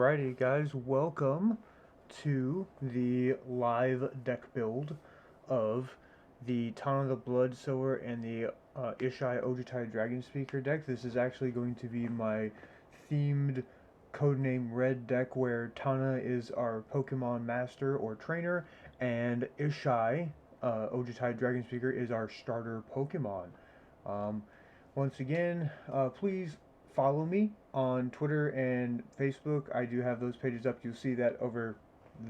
Alrighty guys, welcome to the live deck build of the Tana the Blood Sower and the Ishai Ojutai Dragon Speaker deck. This is actually going to be my themed codename Red deck where Tana is our Pokemon Master or Trainer and Ishai Ojutai Dragon Speaker is our starter Pokemon. Um, Once again, please follow me on Twitter and Facebook. I do have those pages up. You'll see that over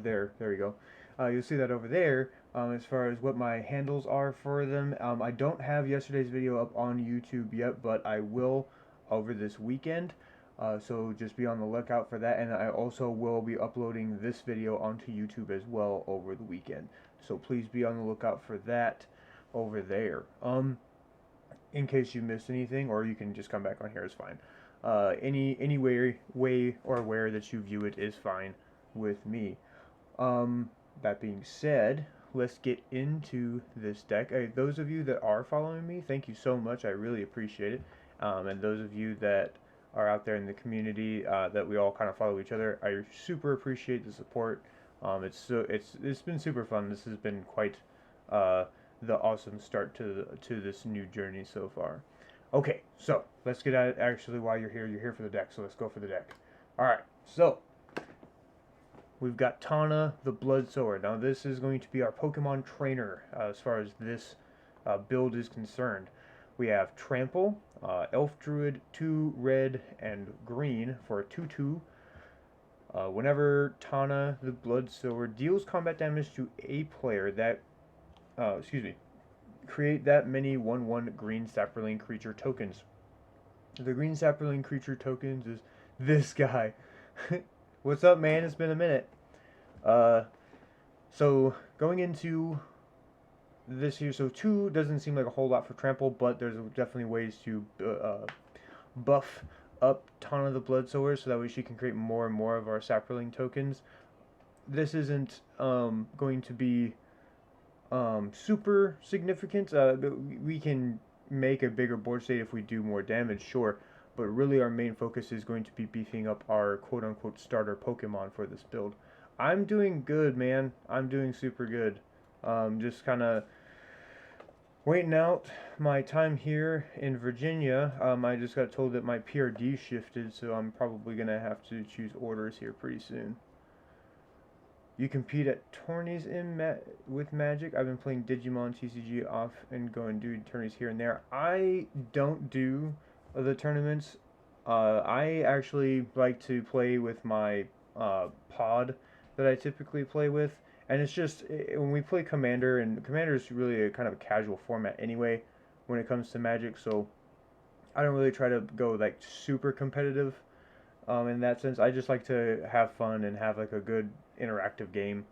there. There we go. You'll see that over there as far as what my handles are for them. I don't have yesterday's video up on YouTube yet, but I will over this weekend. So just be on the lookout for that. And I also will be uploading this video onto YouTube as well over the weekend. So please be on the lookout for that over there. In case you missed anything, or you can just come back on here, is fine. Any way or where that you view it is fine with me. That being said, let's get into this deck. Those of you that are following me, thank you so much. I really appreciate it. And those of you that are out there in the community that we all kind of follow each other, I super appreciate the support. It's been super fun. This has been quite the awesome start to this new journey so far. Okay, so let's get at it. Actually, while you're here for the deck, so let's go for the deck. Alright, so we've got Tana the Blood Sower. Now this is going to be our Pokemon trainer as far as this build is concerned. We have Trample, Elf Druid, 2 red and green for a 2/2. Whenever Tana the Blood Sower deals combat damage to a player that create that many 1/1 green sapperling creature tokens. The green sapperling creature tokens is this guy. What's up, man? It's been a minute. So going into this here, so 2 doesn't seem like a whole lot for Trample, but there's definitely ways to buff up Tana the Blood Sower so that way she can create more and more of our sapperling tokens. This isn't going to be super significant. We can make a bigger board state if we do more damage, sure, but really our main focus is going to be beefing up our quote-unquote starter Pokemon for this build. I'm doing good, man. I'm doing super good. Just kind of waiting out my time here in Virginia. I just got told that my PRD shifted, so I'm probably going to have to choose orders here pretty soon. You compete at tourneys with Magic. I've been playing Digimon TCG off and going do tourneys here and there. I don't do the tournaments. I actually like to play with my pod that I typically play with. And it's just, when we play Commander, and Commander is really a kind of a casual format anyway when it comes to Magic. So I don't really try to go like super competitive. In that sense, I just like to have fun and have like a good interactive game.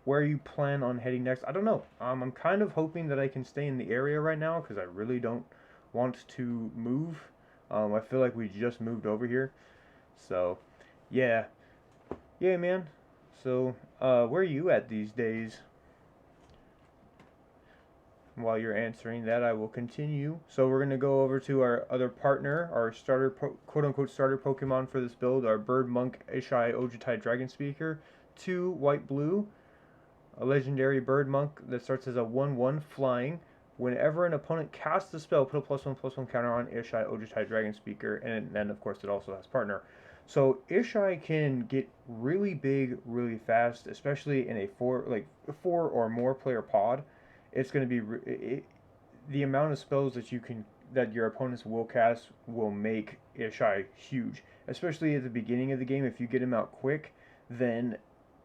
Where you plan on heading next? I don't know. I'm kind of hoping that I can stay in the area right now because I really don't want to move. I feel like we just moved over here. So, yeah. Yeah, man. So, where are you at these days? While you're answering that, I will continue. So we're going to go over to our other partner, our starter, quote-unquote starter Pokemon for this build, our Bird Monk Ishai Ojutai Dragon Speaker. 2 white-blue, a legendary Bird Monk that starts as a 1/1 flying. Whenever an opponent casts a spell, put a +1/+1 counter on Ishai Ojutai Dragon Speaker, and then of course it also has partner. So Ishai can get really big really fast, especially in a 4 or more player pod. It's going to be the amount of spells that your opponents will cast will make Ishai huge, especially at the beginning of the game. If you get him out quick, then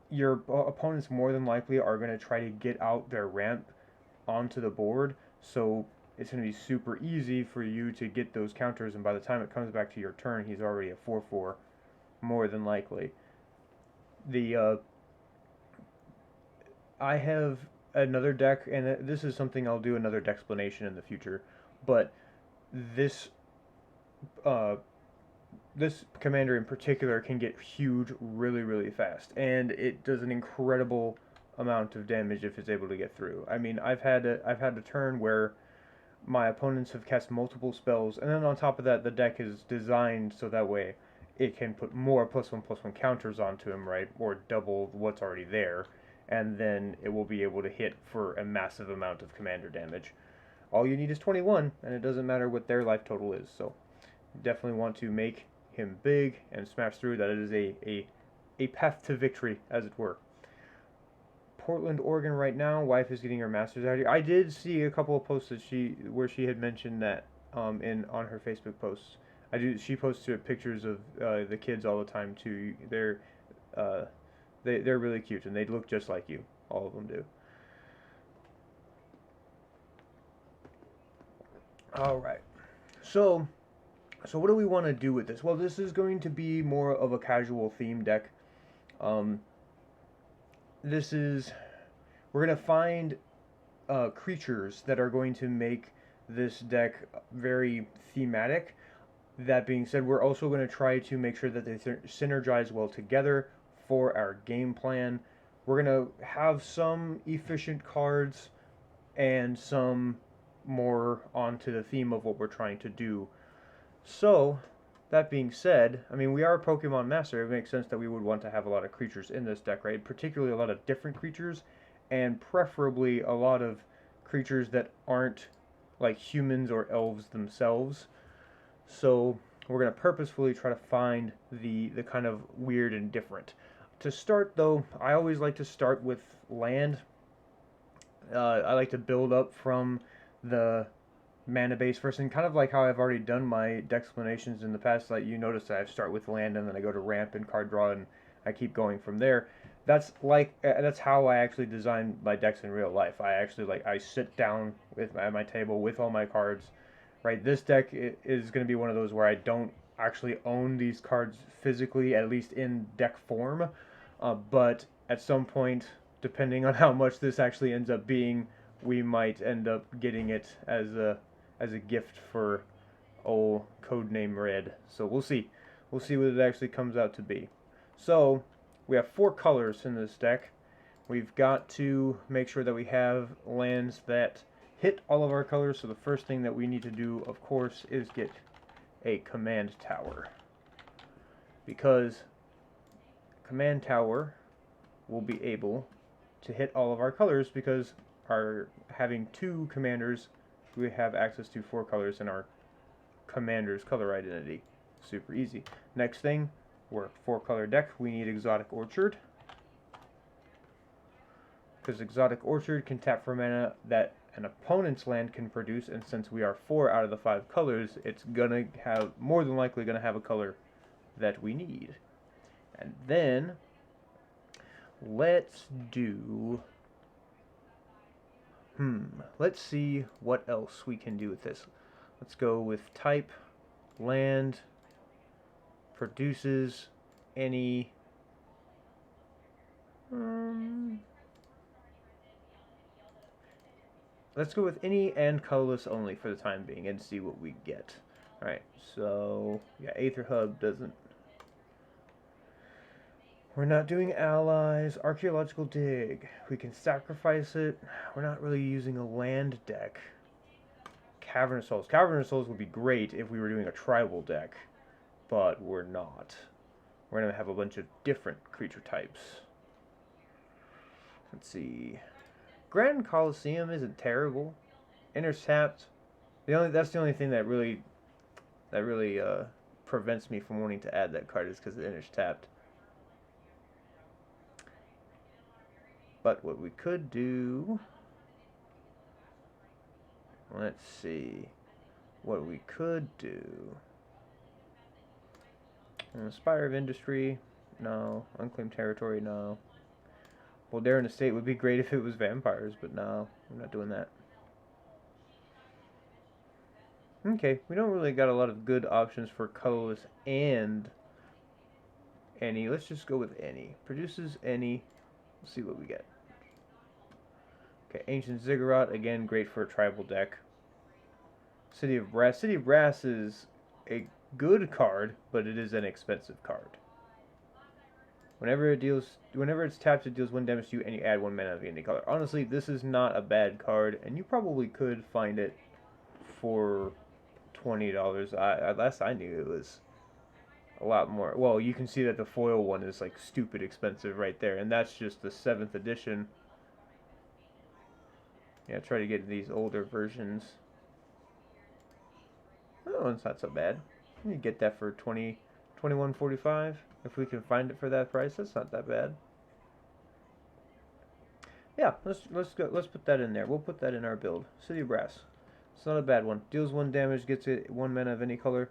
your opponents more than likely are going to try to get out their ramp onto the board, so it's going to be super easy for you to get those counters, and by the time it comes back to your turn, he's already a 4/4 more than likely. I have another deck, and this is something I'll do another deck explanation in the future, but this commander in particular can get huge really fast, and it does an incredible amount of damage if it's able to get through. I mean, I've had a turn where my opponents have cast multiple spells, and then on top of that, the deck is designed so that way it can put more +1/+1 counters onto him, right? Or double what's already there. And then it will be able to hit for a massive amount of commander damage. All you need is 21, and it doesn't matter what their life total is. So definitely want to make him big and smash through. That is a path to victory, as it were. Portland, Oregon right now. Wife is getting her master's out here. I did see a couple of posts that where she had mentioned that on her Facebook posts. She posts pictures of the kids all the time too. They're really cute and they look just like you. All of them do. All right. So what do we want to do with this? Well, this is going to be more of a casual theme deck. We're going to find creatures that are going to make this deck very thematic. That being said, we're also going to try to make sure that they synergize well together for our game plan. We're going to have some efficient cards and some more onto the theme of what we're trying to do. So, that being said, I mean, we are a Pokemon Master. It makes sense that we would want to have a lot of creatures in this deck, right? Particularly a lot of different creatures, and preferably a lot of creatures that aren't like humans or elves themselves. So, we're going to purposefully try to find the kind of weird and different. To start, though, I always like to start with land. I like to build up from the mana base first, and kind of like how I've already done my explanations in the past. Like you notice that I start with land and then I go to ramp and card draw and I keep going from there. That's how I actually design my decks in real life. I sit down at my table with all my cards. Right, this deck is going to be one of those where I don't actually own these cards physically, at least in deck form. But at some point, depending on how much this actually ends up being, we might end up getting it as a gift for old Codename Red. So we'll see. We'll see what it actually comes out to be. So we have 4 colors in this deck. We've got to make sure that we have lands that hit all of our colors. So the first thing that we need to do, of course, is get a command tower. Because command tower will be able to hit all of our colors because having 2 commanders, we have access to 4 colors in our commander's color identity. Super easy. Next thing, we're a 4-color deck. We need Exotic Orchard. Because Exotic Orchard can tap for mana that an opponent's land can produce, and since we are 4 out of the 5 colors, it's gonna have, more than likely gonna have a color that we need. And then let's do let's see what else we can do with this. Let's go with type, land, produces any let's go with any and colorless only for the time being and see what we get. Alright, so yeah, Aether Hub doesn't. We're not doing allies. Archaeological Dig. We can sacrifice it. We're not really using a land deck. Cavernous Souls. Cavernous Souls would be great if we were doing a tribal deck, but we're not. We're going to have a bunch of different creature types. Let's see. Grand Coliseum isn't terrible. Intercept. That's the only thing that really prevents me from wanting to add that card is because it intercept. But what we could do, let's see, what we could do. Spire of Industry, no. Unclaimed Territory, no. Voldaren Estate would be great if it was vampires, but no, I'm not doing that. Okay, we don't really got a lot of good options for colorless and any. Let's just go with any. Produces any. Let's see what we get. Okay, Ancient Ziggurat, again, great for a tribal deck. City of Brass. City of Brass is a good card, but it is an expensive card. Whenever it's tapped, it deals 1 damage to you, and you add 1 mana of any color. Honestly, this is not a bad card, and you probably could find it for $20. Last I knew, it was a lot more. Well, you can see that the foil one is like stupid expensive right there, and that's just the 7th edition. Yeah, try to get these older versions. Oh, it's not so bad. You get that for 21.45 if we can find it for that price. That's not that bad. Yeah, let's put that in there. We'll put that in our build. City Brass. It's not a bad one. Deals 1 damage, gets it 1 mana of any color.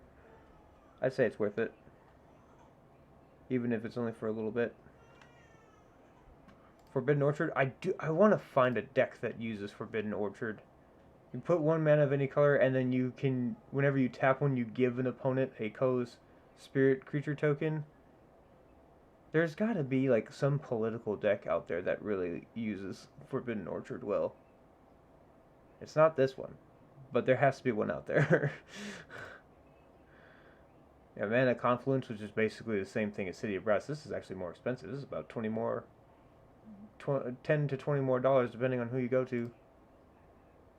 I'd say it's worth it. Even if it's only for a little bit. Forbidden Orchard. I want to find a deck that uses Forbidden Orchard. You put 1 mana of any color, and then you can, whenever you tap one, you give an opponent a colorless spirit creature token. There's got to be like some political deck out there that really uses Forbidden Orchard well. It's not this one, but there has to be one out there. Yeah, Mana Confluence, which is basically the same thing as City of Brass. This is actually more expensive. This is about 20 more, 10 to 20 more dollars depending on who you go to. And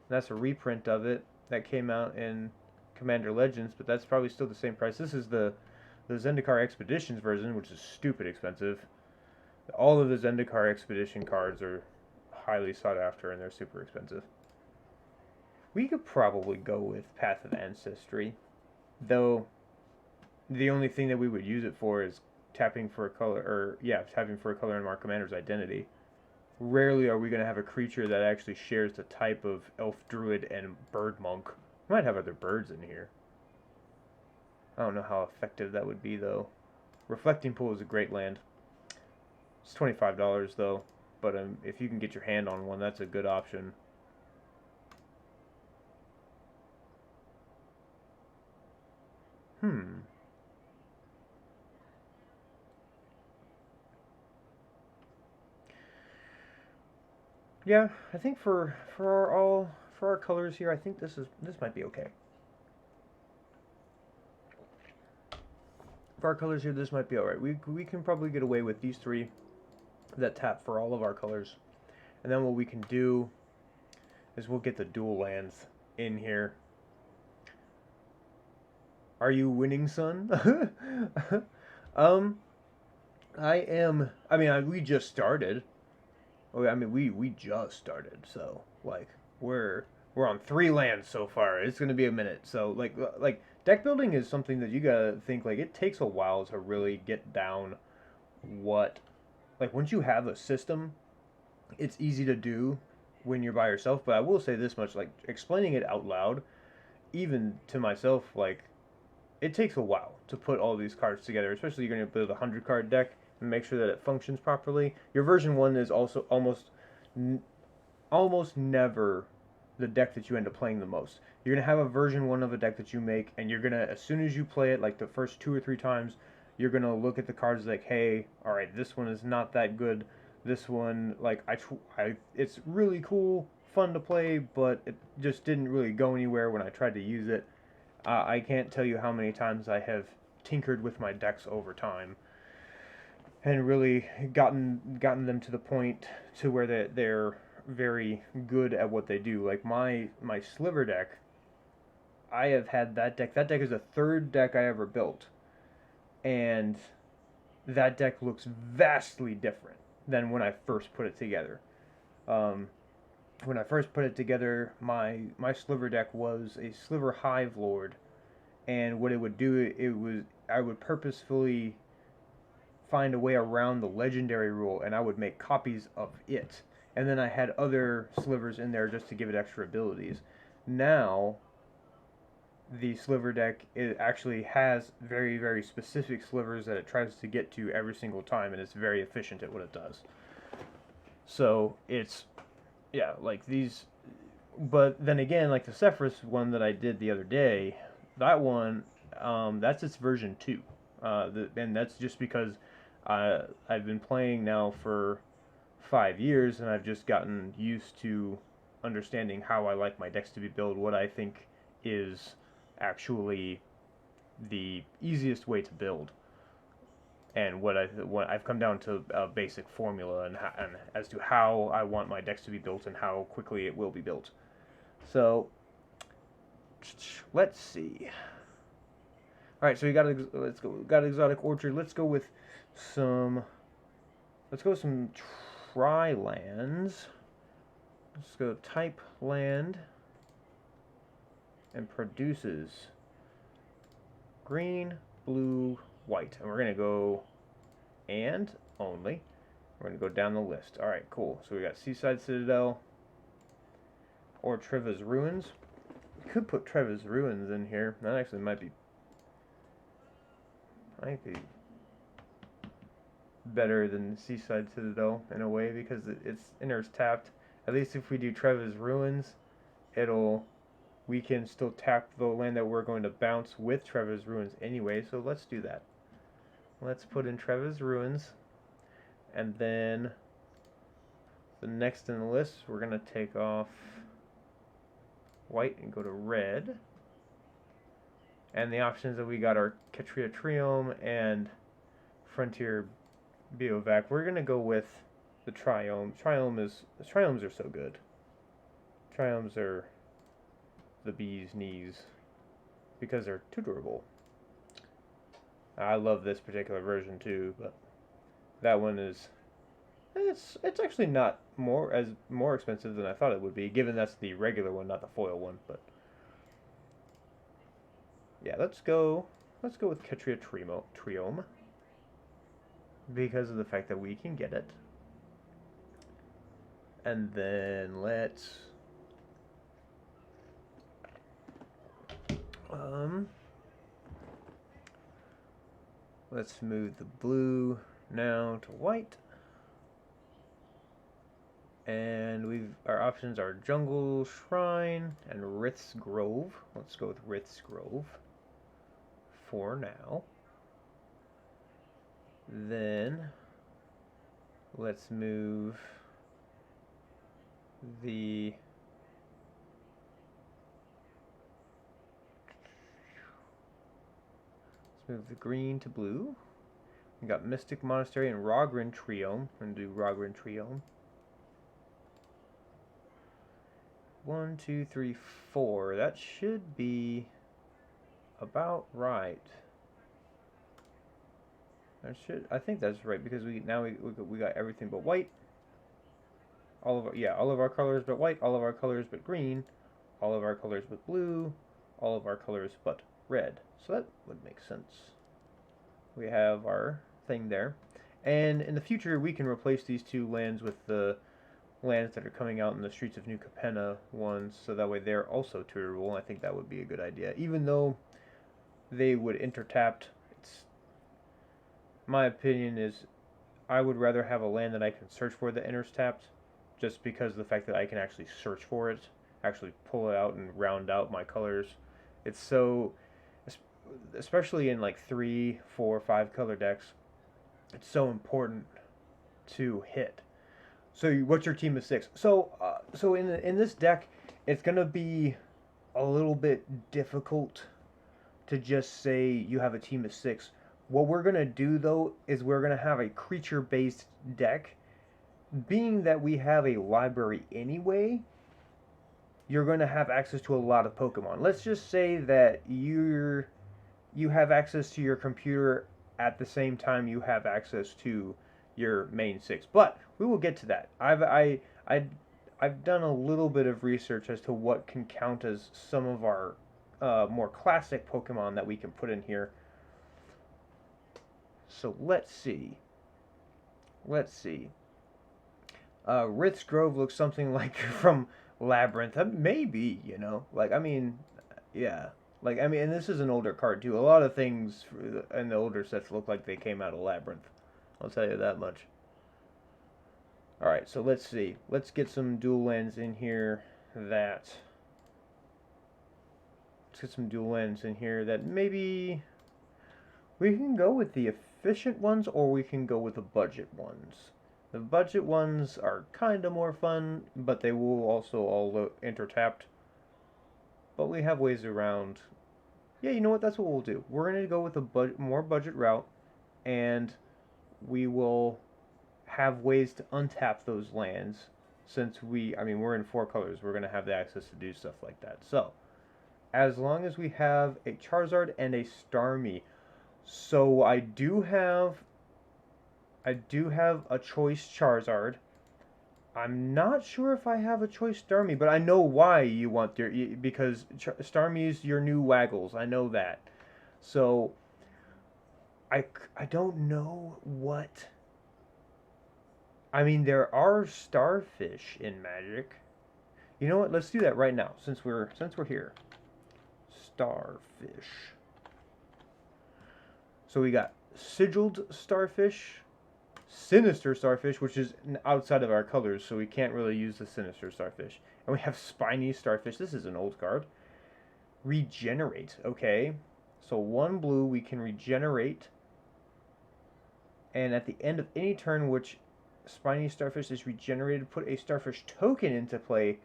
that's a reprint of it that came out in Commander Legends, but that's probably still the same price. This is the Zendikar Expeditions version, which is stupid expensive. All of the Zendikar Expedition cards are highly sought after, and they're super expensive. We could probably go with Path of Ancestry, though the only thing that we would use it for is tapping for a color, or yeah, tapping for a color in our commander's identity. Rarely are we going to have a creature that actually shares the type of Elf Druid and Bird Monk. We might have other birds in here. I don't know how effective that would be, though. Reflecting Pool is a great land. It's $25, though. But if you can get your hand on one, that's a good option. Yeah, I think for our colors here, I think this might be okay. For our colors here, this might be alright. We can probably get away with these 3 that tap for all of our colors. And then what we can do is we'll get the dual lands in here. Are you winning, son? I am. I mean, we just started. I mean, we just started, so like we're on 3 lands so far. It's gonna be a minute. So like deck building is something that you gotta think like it takes a while to really get down what, like once you have a system, it's easy to do when you're by yourself. But I will say this much, like explaining it out loud, even to myself, like it takes a while to put all these cards together, especially you're gonna build a 100-card deck and make sure that it functions properly. Your version 1 is also almost never the deck that you end up playing the most. You're going to have a version 1 of a deck that you make, and you're going to, as soon as you play it, like the first 2 or 3 times, you're going to look at the cards like, hey, alright, this one is not that good. This one, like, it's really cool, fun to play, but it just didn't really go anywhere when I tried to use it. I can't tell you how many times I have tinkered with my decks over time and really gotten them to the point to where they're very good at what they do. Like my Sliver deck, I have had that deck. That deck is the 3rd deck I ever built, and that deck looks vastly different than when I first put it together. When I first put it together, my Sliver deck was a Sliver Hive Lord, and what it would do, I would purposefully find a way around the legendary rule, and I would make copies of it. And then I had other slivers in there just to give it extra abilities. Now, the Sliver deck, it actually has very, very specific slivers that it tries to get to every single time, and it's very efficient at what it does. So, it's, yeah, like these, but then again, like the Sephiroth one that I did the other day, that one, that's its version 2. And that's just because I've been playing now for 5 years, and I've just gotten used to understanding how I like my decks to be built, what I think is actually the easiest way to build, and what I've come down to a basic formula and as to how I want my decks to be built and how quickly it will be built. So let's see. All right, so we got let's go. Got exotic orchard. Let's go with some. Let's go with some tri lands. Let's go type land and produces green, blue, white, and we're gonna go and only. We're gonna go down the list. All right, cool. So we got Seaside Citadel or Treva's Ruins. We could put Treva's Ruins in here. That actually might be better than Seaside Citadel in a way because it's enters tapped. At least if we do Treva's Ruins, we can still tap the land that we're going to bounce with Treva's Ruins anyway. So let's do that. Let's put in Treva's Ruins, and then the next in the list we're gonna take off white and go to red. And the options that we got are Katria Triome and Frontier Biovac. We're gonna go with the Triome. Triomes are so good. Triomes are the bee's knees because they're too durable. I love this particular version too, but that one is it's actually not more expensive than I thought it would be, given that's the regular one, not the foil one. But yeah, let's go with Katria Triome because of the fact that we can get it. And then let's move the blue now to white. And our options are Jungle Shrine and Rith's Grove. Let's go with Rith's Grove for now. Then let's move the green to blue. We got Mystic Monastery and Rogren Triome. We're going to do Rogren Triome. 1, 2, 3, 4. That should be about right. I think that's right because we got everything but white. All of our colors but white, all of our colors but green, all of our colors but blue, all of our colors but red. So that would make sense. We have our thing there. And in the future, we can replace these two lands with the lands that are coming out in the Streets of New Capenna ones, so that way they're also tutorable. I think that would be a good idea. Even though they would enter-tapped, my opinion is I would rather have a land that I can search for that enters tapped, just because of the fact that I can actually search for it, actually pull it out and round out my colors. It's so, especially in like 3, 4, 5 color decks, it's so important to hit. So what's your team of 6? So in this deck, it's gonna be a little bit difficult to just say you have a team of 6. What we're gonna do though is we're gonna have a creature-based deck. Being that we have a library anyway, you're gonna have access to a lot of Pokemon. Let's just say that you have access to your computer at the same time you have access to your main 6. But we will get to that. I've done a little bit of research as to what can count as some of our more classic Pokemon that we can put in here. So let's see. Rith's Grove looks something like from Labyrinth. Maybe, like, I mean, yeah. Like, I mean, and this is an older card, too. A lot of things in the older sets look like they came out of Labyrinth. I'll tell you that much. Alright, so let's see. Let's get some dual lands in here that... Let's get some dual lands in here that maybe... We can go with the efficient ones, or we can go with the budget ones. The budget ones are kind of more fun, but they will also all enter tapped. But we have ways around. Yeah, you know what? That's what we'll do. We're going to go with a more budget route, and we will have ways to untap those lands. Since we're in 4 colors, we're going to have the access to do stuff like that. So, as long as we have a Charizard and a Starmie. So I do have a choice Charizard. I'm not sure if I have a choice Starmie, but I know why you want your, because Starmie's your new Waggles. I know that. So I don't know what. I mean, there are starfish in Magic. You know what? Let's do that right now since we're here. Starfish. So we got sigiled starfish, sinister starfish, which is outside of our colors, so we can't really use the sinister starfish. And we have spiny starfish. This is an old card. Regenerate. Okay. So 1 blue, we can regenerate. And at the end of any turn which spiny starfish is regenerated, put a starfish token into play.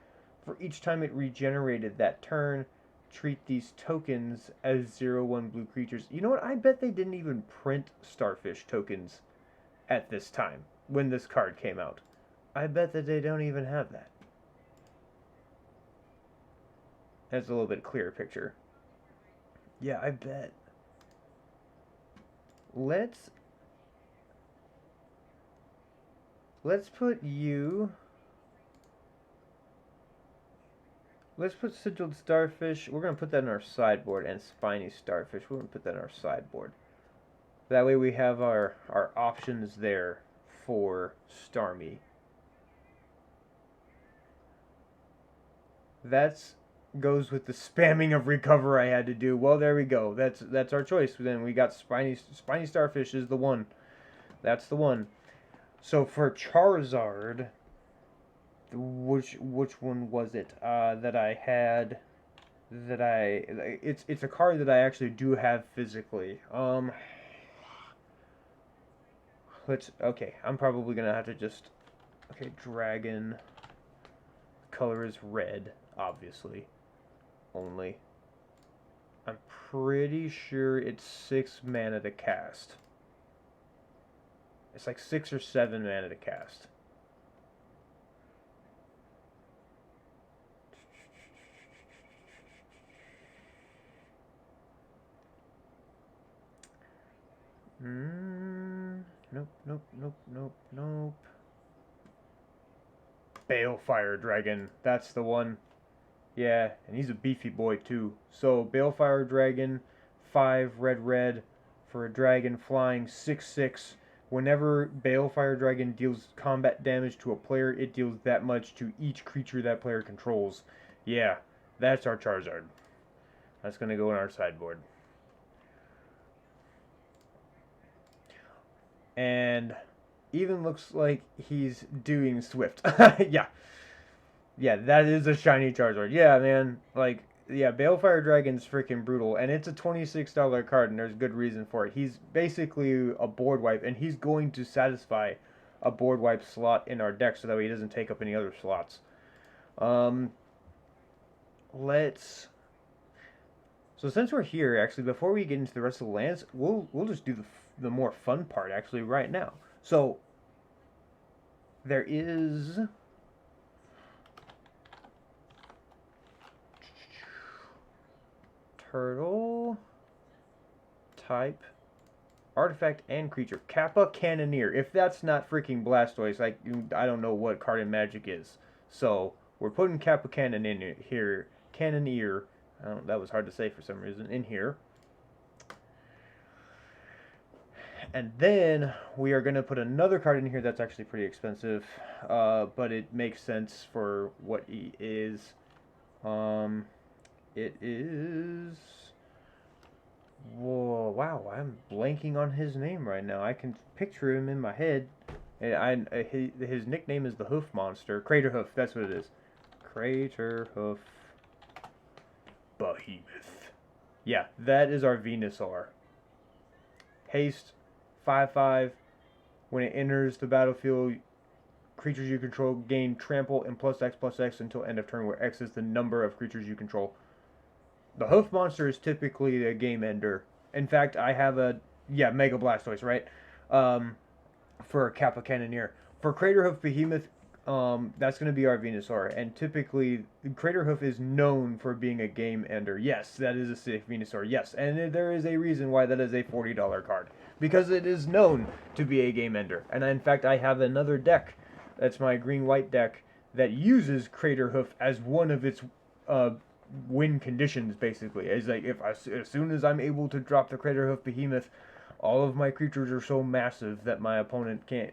For each time it regenerated that turn, treat these tokens as 0/1 blue creatures. You know what? I bet they didn't even print starfish tokens at this time when this card came out. I bet that they don't even have that. That's a little bit clearer picture. Yeah, I bet. Let's put you. Let's put sigiled starfish. We're gonna put that in our sideboard, and spiny starfish. We're gonna put that in our sideboard. That way we have our options there for Starmie. That's goes with the spamming of recover I had to do. Well, there we go. That's our choice. Then we got spiny starfish is the one. That's the one. So for Charizard, which one was it that I had? It's a card that I actually do have physically. Okay. I'm probably gonna have to just dragon. Color is red, obviously. Only. I'm pretty sure it's 6 mana to cast. It's like 6 or 7 mana to cast. Nope. Balefire Dragon. That's the one. Yeah, and he's a beefy boy too. So Balefire Dragon, 5 red for a dragon flying 6/6. Whenever Balefire Dragon deals combat damage to a player, it deals that much to each creature that player controls. Yeah, that's our Charizard. That's gonna go in our sideboard. And even looks like he's doing Swift. Yeah. Yeah, that is a shiny Charizard. Yeah, man. Like, yeah, Balefire Dragon's freaking brutal, and it's a $26 card, and there's good reason for it. He's basically a board wipe, and he's going to satisfy a board wipe slot in our deck so that way he doesn't take up any other slots. Let's... So since we're here, actually, before we get into the rest of the lands, we'll just do the more fun part, actually, right now. So, there is... Turtle, type, artifact, and creature. Kappa Cannoneer. If that's not freaking Blastoise, like, I don't know what card in Magic is. So, we're putting Kappa Cannon in here. Cannoneer. That was hard to say for some reason. In here. And then, we are going to put another card in here that's actually pretty expensive. But it makes sense for what he is. It is... Whoa, wow, I'm blanking on his name right now. I can picture him in my head. His nickname is the Hoof Monster. Craterhoof, that's what it is. Craterhoof Behemoth. Yeah, that is our Venusaur. Haste, 5/5. When it enters the battlefield, creatures you control gain trample and +X/+X until end of turn, where X is the number of creatures you control. The Hoof Monster is typically a game ender. In fact, I have Mega Blastoise, right? For Kappa Cannoneer. For Craterhoof Behemoth, That's going to be our Venusaur. And typically, Craterhoof is known for being a game ender. Yes, that is a sick Venusaur. Yes, and there is a reason why that is a $40 card. Because it is known to be a game ender. And in fact, I have another deck, that's my green-white deck, that uses Craterhoof as one of its win conditions, basically. It's like, as soon as I'm able to drop the Craterhoof Behemoth, all of my creatures are so massive that my opponent can't,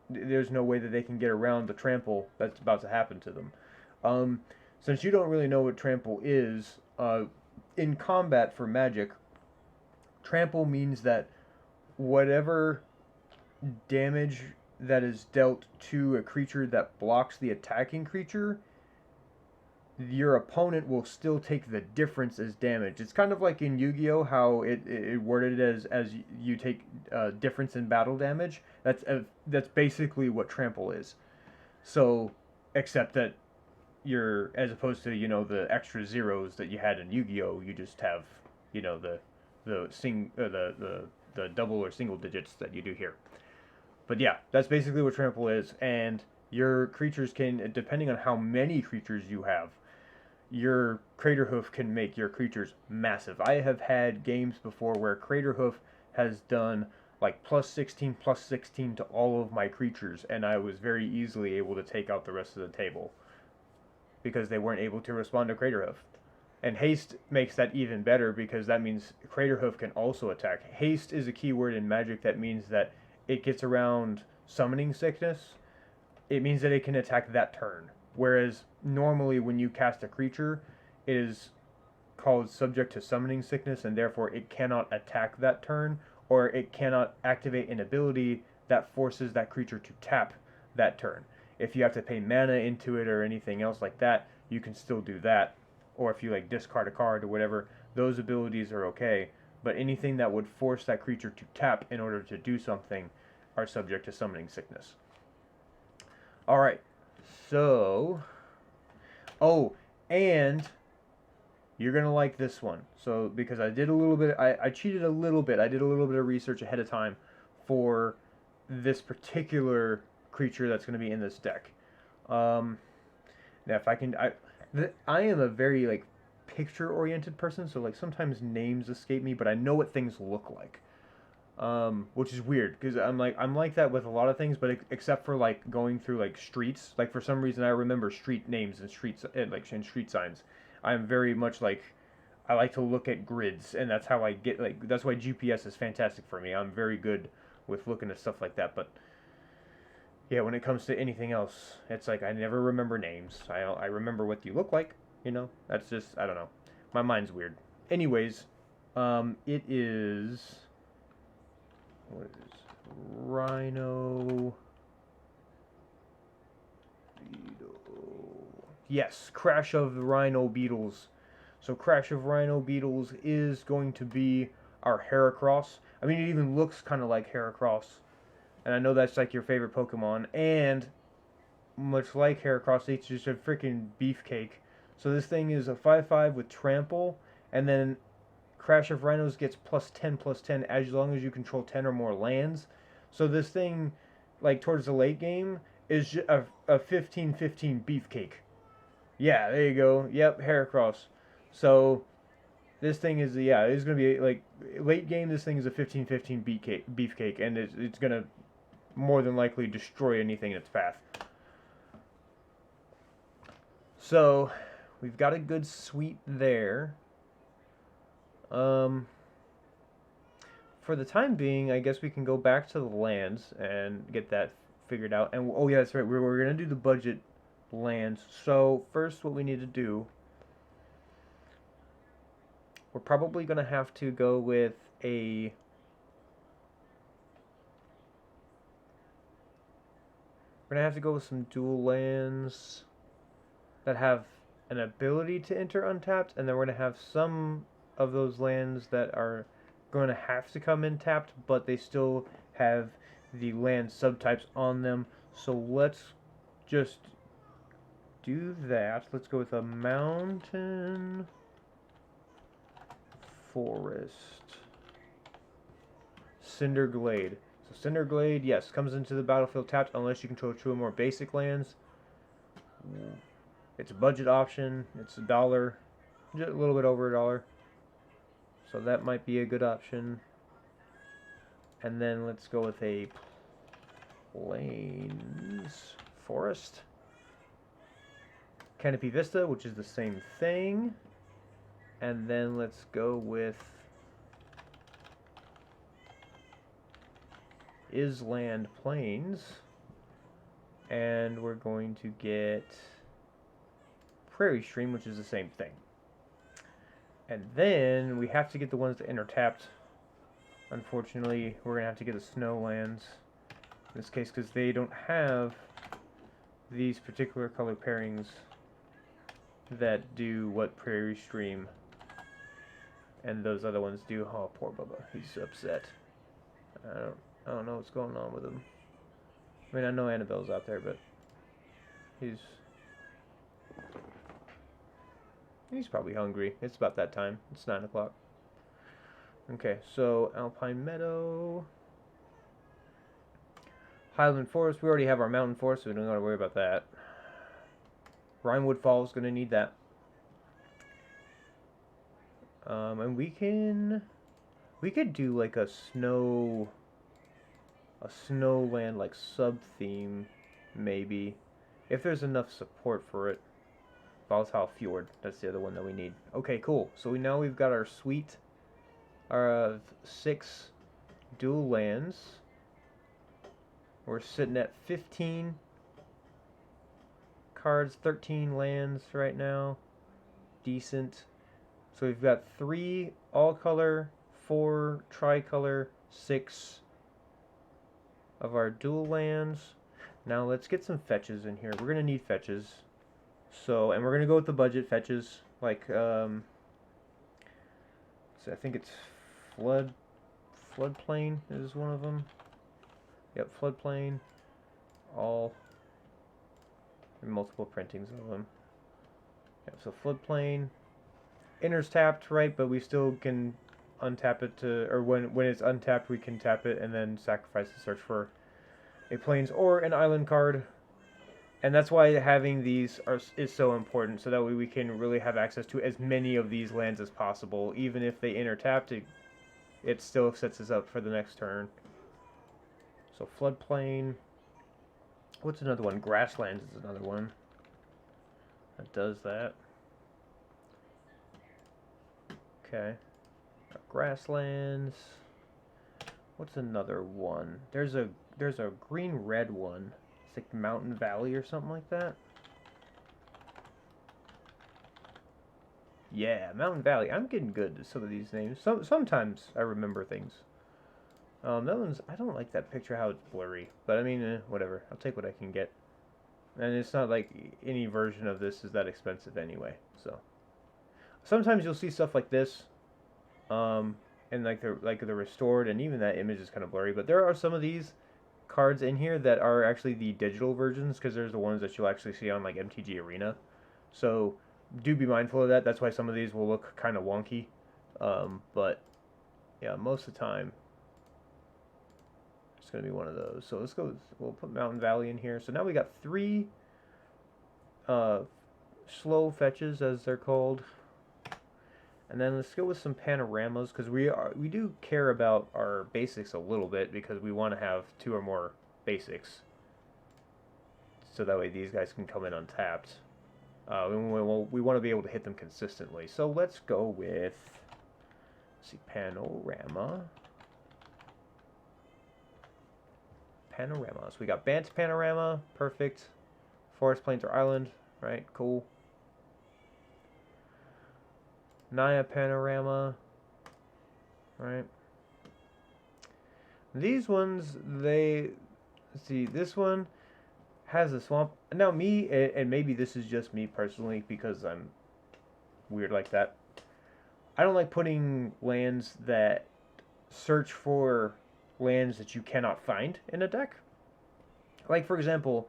there's no way that they can get around the trample that's about to happen to them. Since you don't really know what trample is, in combat for Magic, trample means that whatever damage that is dealt to a creature that blocks the attacking creature, your opponent will still take the difference as damage. It's kind of like in Yu-Gi-Oh! How it worded as you take difference in battle damage. That's basically what trample is. So, except that you're, as opposed to, the extra zeros that you had in Yu-Gi-Oh! You just have, the double or single digits that you do here. But yeah, that's basically what trample is, and your creatures can, depending on how many creatures you have, your Craterhoof can make your creatures massive. I have had games before where Craterhoof has done like +16/+16 to all of my creatures, and I was very easily able to take out the rest of the table because they weren't able to respond to Craterhoof. And haste makes that even better because that means Craterhoof can also attack. Haste is a keyword in Magic that means that it gets around summoning sickness. It means that it can attack that turn. Whereas normally when you cast a creature, it is called subject to summoning sickness, and therefore it cannot attack that turn, or it cannot activate an ability that forces that creature to tap that turn. If you have to pay mana into it or anything else like that, you can still do that. Or if you like discard a card or whatever, those abilities are okay. But anything that would force that creature to tap in order to do something are subject to summoning sickness. Alright, so... Oh, and you're going to like this one. So, because I did a little bit, I cheated a little bit. I did a little bit of research ahead of time for this particular creature that's going to be in this deck. Now, if I can... I am a very, like, picture-oriented person, so, like, sometimes names escape me, but I know what things look like. Which is weird, because I'm like that with a lot of things, but except for, like, going through, like, streets. Like, for some reason, I remember street names and street signs. I'm very much, like, I like to look at grids, and that's how I get, like, that's why GPS is fantastic for me. I'm very good with looking at stuff like that, but... Yeah, when it comes to anything else, it's like I never remember names. I remember what you look like, That's just, I don't know. My mind's weird. Anyways, it is... What is this? Rhino... Beetle... Yes, Crash of the Rhino Beetles. So Crash of Rhino Beetles is going to be our Heracross. I mean, it even looks kind of like Heracross. And I know that's like your favorite Pokemon. And much like Heracross, it's just a freaking beefcake. So this thing is a 5/5 with Trample. And then Crash of Rhinos gets +10/+10 as long as you control 10 or more lands. So this thing, like towards the late game, is just a 15/15 beefcake. Yeah, there you go. Yep, Heracross. So this thing is, yeah, it's going to be like late game. This thing is a 15/15 beefcake, and it's going to more than likely destroy anything in its path. So, we've got a good suite there. For the time being, I guess we can go back to the lands and get that figured out. And, oh yeah, that's right, we're going to do the budget lands. So, first what we need to do, we're probably going to have to go with a... We're going to have to go with some dual lands that have an ability to enter untapped, and then we're going to have some of those lands that are going to have to come in tapped, but they still have the land subtypes on them. So let's just do that. Let's go with a mountain, forest, Cinderglade. So Cinderglade, yes, comes into the battlefield tapped unless you control two or more basic lands. It's a budget option. It's $1, just a little bit over $1. So that might be a good option. And then let's go with a Plains Forest. Canopy Vista, which is the same thing. And then let's go with Island Plains. And we're going to get Prairie Stream, which is the same thing. And then we have to get the ones that intertapped. Unfortunately, we're going to have to get the Snowlands in this case because they don't have these particular color pairings that do what Prairie Stream and those other ones do. Oh, poor Bubba. He's upset. I don't know what's going on with him. I mean, I know Annabelle's out there, but he's probably hungry. It's about that time. It's 9 o'clock. Okay, so Alpine Meadow. Highland Forest. We already have our Mountain Forest, so we don't got to worry about that. Rhinewood Falls, going to need that. And we could do like a snowland like sub-theme, maybe. If there's enough support for it. Volatile Fjord, that's the other one that we need. Okay, cool. So now we've got our suite of 6 dual lands. We're sitting at 15 cards, 13 lands right now. Decent. So we've got 3 all-color, 4 tricolor, 6 of our dual lands. Now let's get some fetches in here. We're going to need fetches. So, and we're going to go with the budget fetches. Like, so I think it's Floodplain is one of them. Yep, Floodplain. All. And multiple printings of them. Yep, so Floodplain. Inner's tapped, right, but we still can untap it to, or when it's untapped, we can tap it and then sacrifice to search for a plains or an island card. And that's why having these is so important, so that way we can really have access to as many of these lands as possible. Even if they inner-tapped, it still sets us up for the next turn. So Floodplain. What's another one? Grasslands is another one that does that. Okay. Grasslands. What's another one? There's a green-red one. It's like Mountain Valley or something like that. Yeah, Mountain Valley. I'm getting good at some of these names. Sometimes I remember things. That one's, I don't like that picture, how it's blurry. But I mean, whatever. I'll take what I can get. And it's not like any version of this is that expensive anyway. So sometimes you'll see stuff like this. And like the restored, and even that image is kind of blurry. But there are some of these cards in here that are actually the digital versions, because there's the ones that you'll actually see on like MTG Arena. So do be mindful of that. That's why some of these will look kind of wonky. But yeah, most of the time it's going to be one of those. So let's go, we'll put Mountain Valley in here. So now we got 3 slow fetches, as they're called. And then let's go with some panoramas, because we do care about our basics a little bit, because we want to have 2 or more basics, so that way these guys can come in untapped. We want to be able to hit them consistently. So let's go with, let's see, Panorama. So we got Bant Panorama, perfect. Forest, Plains, or Island, right? Cool. Naya Panorama, right? These ones, let's see, this one has a swamp. Now me, and maybe this is just me personally, because I'm weird like that, I don't like putting lands that search for lands that you cannot find in a deck. Like, for example,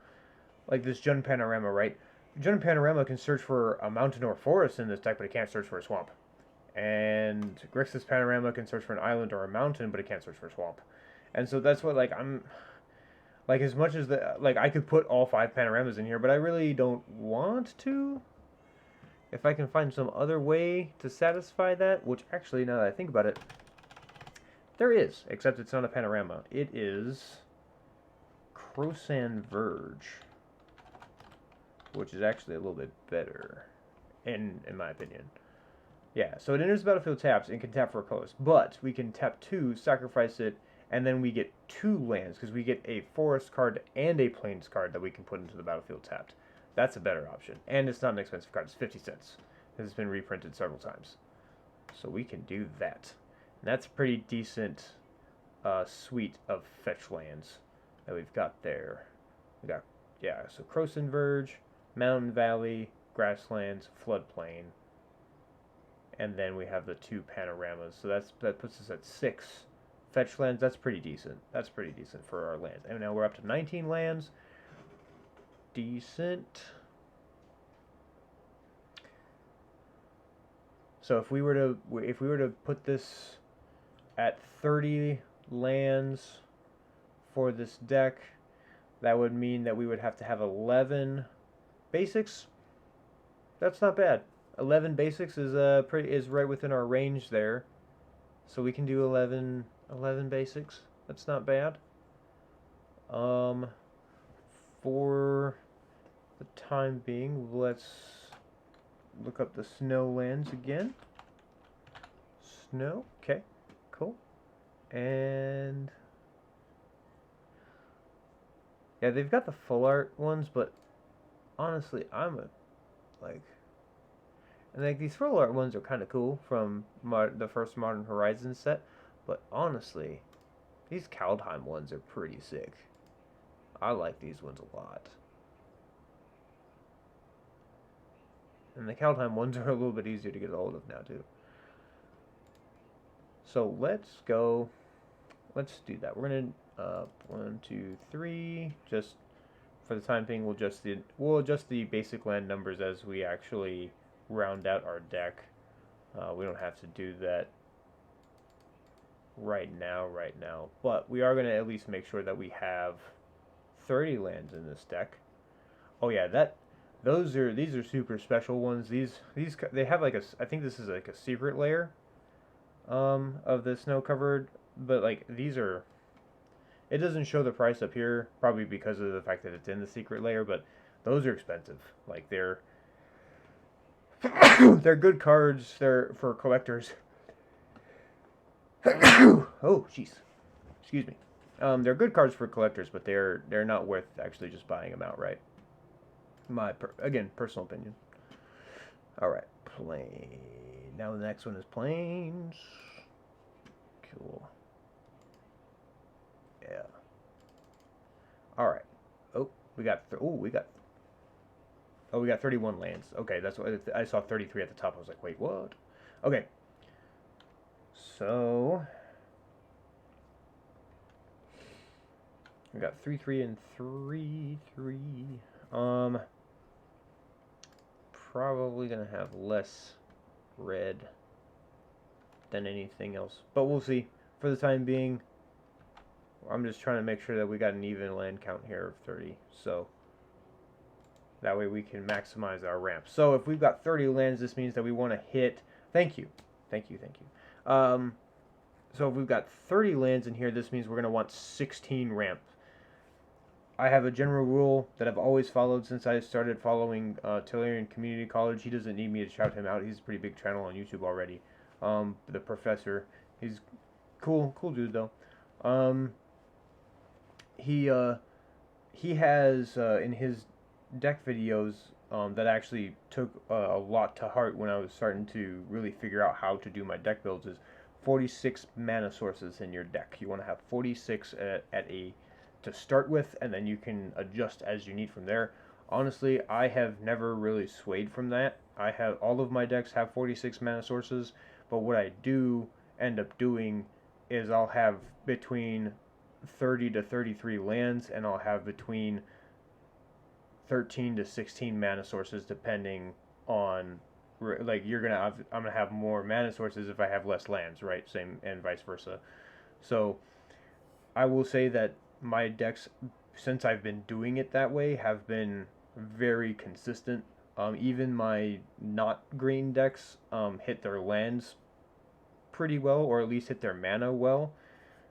like this Jund Panorama, right? Jund Panorama can search for a mountain or forest in this deck, but it can't search for a swamp. And Grixis Panorama can search for an island or a mountain, but it can't search for a swamp. And so that's what, like, Like, as much as I could put all 5 panoramas in here, but I really don't want to. If I can find some other way to satisfy that, which actually, now that I think about it, there is, except it's not a panorama. It is Croissant Verge, which is actually a little bit better, in my opinion. Yeah, so it enters the battlefield taps and can tap for colors, but we can tap 2, sacrifice it, and then we get 2 lands, because we get a forest card and a plains card that we can put into the battlefield tapped. That's a better option, and it's not an expensive card. It's 50 cents. This has been reprinted several times, so we can do that. And that's a pretty decent suite of fetch lands that we've got there. We got, yeah, so Croissant Verge, Mountain Valley, Grasslands, Floodplain, and then we have the 2 panoramas. So that puts us at 6 fetch lands. That's pretty decent. That's pretty decent for our lands. And now we're up to 19 lands. Decent. So if we were to put this at 30 lands for this deck, that would mean that we would have to have 11 basics. That's not bad. 11 basics is right within our range there. So we can do 11 basics. That's not bad. For the time being, let's look up the snow lands again. Snow, okay, cool. And yeah, they've got the full art ones, but honestly, and like these full art ones are kind of cool from the first Modern Horizons set, but honestly, these Kaldheim ones are pretty sick. I like these ones a lot. And the Kaldheim ones are a little bit easier to get a hold of now, too. So let's do that. We're going to, 1, 2, 3, just for the time being, we'll adjust the basic land numbers as we actually round out our deck. We don't have to do that right now, but we are going to at least make sure that we have 30 lands in this deck. Oh yeah, these are super special ones. These they have like I think this is like a secret layer of the snow covered, but like it doesn't show the price up here, probably because of the fact that it's in the secret layer, but those are expensive. Like they're good cards. They're for collectors. Oh, jeez. Excuse me. They're good cards for collectors, but they're not worth actually just buying them outright. My personal opinion. All right, plain. Now the next one is plains. Cool. Yeah. All right. Oh, we got 31 lands. Okay, that's what I saw 33 at the top. I was like, wait, what? Okay. So we got 3, 3, and 3, 3. Probably gonna have less red than anything else, but we'll see. For the time being, I'm just trying to make sure that we got an even land count here of 30, so that way we can maximize our ramp. So if we've got 30 lands, this means that we want to hit. Thank you. So if we've got 30 lands in here, this means we're going to want 16 ramp. I have a general rule that I've always followed since I started following Tellurian Community College. He doesn't need me to shout him out. He's a pretty big channel on YouTube already. The professor, he's cool dude though. He has in his deck videos that actually took a lot to heart when I was starting to really figure out how to do my deck builds is 46 mana sources in your deck. You want to have 46 to start with, and then you can adjust as you need from there. Honestly, I have never really swayed from that. All of my decks have 46 mana sources, but what I do end up doing is I'll have between 30 to 33 lands, and I'll have between 13 to 16 mana sources depending on, like, I'm gonna have more mana sources if I have less lands, right? Same, and vice versa. So I will say that my decks since I've been doing it that way, have been very consistent. Even my not green decks hit their lands pretty well, or at least hit their mana well.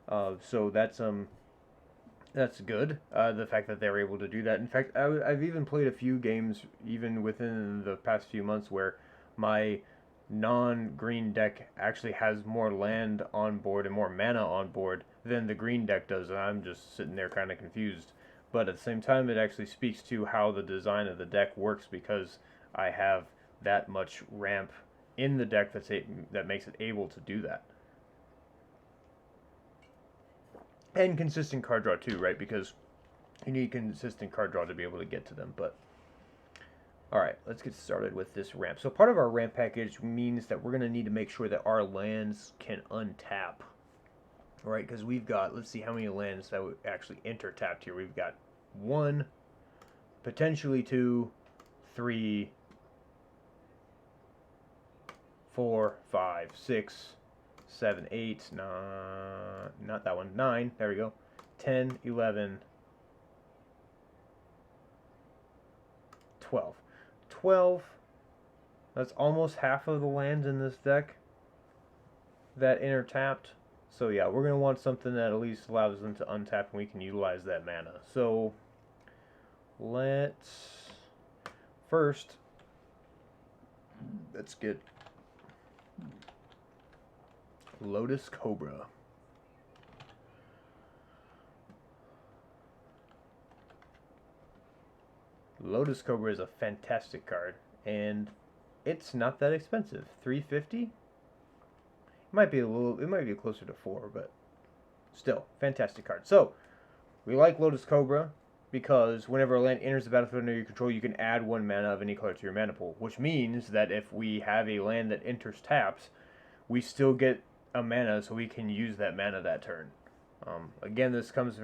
So that's good. The fact that they're able to do that. In fact, I've even played a few games, even within the past few months, where my non-green deck actually has more land on board and more mana on board than the green deck does, and I'm just sitting there kind of confused. But at the same time, it actually speaks to how the design of the deck works, because I have that much ramp in the deck that makes it able to do that. And consistent card draw too, right? Because you need consistent card draw to be able to get to them. But alright, let's get started with this ramp. So part of our ramp package means that we're going to need to make sure that our lands can untap. Right, because we've got, let's see how many lands that would actually enter tapped here. We've got 1, potentially 2, 3, 4, 5, 6, 7, 8, not that one, 9, there we go, 10, 11, 12. 12, that's almost half of the lands in this deck that enter tapped. So yeah, we're going to want something that at least allows them to untap and we can utilize that mana. So let's get Lotus Cobra. Lotus Cobra is a fantastic card, and it's not that expensive. $350? It might be closer to 4, but still, fantastic card. So, we like Lotus Cobra because whenever a land enters the battlefield under your control, you can add 1 mana of any color to your mana pool, which means that if we have a land that enters taps, we still get a mana, so we can use that mana that turn. Again, this comes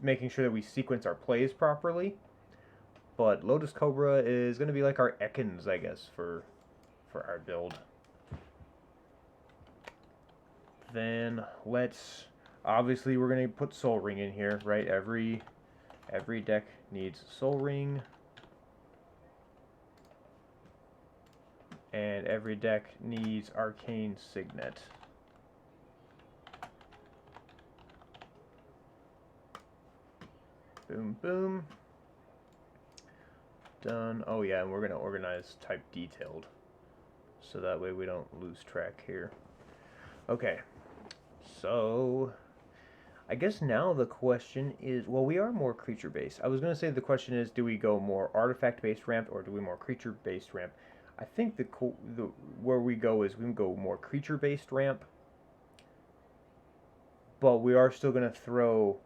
making sure that we sequence our plays properly, but Lotus Cobra is going to be like our Ekans, I guess, for our build. Then obviously we're going to put Soul Ring in here, right? Every deck needs Soul Ring. And every deck needs Arcane Signet. Boom, boom. Done. Oh yeah, and we're going to organize type detailed, so that way we don't lose track here. Okay. So, I guess now the question is, well, we are more creature-based. I was going to say the question is, do we go more artifact-based ramp or do we more creature-based ramp? I think where we go is we can go more creature-based ramp, but we are still going to throw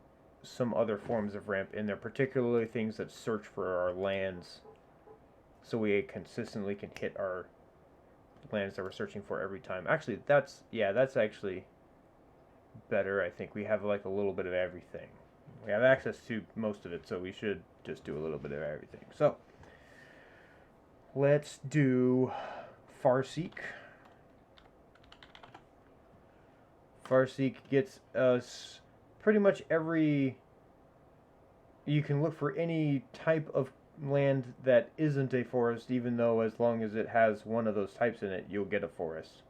some other forms of ramp in there, particularly things that search for our lands, so we consistently can hit our lands that we're searching for every time. Actually, that's actually better. I think we have like a little bit of everything. We have access to most of it, so we should just do a little bit of everything. So let's do Farseek. Farseek gets us pretty much you can look for any type of land that isn't a forest, even though as long as it has one of those types in it, you'll get a forest.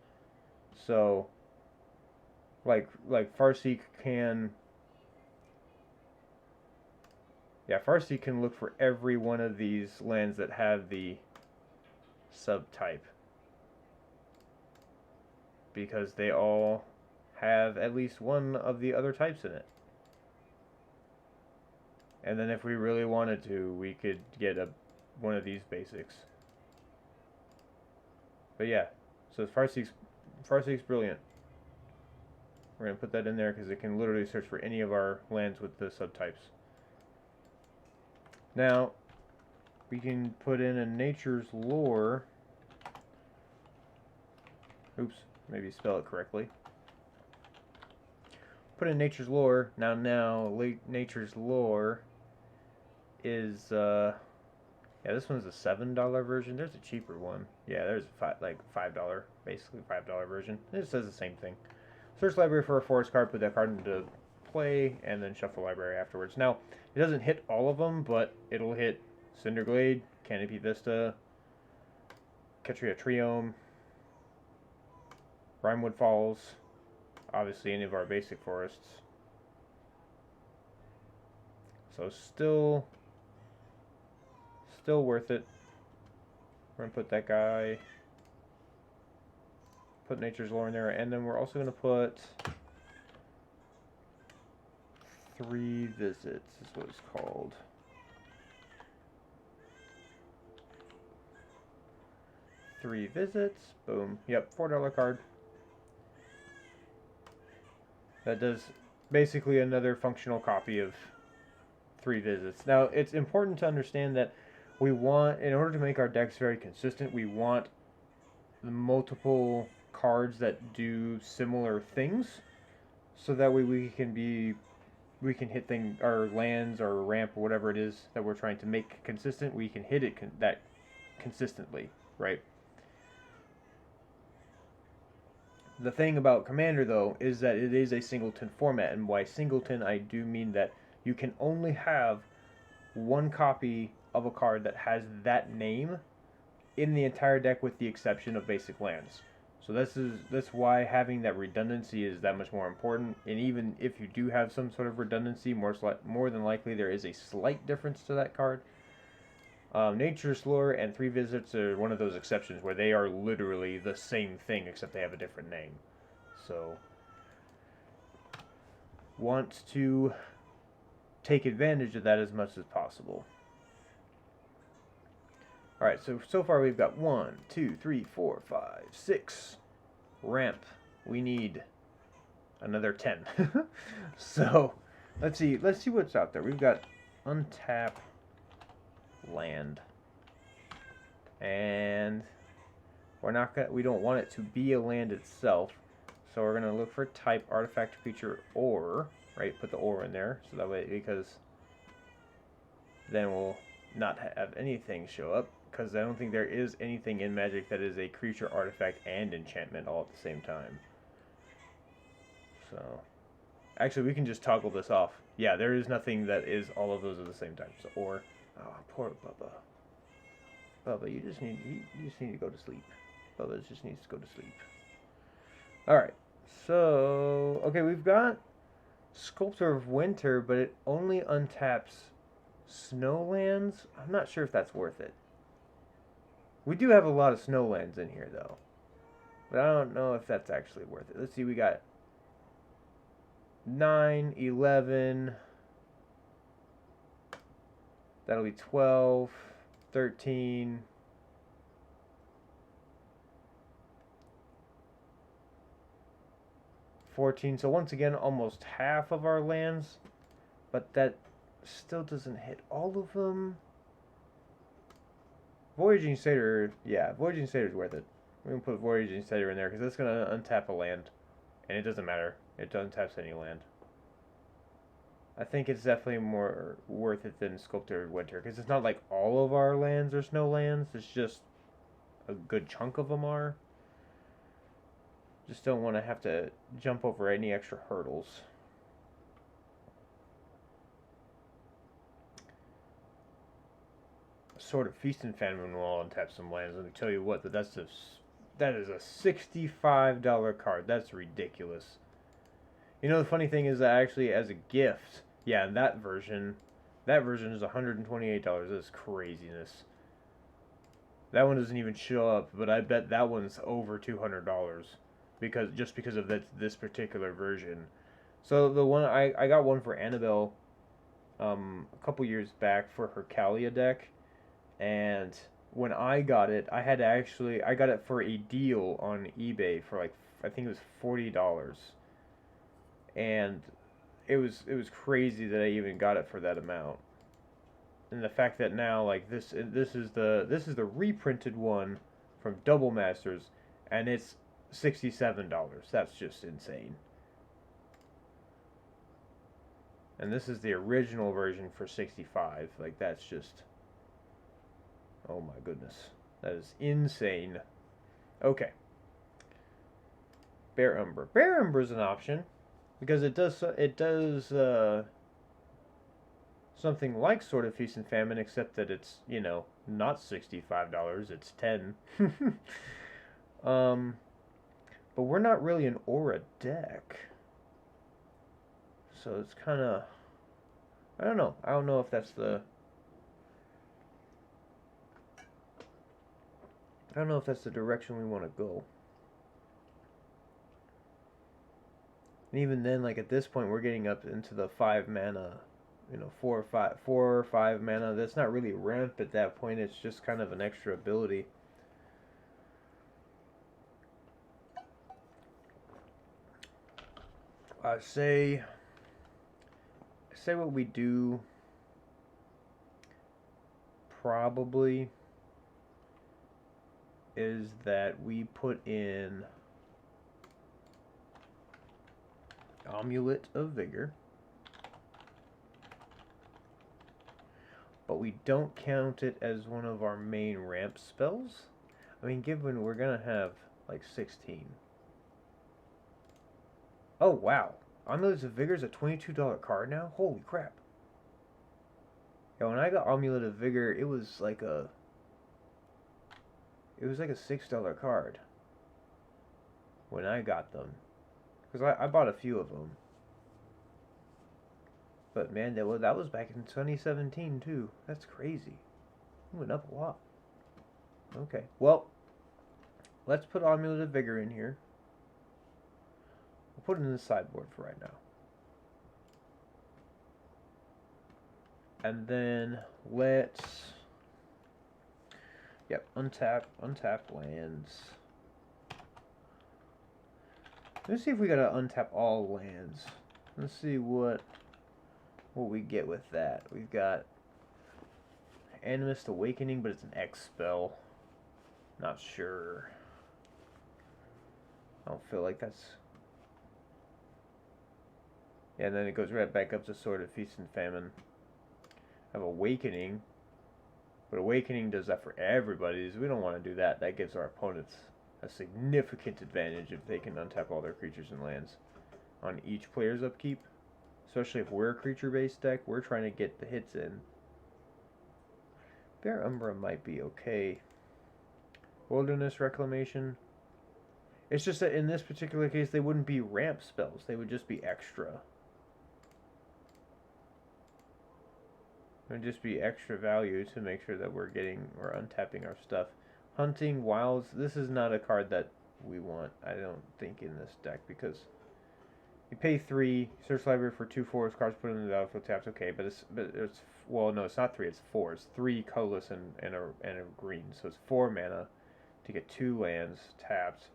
So like Farseek can look for every one of these lands that have the subtype, because they all have at least one of the other types in it. And then if we really wanted to, we could get one of these basics. But yeah, so Farseek's brilliant. We're going to put that in there because it can literally search for any of our lands with the subtypes. Now, we can put in a Nature's Lore. Oops, maybe spell it correctly. Put in Nature's Lore. Now, Nature's Lore is, yeah, this one's a $7 version. There's a cheaper one. Yeah, there's $5, basically $5 version. It says the same thing. Search library for a forest card, put that card into play, and then shuffle library afterwards. Now, it doesn't hit all of them, but it'll hit Cinderglade, Canopy Vista, Ketria Triome, Rimewood Falls, obviously any of our basic forests. So still worth it. We're gonna put that guy, put Nature's Lore in there, and then we're also gonna put 3 visits, is what it's called. Three visits, boom. Yep, $4 card. That does basically another functional copy of 3 visits. Now, it's important to understand that we want, in order to make our decks very consistent, we want the multiple cards that do similar things, so that way we can hit our lands or ramp or whatever it is that we're trying to make consistent. We can hit it that consistently, right? The thing about Commander, though, is that it is a singleton format, and by singleton I do mean that you can only have one copy of a card that has that name in the entire deck, with the exception of basic lands. So that's why having that redundancy is that much more important. And even if you do have some sort of redundancy, more than likely there is a slight difference to that card. Nature's Lore and 3 visits are one of those exceptions where they are literally the same thing except they have a different name. So, want to take advantage of that as much as possible. Alright, so far we've got 1, 2, 3, 4, 5, 6 ramp. We need another 10. So, let's see what's out there. We've got untap land, and we don't want it to be a land itself, so we're gonna look for type, artifact, creature, or, right, put the or in there, so that way, because then we'll not have anything show up, because I don't think there is anything in Magic that is a creature, artifact, and enchantment all at the same time. So actually we can just toggle this off. Yeah, there is nothing that is all of those at the same time. So, or, oh, poor Bubba. Bubba, you just need to go to sleep. Bubba just needs to go to sleep. Alright, so, okay, we've got Sculptor of Winter, but it only untaps Snowlands. I'm not sure if that's worth it. We do have a lot of Snowlands in here, though. But I don't know if that's actually worth it. Let's see, we got 9, 11... That'll be 12, 13, 14. So once again, almost half of our lands. But that still doesn't hit all of them. Voyaging Satyr, yeah, Voyaging Satyr is worth it. We're going to put Voyaging Satyr in there because that's going to untap a land. And it doesn't matter. It untaps any land. I think it's definitely more worth it than Sculptor of Winter, because it's not like all of our lands are snow lands, it's just a good chunk of them are. Just don't want to have to jump over any extra hurdles. Sword of Feast and Famine will untap some lands. Let me tell you what, that is a $65 card. That's ridiculous. You know, the funny thing is that actually, as a gift, yeah, that version is $128. That's craziness. That one doesn't even show up, but I bet that one's over $200 because of this particular version. So the one I got one for Annabelle a couple years back for her Kalia deck, and when I got it, I got it for a deal on eBay for like, I think it was $40. And it was crazy that I even got it for that amount. And the fact that now, like, this is the reprinted one from Double Masters, and it's $67. That's just insane. And this is the original version for $65. Like, that's just, oh my goodness, that is insane. Okay, Bear Umber. Bear Umber is an option. Because it does something like Sword of Feast and Famine, except that it's, you know, not $65, it's 10. um, but we're not really an aura deck. So it's kind of, I don't know. I don't know if that's the, I don't know if that's the direction we want to go. And even then, like at this point, we're getting up into the 5 mana, you know, 4 or 5 mana. That's not really ramp at that point. It's just kind of an extra ability. Say what we do probably is that we put in Amulet of Vigor, but we don't count it as one of our main ramp spells. I mean, given we're gonna have like 16. Oh wow, Amulet of Vigor is a $22 card now? Holy crap. Yeah, when I got Amulet of Vigor, it was like a $6 card when I got them. Because I bought a few of them. But man, that was back in 2017 too. That's crazy. It went up a lot. Okay, well, let's put Amulet of Vigor in here. We'll put it in the sideboard for right now. And then let's, yep, untap lands. Let's see if we gotta untap all lands. Let's see what we get with that. We've got Animist Awakening, but it's an X spell. Not sure. I don't feel like that's... Yeah, and then it goes right back up to Sword of Feast and Famine. I have Awakening, but Awakening does that for everybody, so we don't want to do that. That gives our opponents a significant advantage if they can untap all their creatures and lands on each player's upkeep. Especially if we're a creature-based deck, we're trying to get the hits in. Bear Umbra might be okay. Wilderness Reclamation. It's just that in this particular case, they wouldn't be ramp spells. They would just be extra. It would just be extra value to make sure that we're getting or untapping our stuff. Hunting Wilds. This is not a card that we want, I don't think, in this deck, because you pay 3, search library for 2 forest cards, put them in the battlefield tapped. Okay, but it's well, no, it's not 3, it's 4. It's 3 colorless and a green, so it's 4 mana to get 2 lands tapped.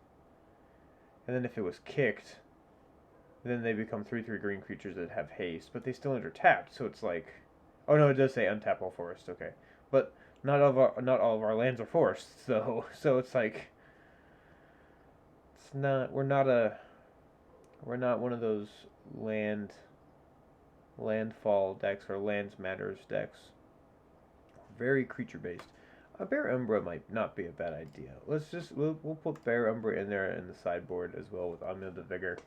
And then if it was kicked, then they become 3/3 green creatures that have haste, but they still enter tapped. So it's like, oh no, it does say untap all forests. Okay, but not all of our lands are forests, so it's like, it's not, we're not one of those landfall decks or lands matters decks. Very creature based. A Bear Umbra might not be a bad idea. We'll put Bear Umbra in there in the sideboard as well with Amulet of Vigor.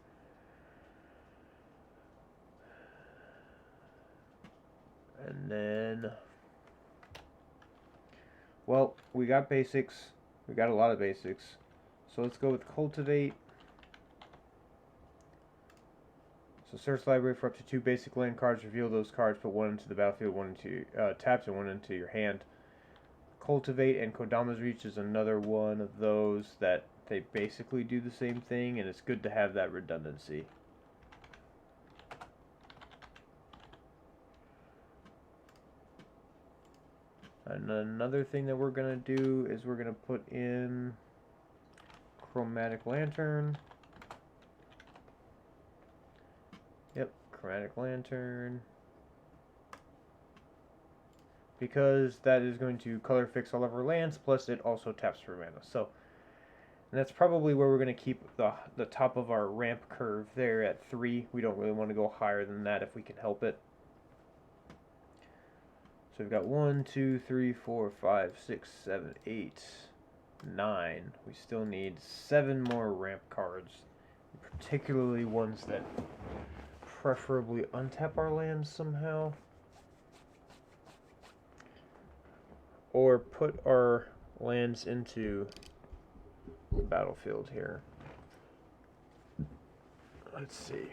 And then, well, we got basics. We got a lot of basics. So let's go with Cultivate. So search library for up to 2 basic land cards. Reveal those cards. Put 1 into the battlefield, 1 into tapped, and 1 into your hand. Cultivate and Kodama's Reach is another one of those that they basically do the same thing, and it's good to have that redundancy. And another thing that we're going to do is we're going to put in Chromatic Lantern. Yep, Chromatic Lantern. Because that is going to color fix all of our lands, plus it also taps for mana. So, and that's probably where we're going to keep the top of our ramp curve there at 3. We don't really want to go higher than that if we can help it. So we've got 1, 2, 3, 4, 5, 6, 7, 8, 9. We still need 7 more ramp cards. particularly ones that preferably untap our lands somehow. Or put our lands into the battlefield here. Let's see.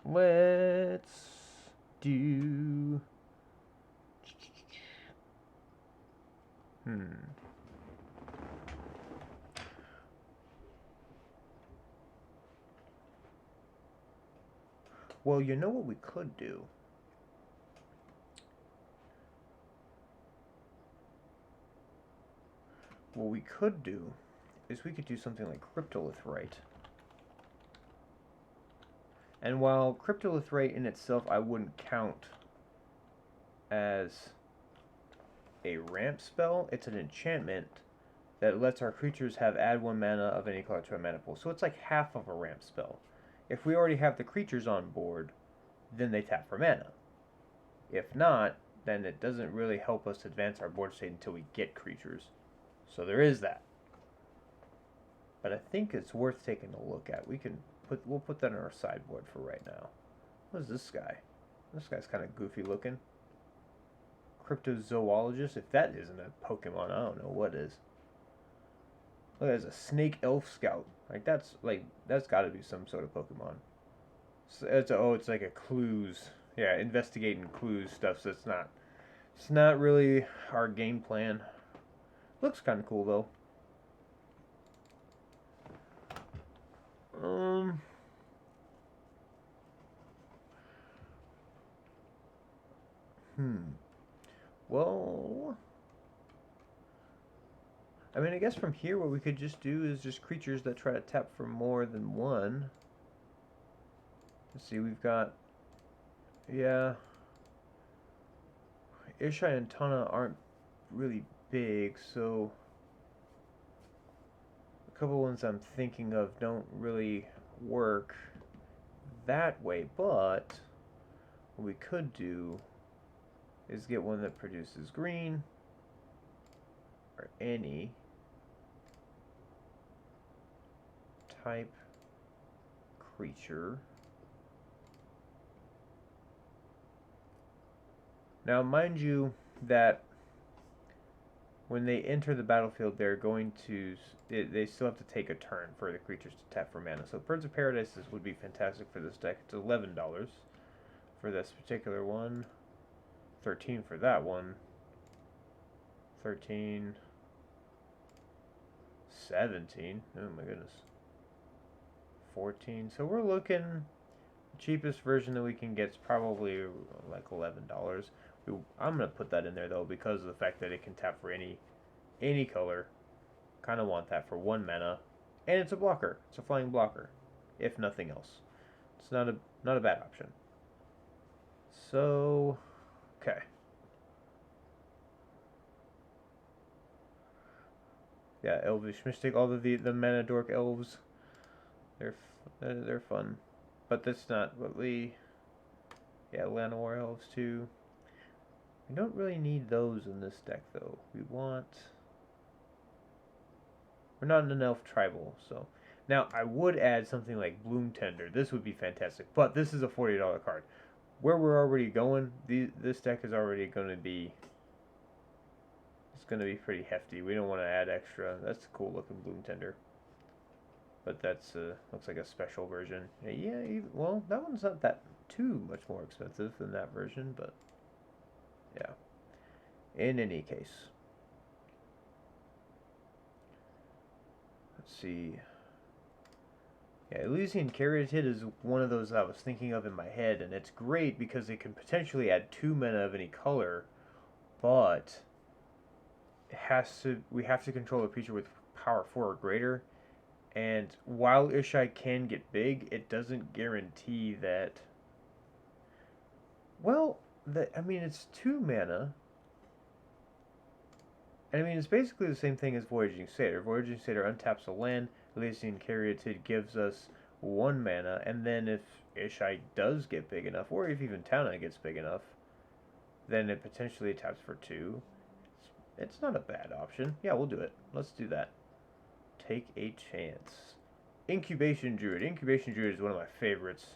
Let's do... Well, you know what we could do? What we could do is we could do something like Cryptolithrite. And while Cryptolithrite in itself I wouldn't count as a ramp spell, it's an enchantment that lets our creatures have add 1 mana of any color to a mana pool. So it's like half of a ramp spell. If we already have the creatures on board, then they tap for mana. If not, then it doesn't really help us advance our board state until we get creatures. So there is that. But I think it's worth taking a look at. We'll put that on our sideboard for right now. What is this guy? This guy's kind of goofy looking. Cryptozoologist. If that isn't a Pokemon, I don't know what is. Look, there's a Snake Elf Scout. That's got to be some sort of Pokemon. So it's like a clues. Yeah, investigating clues stuff. So it's not really our game plan. Looks kind of cool though. Well, I mean, I guess from here what we could just do is just creatures that try to tap for more than 1. Let's see, we've got, yeah, Ishai and Tana aren't really big, so a couple ones I'm thinking of don't really work that way, but what we could do is get one that produces green, or any type creature. Now, mind you that when they enter the battlefield, they're going to... They still have to take a turn for the creatures to tap for mana. So Birds of Paradise would be fantastic for this deck. It's $11 for this particular one. 13 for that one. 13. 17. Oh my goodness. 14. So we're looking... The cheapest version that we can get is probably like $11. I'm going to put that in there though because of the fact that it can tap for any color. Kind of want that for 1 mana. And it's a blocker. It's a flying blocker, if nothing else. It's not a bad option. So, okay. Yeah, Elvish Mystic, all of the Mana Dork elves. They're fun. But that's not what we... Yeah, Llanowar elves too. We don't really need those in this deck though. We're not in an elf tribal, so... Now, I would add something like Bloom Tender. This would be fantastic. But this is a $40 card. Where we're already going, this deck is already going to be... It's going to be pretty hefty. We don't want to add extra. That's a cool looking Bloom Tender. But that's looks like a special version. Yeah, well, that one's not that too much more expensive than that version, but... Yeah. In any case. Let's see... Yeah, Elysian Caryatid is one of those I was thinking of in my head, and it's great because it can potentially add 2 mana of any color, but we have to control a creature with power 4 or greater, and while Ishai can get big, it doesn't guarantee that... Well, I mean, it's 2 mana. I mean, it's basically the same thing as Voyaging Satyr. Voyaging Satyr untaps a land, Elysian Caryatid gives us 1 mana, and then if Ishai does get big enough, or if even Tana gets big enough, then it potentially taps for 2. It's not a bad option. Yeah, we'll do it. Let's do that. Take a chance. Incubation Druid. Incubation Druid is one of my favorites.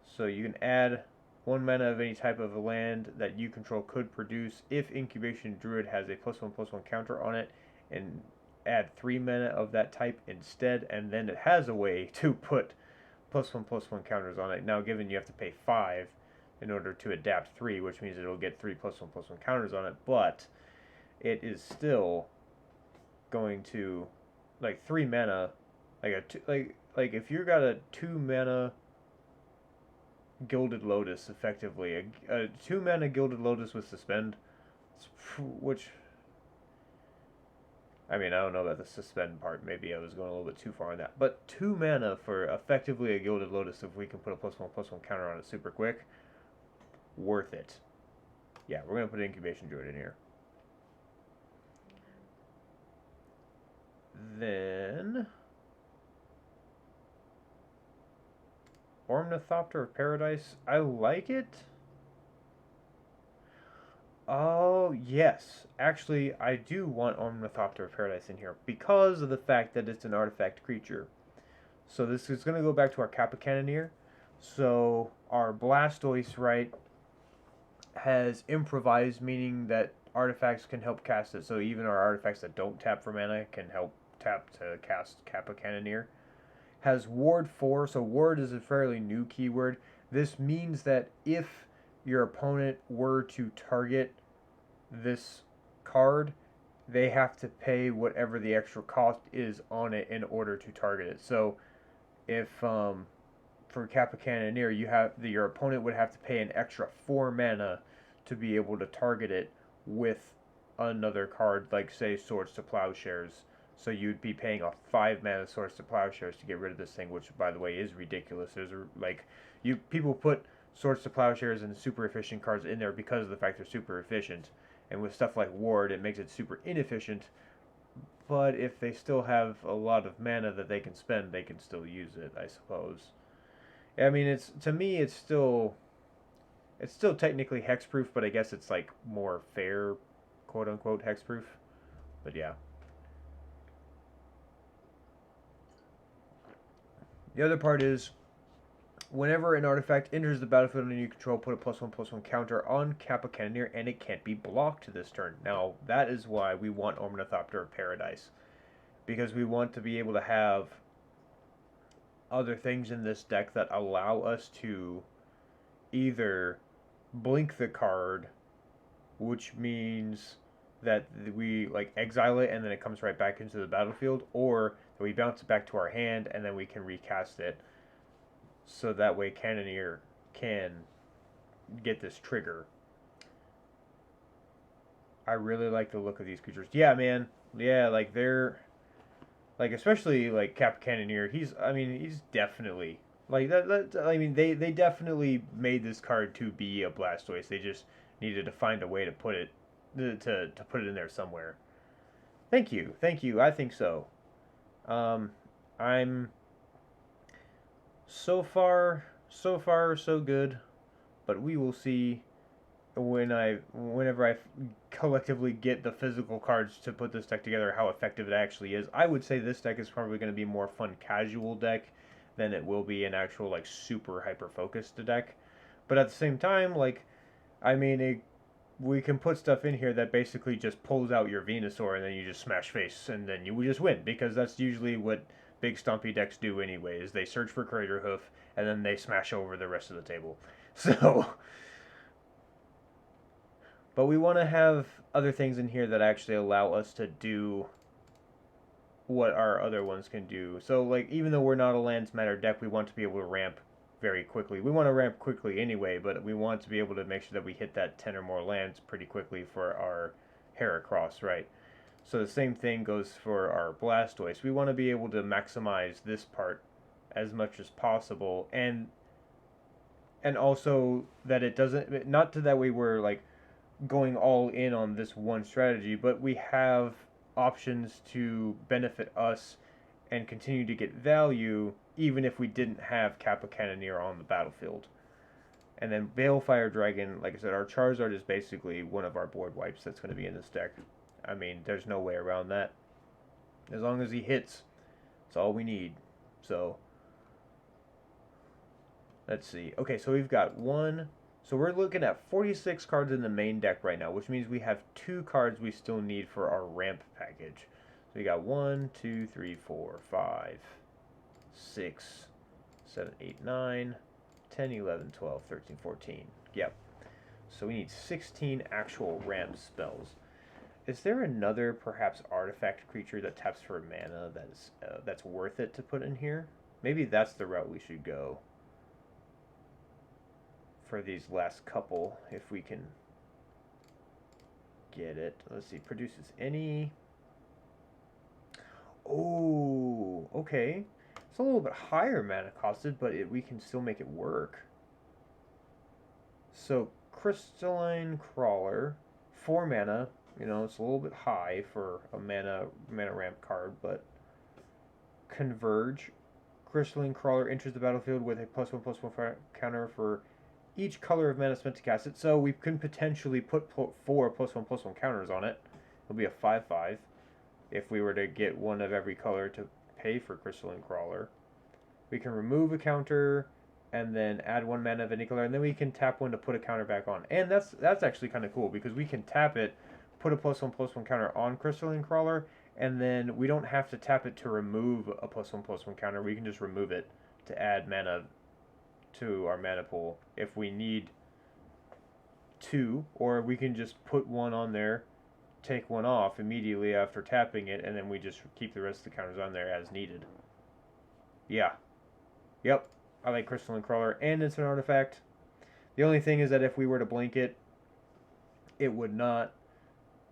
So you can add 1 mana of any type of land that you control could produce if Incubation Druid has a +1/+1 counter on it, and add 3 mana of that type instead, and then it has a way to put +1/+1 counters on it. Now, given you have to pay 5 in order to adapt 3, which means it'll get 3 +1/+1 counters on it, but it is still going to, like, 3 mana, like a like if you got a 2 mana Gilded Lotus, effectively a 2 mana Gilded Lotus with suspend, which, I mean, I don't know about the suspend part. Maybe I was going a little bit too far on that. But 2 mana for effectively a Gilded Lotus, if we can put a +1/+1 counter on it super quick, worth it. Yeah, we're going to put Incubation Druid in here. Then Ornithopter of Paradise. I like it. Oh, yes. Actually, I do want Ornithopter of Paradise in here because of the fact that it's an artifact creature. So this is going to go back to our Kappa Cannoneer. So our Blastoise, right, has Improvise, meaning that artifacts can help cast it. So even our artifacts that don't tap for mana can help tap to cast Kappa Cannoneer. Has Ward 4, so Ward is a fairly new keyword. This means that if your opponent were to target this card, they have to pay whatever the extra cost is on it in order to target it. So if for Kappa Cannoneer, your opponent would have to pay an extra 4 mana to be able to target it with another card, like say Swords to Plowshares. So you'd be paying a 5 mana Swords to Plowshares to get rid of this thing, which, by the way, is ridiculous. People put Swords to Plowshares and super efficient cards in there because of the fact they're super efficient. And with stuff like Ward, it makes it super inefficient. But if they still have a lot of mana that they can spend, they can still use it, I suppose. I mean, to me, it's still technically hexproof, but I guess it's like more fair, quote unquote, hexproof. But yeah. The other part is, whenever an artifact enters the battlefield under your control, put a +1/+1 counter on Kappa Cannoneer, and it can't be blocked this turn. Now, that is why we want Ornithopter of Paradise. Because we want to be able to have other things in this deck that allow us to either blink the card, which means that we like exile it and then it comes right back into the battlefield, or that we bounce it back to our hand and then we can recast it. So that way Cannoneer can get this trigger. I really like the look of these creatures. Yeah, man. Yeah, like they're like, especially like Cap Cannoneer. He's definitely like that. I mean, they definitely made this card to be a Blastoise. They just needed to find a way to put it to put it in there somewhere. Thank you, thank you. I think so. I'm so far so good, but we will see whenever I collectively get the physical cards to put this deck together, how effective it actually is. I would say this deck is probably going to be more fun casual deck than it will be an actual like super hyper focused deck. But at the same time, like, I mean, we can put stuff in here that basically just pulls out your Venusaur and then you just smash face and then you just win, because that's usually what big stompy decks do anyways. They search for Crater Hoof and then they smash over the rest of the table. So, but we want to have other things in here that actually allow us to do what our other ones can do. So, like, even though we're not a Lands Matter deck, we want to be able to ramp very quickly. We want to ramp quickly anyway, but we want to be able to make sure that we hit that 10 or more lands pretty quickly for our Heracross, right? So the same thing goes for our Blastoise. We want to be able to maximize this part as much as possible, and also that it doesn't, not to that way we're like going all in on this one strategy, but we have options to benefit us and continue to get value even if we didn't have Kappa Cannoneer on the battlefield. And then Balefire Dragon, like I said, our Charizard is basically one of our board wipes that's going to be in this deck. I mean, there's no way around that. As long as he hits, that's all we need. So, let's see. Okay, so we've got one. So we're looking at 46 cards in the main deck right now, which means we have 2 cards we still need for our ramp package. So we got 1, 2, 3, 4, 5, 6, 7, 8, 9, 10, 11, 12, 13, 14. Yep. So we need 16 actual ramp spells. Is there another, perhaps, artifact creature that taps for mana that's worth it to put in here? Maybe that's the route we should go for these last couple, if we can get it. Let's see, produces any... Oh, okay. It's a little bit higher mana costed, but we can still make it work. So, Crystalline Crawler, 4 mana. You know, it's a little bit high for a mana ramp card, but Converge. Crystalline Crawler enters the battlefield with a +1/+1 counter for each color of mana spent to cast it. So we can potentially put 4 +1/+1 counters on it. It'll be a 5/5 if we were to get one of every color to pay for Crystalline Crawler. We can remove a counter and then add 1 mana of any color, and then we can tap 1 to put a counter back on. And that's actually kind of cool, because we can tap it, put a +1/+1 counter on Crystalline Crawler, and then we don't have to tap it to remove a +1/+1 counter. We can just remove it to add mana to our mana pool if we need to, or we can just put 1 on there, take 1 off immediately after tapping it, and then we just keep the rest of the counters on there as needed. Yeah. Yep. I like Crystalline Crawler, and it's an artifact. The only thing is that if we were to blink it, it would not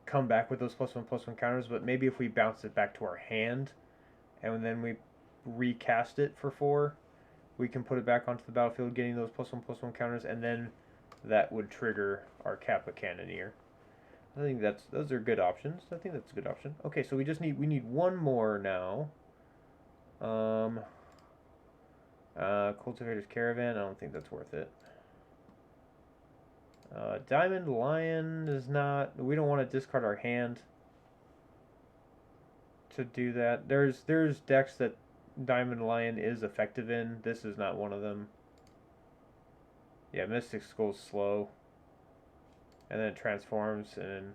come back with those +1/+1 counters, but maybe if we bounce it back to our hand, and then we recast it for 4, we can put it back onto the battlefield, getting those +1/+1 counters, and then that would trigger our Kappa Cannoneer. I think those are good options. I think that's a good option. Okay, so we need 1 more now. Cultivator's Caravan, I don't think that's worth it. Diamond Lion is not... We don't want to discard our hand to do that. There's decks that Diamond Lion is effective in. This is not one of them. Yeah, Mystic Skull's slow. And then it transforms and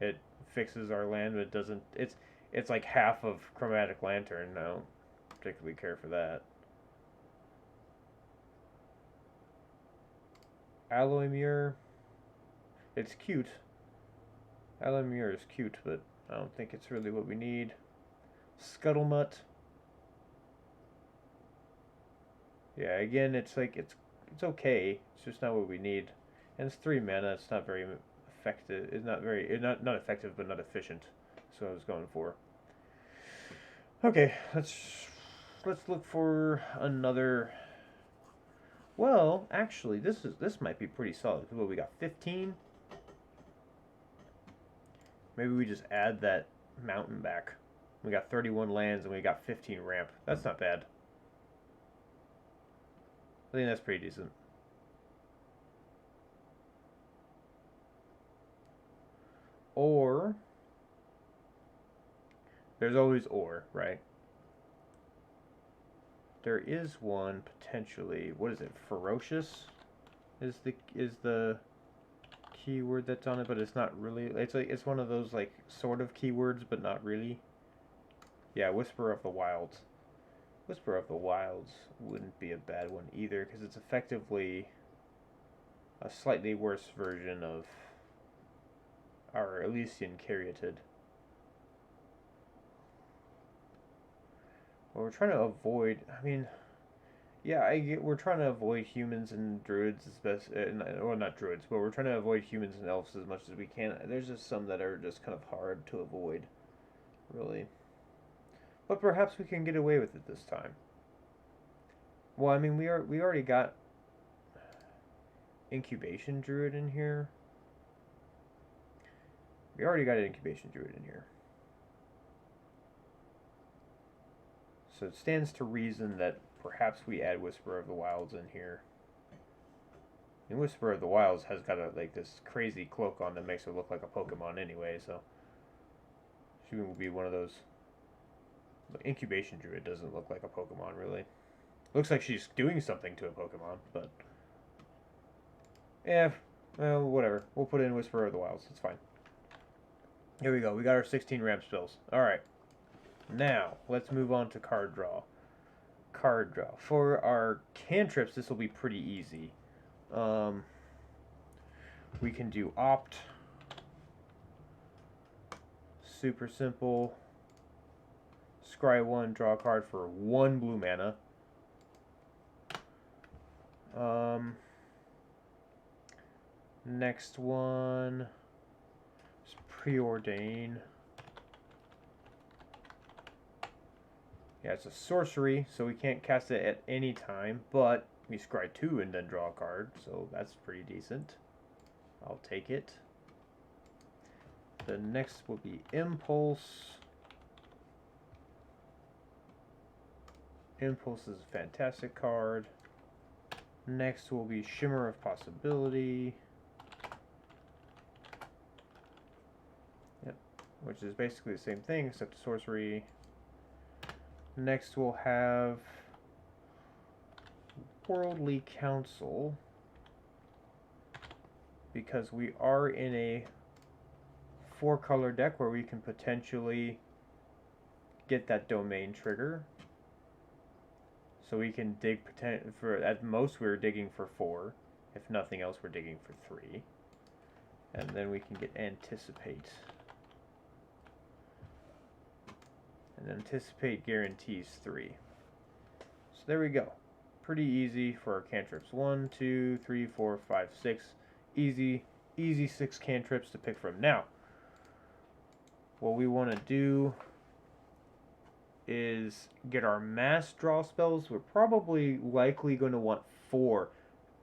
it fixes our land, but it doesn't... It's like half of Chromatic Lantern. I don't particularly care for that. Alloy Mirror. It's cute. Alloy Mirror is cute, but I don't think it's really what we need. Scuttlemutt. Yeah, again, it's like it's okay. It's just not what we need. And it's 3 mana. It's not very effective. It's not very not effective, but not efficient. That's what I was going for. Okay, let's look for another. Well, actually, this might be pretty solid. Well, we got 15. Maybe we just add that mountain back. We got 31 lands and we got 15 ramp. That's not bad. I think that's pretty decent. Or there's always or, right? There is one potentially. What is it? Ferocious is the keyword that's on it, but it's not really. It's one of those like sort of keywords, but not really. Yeah, Whisper of the Wilds. Whisper of the Wilds wouldn't be a bad one either, because it's effectively a slightly worse version of our Elysian Caryatid. Well, we're trying to avoid. I mean, yeah, we're trying to avoid humans and druids as best. Well, not druids, but we're trying to avoid humans and elves as much as we can. There's just some that are just kind of hard to avoid, really. But perhaps we can get away with it this time. Well, I mean, we already got Incubation Druid in here. We already got an Incubation Druid in here. So it stands to reason that perhaps we add Whisper of the Wilds in here. And Whisper of the Wilds has got like this crazy cloak on that makes her look like a Pokemon anyway, so she will be one of those. The Incubation Druid doesn't look like a Pokemon, really. Looks like she's doing something to a Pokemon, but yeah, well, whatever. We'll put in Whisper of the Wilds. It's fine. Here we go. We got our 16 ramp spells. Alright. Now, let's move on to card draw. Card draw. For our cantrips, this will be pretty easy. We can do Opt. Super simple. Scry 1, draw a card for 1 blue mana. Next one is Preordain. Yeah, it's a sorcery, so we can't cast it at any time, but we scry 2 and then draw a card, so that's pretty decent. I'll take it. The next will be Impulse. Impulse is a fantastic card. Next will be Shimmer of Possibility. Yep, which is basically the same thing except a sorcery. Next we'll have Worldly Council, because we are in a 4-color deck where we can potentially get that domain trigger. So we can dig for, at most we're digging for 4. If nothing else, we're digging for 3. And then we can get Anticipate. And Anticipate guarantees 3. So there we go. Pretty easy for our cantrips. 1, 2, 3, 4, 5, 6. Easy 6 cantrips to pick from. Now, what we want to do is get our mass draw spells. We're probably likely going to want 4.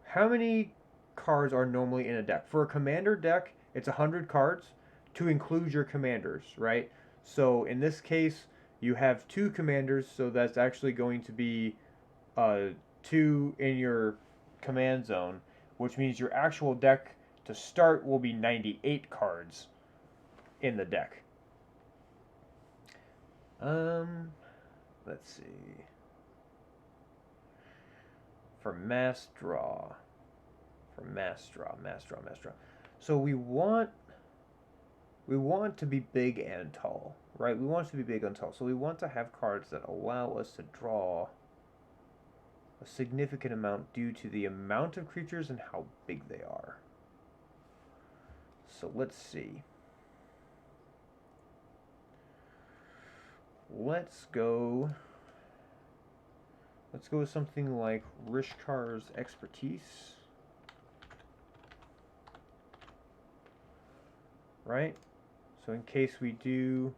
How many cards are normally in a deck? For a commander deck, it's 100 cards to include your commanders, right? So in this case, you have 2 commanders, so that's actually going to be 2 in your command zone, which means your actual deck to start will be 98 cards in the deck. Let's see. For mass draw. Mass draw. So we want to be big and tall, right? We want to be big and tall. So we want to have cards that allow us to draw a significant amount due to the amount of creatures and how big they are. So let's see. Let's go with something like Rishkar's Expertise. Right? So in case we do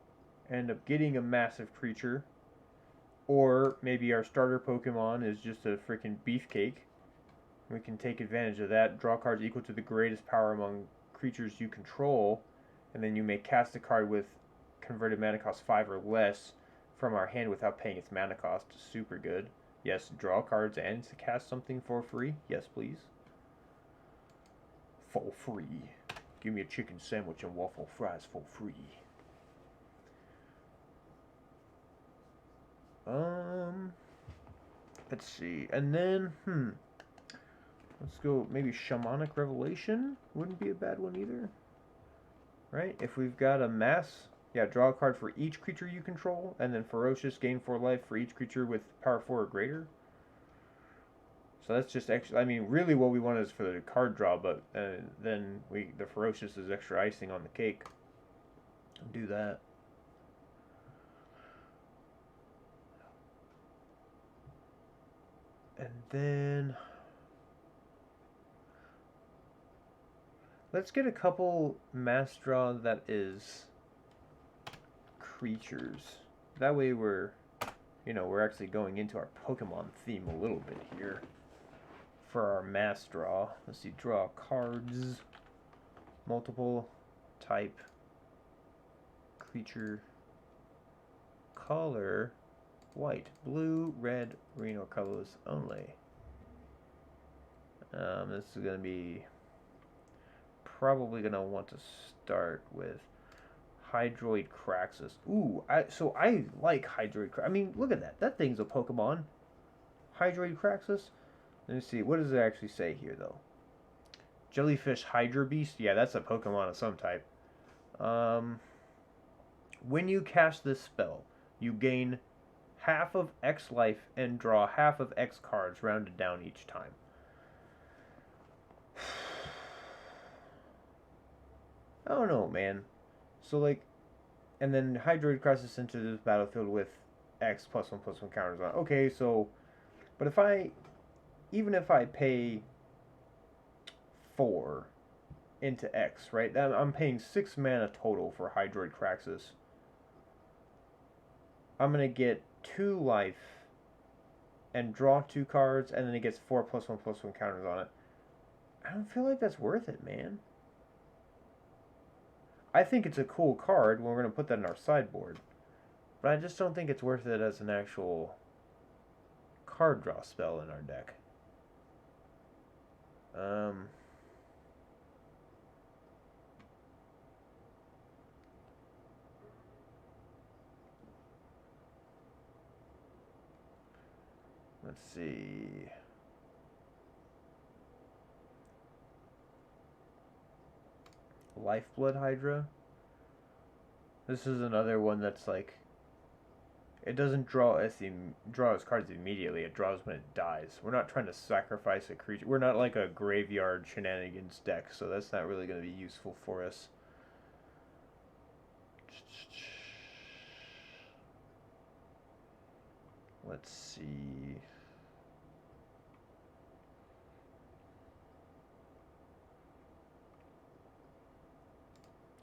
end up getting a massive creature, or maybe our starter Pokemon is just a freaking beefcake, we can take advantage of that, draw cards equal to the greatest power among creatures you control, and then you may cast a card with converted mana cost 5 or less from our hand without paying its mana cost. Super good. Yes, draw cards and to cast something for free. Yes, please. For free. Give me a chicken sandwich and waffle fries for free. Let's see. And then, let's go maybe Shamanic Revelation. Wouldn't be a bad one either. Right? If we've got a mass, yeah, draw a card for each creature you control, and then Ferocious, gain 4 life for each creature with power 4 or greater. So that's just extra. I mean, really what we want is for the card draw, but then the Ferocious is extra icing on the cake. Do that. And then let's get a couple mass draw that is creatures. That way we're actually going into our Pokemon theme a little bit here. For our mass draw, let's see, draw cards, multiple type, creature, color, white, blue, red, green, or colorless only. This is going to be probably going to want to start with Hydroid Craxus. Ooh, so I like Hydroid Craxus. I mean, look at that. That thing's a Pokemon. Hydroid Craxus. Let me see. What does it actually say here, though? Jellyfish Hydra Beast? Yeah, that's a Pokemon of some type. When you cast this spell, you gain half of X life and draw half of X cards rounded down each time. I don't know, man. So, like, and then Hydroid crosses into this battlefield with X +1/+1 counters on. Okay, so, but even if I pay 4 into X, right? I'm paying 6 mana total for Hydroid Craxus. I'm gonna get 2 life and draw 2 cards, and then it gets 4 +1/+1 counters on it. I don't feel like that's worth it, man. I think it's a cool card when we're gonna put that in our sideboard, but I just don't think it's worth it as an actual card draw spell in our deck. Let's see. Lifeblood Hydra. This is another one that's like, it doesn't draw its cards immediately. It draws when it dies. We're not trying to sacrifice a creature. We're not like a graveyard shenanigans deck, so that's not really going to be useful for us. Let's see.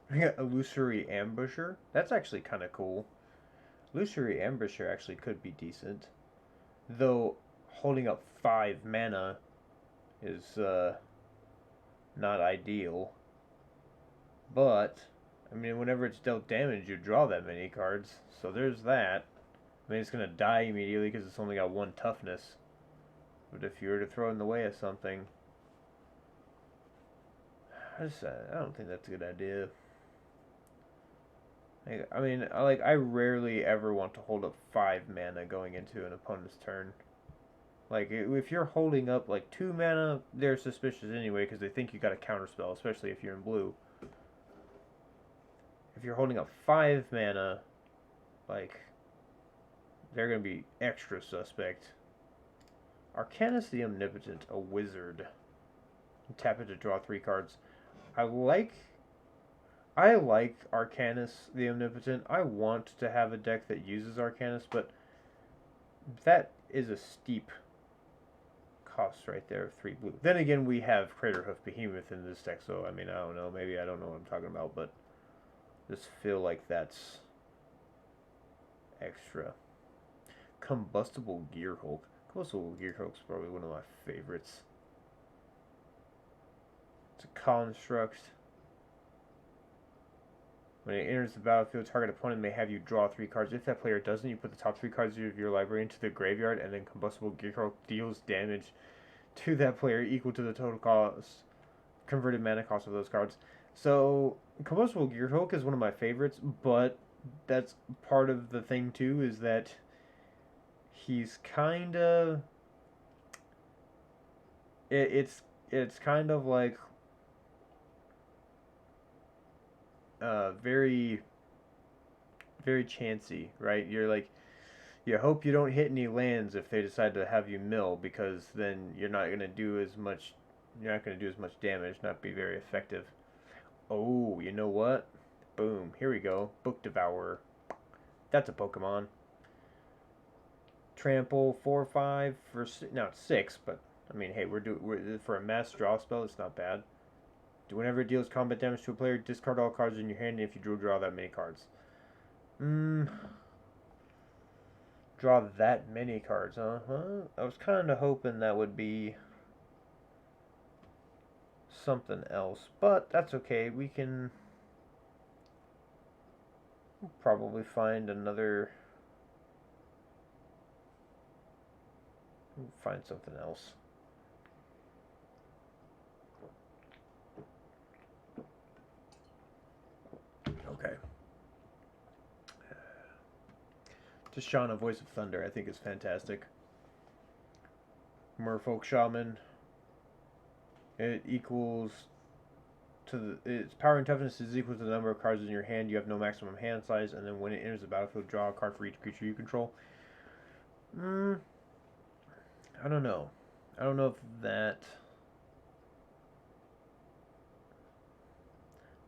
We got Illusory Ambusher. That's actually kind of cool. Illusory Ambusher actually could be decent. Though holding up 5 mana is not ideal. But, I mean, whenever it's dealt damage, you draw that many cards. So there's that. I mean, it's going to die immediately because it's only got 1 toughness. But if you were to throw it in the way of something, I don't think that's a good idea. I mean, I rarely ever want to hold up 5 mana going into an opponent's turn. Like, if you're holding up, like, 2 mana, they're suspicious anyway, because they think you got a counterspell, especially if you're in blue. If you're holding up 5 mana, like, they're going to be extra suspect. Arcanus the Omnipotent, a wizard. Tap it to draw 3 cards. I like Arcanus the Omnipotent. I want to have a deck that uses Arcanus, but that is a steep cost right there of 3 blue. Then again, we have Craterhoof Behemoth in this deck, so I mean, I don't know. Maybe I don't know what I'm talking about, but just feel like that's extra. Combustible Gearhulk. Combustible Gearhulk's probably one of my favorites. It's a construct. When it enters the battlefield, target opponent may have you draw 3 cards. If that player doesn't, you put the top 3 cards of your library into the graveyard, and then Combustible Gearhulk deals damage to that player equal to the total cost, converted mana cost of those cards. So, Combustible Gearhulk is one of my favorites, but that's part of the thing too, is that he's kind of... It's kind of like very, very chancy, right? You're like, you hope you don't hit any lands if they decide to have you mill, because then you're not going to do as much damage, not be very effective. Oh, you know what? Boom, here we go. Book Devourer. That's a Pokemon. Trample 4/5 for now it's 6, but I mean, hey, we're for a mass draw spell, it's not bad. Whenever it deals combat damage to a player, discard all cards in your hand, and if you draw that many cards. Draw that many cards, huh? I was kind of hoping that would be something else, but that's okay. We can probably find another... find something else. Tashana, Voice of Thunder, I think is fantastic. Merfolk Shaman. It equals to its power and toughness is equal to the number of cards in your hand. You have no maximum hand size, and then when it enters the battlefield, draw a card for each creature you control. I don't know. I don't know if that.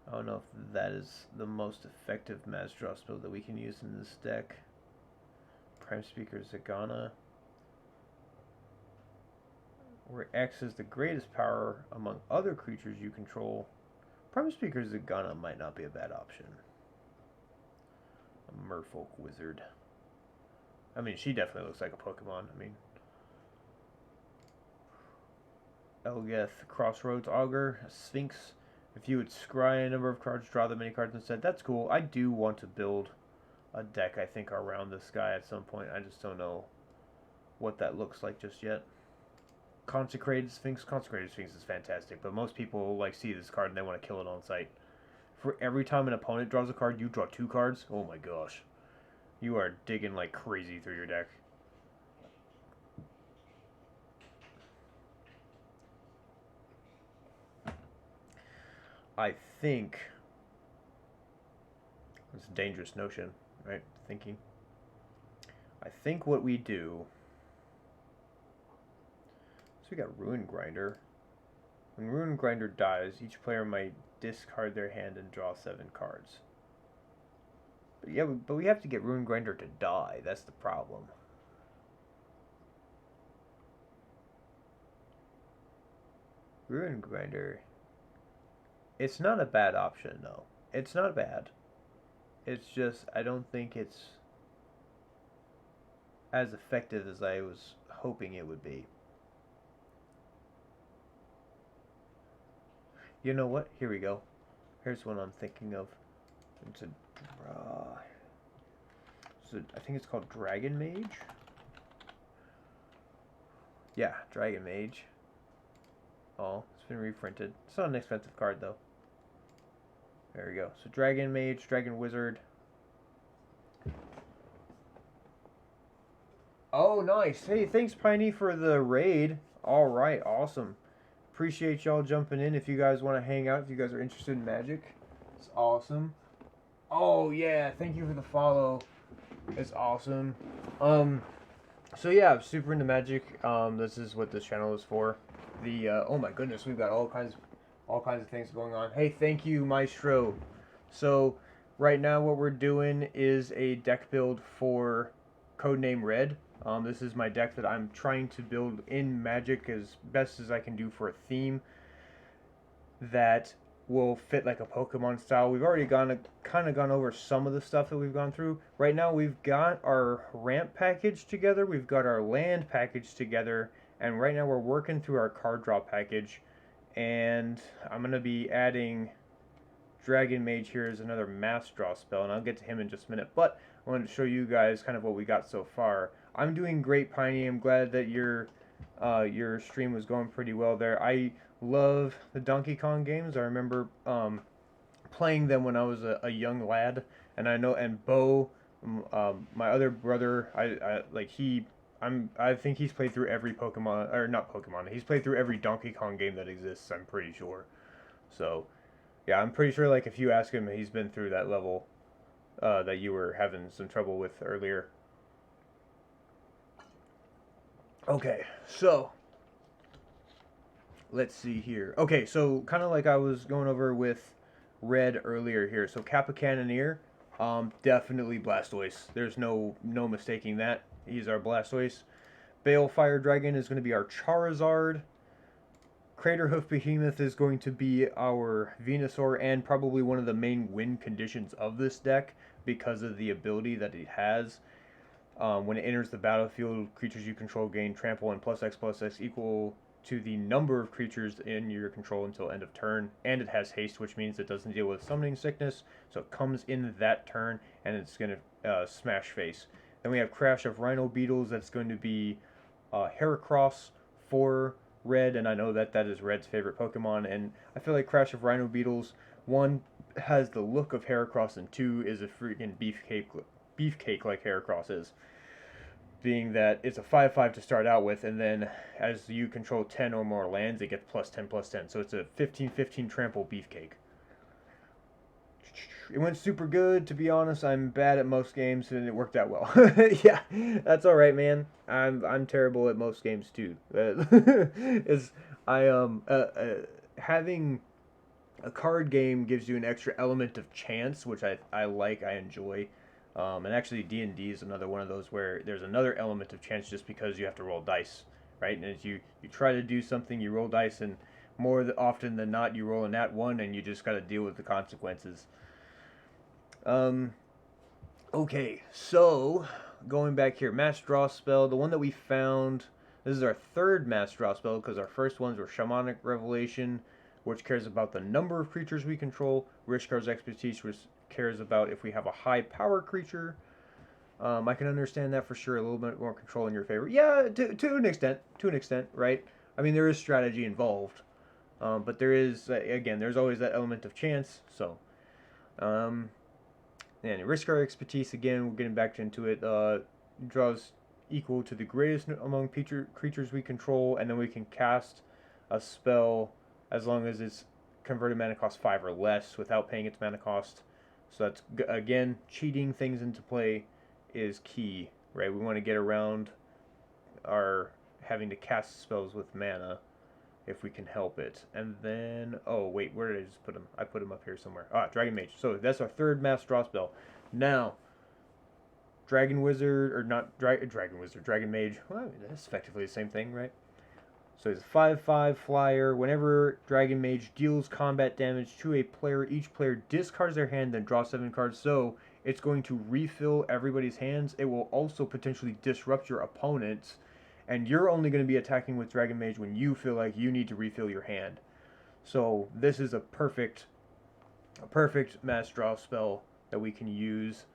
I don't know if that is the most effective mass draw spell that we can use in this deck. Prime Speaker Zagana, where X is the greatest power among other creatures you control. Prime Speaker Zagana might not be a bad option. A Merfolk Wizard. I mean, she definitely looks like a Pokemon. I mean, Elgeth, Crossroads Augur, Sphinx. If you would scry a number of cards, draw the many cards instead. That's cool. I do want to build a deck, I think, around this guy at some point. I just don't know what that looks like just yet. Consecrated Sphinx. Consecrated Sphinx is fantastic, but most people like see this card and they want to kill it on sight. For every time an opponent draws a card, you draw 2 cards. Oh my gosh. You are digging like crazy through your deck. I think it's a dangerous notion, right? Thinking. I think what we do. So we got Ruin Grinder. When Ruin Grinder dies, each player might discard their hand and draw 7 cards. But yeah, but we have to get Ruin Grinder to die. That's the problem. Ruin Grinder. It's not a bad option, though. It's not bad. It's just, I don't think it's as effective as I was hoping it would be. You know what? Here we go. Here's one I'm thinking of. It's a, I think it's called Dragon Mage. Yeah, Dragon Mage. Oh, it's been reprinted. It's not an expensive card, though. There we go. So Dragon Mage, Dragon Wizard. Oh, nice. Hey, thanks, Piney, for the raid. All right, awesome. Appreciate y'all jumping in. If you guys want to hang out, if you guys are interested in Magic, it's awesome. Oh, yeah, thank you for the follow. It's awesome. So yeah, I'm super into Magic. This is what this channel is for. Oh my goodness, we've got all kinds of things going on. Hey, thank you, Maestro. So right now what we're doing is a deck build for Codename Red. This is my deck that I'm trying to build in Magic as best as I can do for a theme that will fit like a Pokemon style. We've already kind of gone over some of the stuff that we've gone through. Right now we've got our ramp package together, we've got our land package together, and right now we're working through our card draw package. And I'm going to be adding Dragon Mage here as another mass draw spell, and I'll get to him in just a minute. But I wanted to show you guys kind of what we got so far. I'm doing great, Piney. I'm glad that your stream was going pretty well there. I love the Donkey Kong games. I remember playing them when I was a young lad, and I know, and Bo, my other brother, I think he's played through every Pokemon, or not Pokemon, he's played through every Donkey Kong game that exists, I'm pretty sure. So, yeah, I'm pretty sure, like, if you ask him, he's been through that level that you were having some trouble with earlier. Okay, so, let's see here. Okay, so, kind of like I was going over with Red earlier here. So, Kappa Cannoneer, definitely Blastoise. There's no mistaking that. He's our Blastoise. Balefire Dragon is going to be our Charizard. Craterhoof Behemoth is going to be our Venusaur, and probably one of the main win conditions of this deck because of the ability that it has. When it enters the battlefield, creatures you control gain trample and +X equal to the number of creatures in your control until end of turn. And it has haste, which means it doesn't deal with summoning sickness, so it comes in that turn and it's going to smash face. Then we have Crash of Rhino Beetles. That's going to be Heracross for Red, and I know that is Red's favorite Pokemon, and I feel like Crash of Rhino Beetles, 1, has the look of Heracross, and 2, is a freaking beefcake like Heracross is. Being that it's a 5/5 to start out with, and then as you control 10 or more lands, it gets +10/+10. So it's a 15/15 trample beefcake. It went super good. To be honest, I'm bad at most games, and it worked out well. Yeah, that's all right, man. I'm terrible at most games too. Is I having a card game gives you an extra element of chance, which I like, I enjoy. And actually, D&D is another one of those where there's another element of chance just because you have to roll dice, right? And as you try to do something, you roll dice, and more often than not, you roll a nat 1, and you just got to deal with the consequences. Okay, so going back here, Mass Draw spell, the one that we found, this is our third Mass Draw spell because our first ones were Shamanic Revelation, which cares about the number of creatures we control, Rishkar's Expertise, which cares about if we have a high power creature. I can understand that for sure, a little bit more control in your favor. Yeah, to an extent, right? I mean, there is strategy involved, but there is, again, there's always that element of chance, so... And Rishkar Expertise, again, we're getting back into it, draws equal to the greatest among creatures we control, and then we can cast a spell as long as it's converted mana cost 5 or less without paying its mana cost. So that's, again, cheating things into play is key, right? We want to get around our having to cast spells with mana if we can help it. And then, oh wait, where did I just put him? I put him up here somewhere. Dragon Mage. So that's our third Mass Draw spell. Now, Dragon Wizard, or not Dragon Wizard, Dragon Mage. Well, I mean, that's effectively the same thing, right? So it's a 5/5 flyer. Whenever Dragon Mage deals combat damage to a player, each player discards their hand, then draws 7 cards. So it's going to refill everybody's hands. It will also potentially disrupt your opponent's. And you're only going to be attacking with Dragon Mage when you feel like you need to refill your hand. So this is a perfect Mass Draw spell that we can use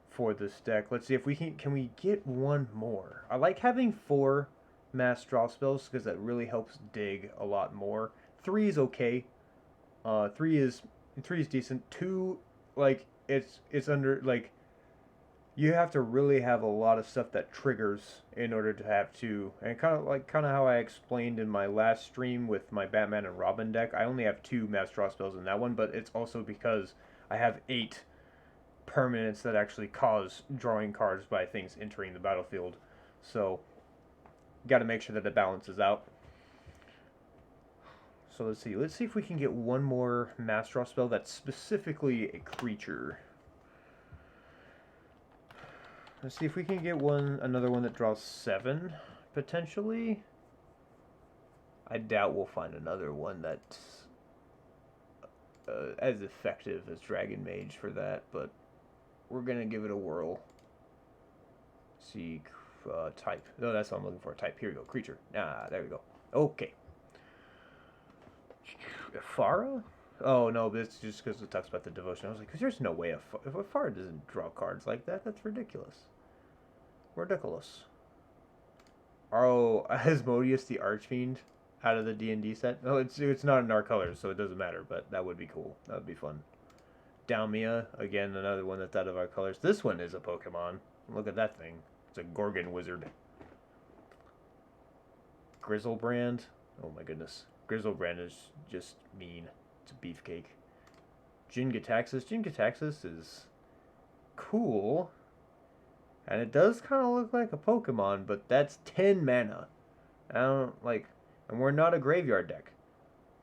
for this deck. Let's see if we can we get one more. I like having 4 Mass Draw spells because that really helps dig a lot more. 3 is okay. 3 is decent. 2, like, it's under, like, you have to really have a lot of stuff that triggers in order to have 2. And kind of how I explained in my last stream with my Batman and Robin deck, I only have 2 Mass Draw spells in that one, but it's also because I have 8 permanents that actually cause drawing cards by things entering the battlefield. So, got to make sure that it balances out. So let's see if we can get one more Mass Draw spell that's specifically a creature. Let's see if we can get another one that draws 7, potentially. I doubt we'll find another one that's as effective as Dragon Mage for that, but we're gonna give it a whirl. See, type. No, that's what I'm looking for. Type. Here we go. Creature. There we go. Okay. Farah? Oh, no, but it's just because it talks about the devotion. I was like, there's no way if Farah doesn't draw cards like that. That's ridiculous. Ridiculous. Oh, Asmodeus the Archfiend out of the D&D set? Oh, it's not in our colors, so it doesn't matter, but that would be cool. That would be fun. Dalmia, again, another one that's out of our colors. This one is a Pokemon. Look at that thing. It's a Gorgon Wizard. Grizzlebrand. Oh my goodness. Grizzlebrand is just mean. It's a beefcake. Jin-Gitaxias. Jin-Gitaxias is cool. And it does kind of look like a Pokemon, but that's 10 mana. And we're not a graveyard deck.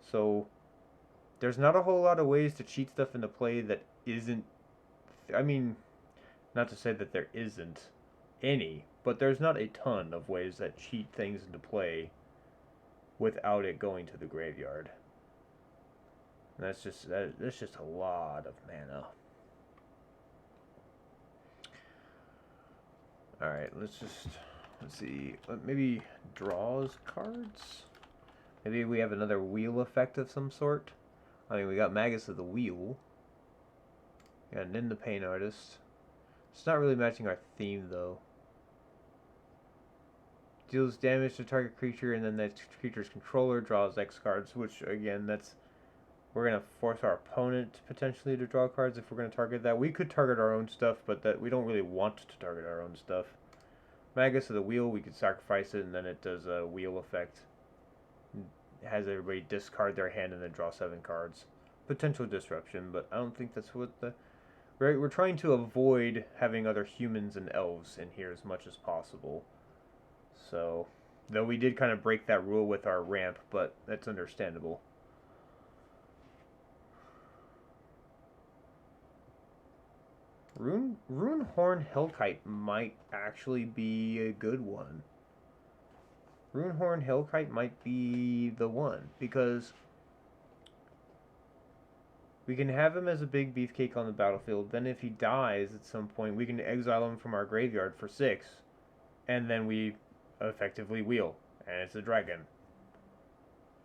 So, there's not a whole lot of ways to cheat stuff into play that isn't... I mean, not to say that there isn't any, but there's not a ton of ways that cheat things into play without it going to the graveyard. And that's just a lot of mana. Alright, let's see. Maybe draws cards? Maybe we have another wheel effect of some sort? I mean, we got Magus of the Wheel. We got Nin the Pain Artist. It's not really matching our theme, though. Deals damage to target creature, and then that creature's controller draws X cards, which, again, that's We're going to force our opponent potentially to draw cards if we're going to target that. We could target our own stuff, but that we don't really want to target our own stuff. Magus of the Wheel, we could sacrifice it, and then it does a wheel effect. It has everybody discard their hand and then draw 7 cards. Potential disruption, but I don't think that's what the... Right, we're trying to avoid having other humans and elves in here as much as possible. So, though we did kind of break that rule with our ramp, but that's understandable. Runehorn Hellkite might actually be a good one. Runehorn Hellkite might be the one, because we can have him as a big beefcake on the battlefield. Then if he dies at some point, we can exile him from our graveyard for 6. And then we effectively wheel. And it's a dragon.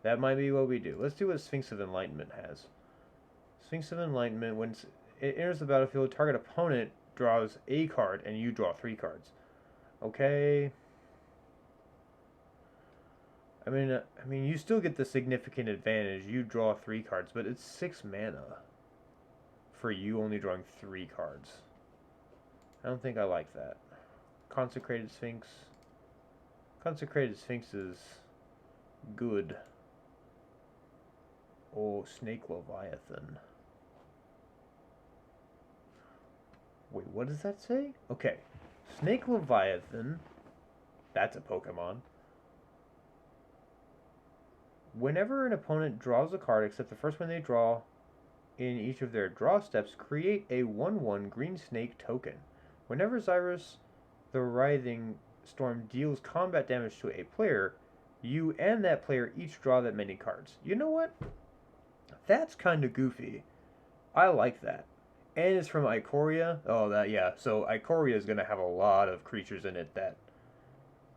That might be what we do. Let's do what Sphinx of Enlightenment has. Sphinx of Enlightenment, when it enters the battlefield, target opponent draws a card, and you draw 3 cards. Okay. I mean, you still get the significant advantage. You draw 3 cards, but it's 6 mana for you only drawing 3 cards. I don't think I like that. Consecrated Sphinx. Consecrated Sphinx is good. Oh, Snake Leviathan. Wait, what does that say? Okay. Snake Leviathan. That's a Pokemon. Whenever an opponent draws a card except the first one they draw in each of their draw steps, create a 1/1 green snake token. Whenever Zyrus the Writhing Storm deals combat damage to a player, you and that player each draw that many cards. You know what? That's kind of goofy. I like that. And it's from Ikoria. Oh, that, yeah. So Ikoria is going to have a lot of creatures in it that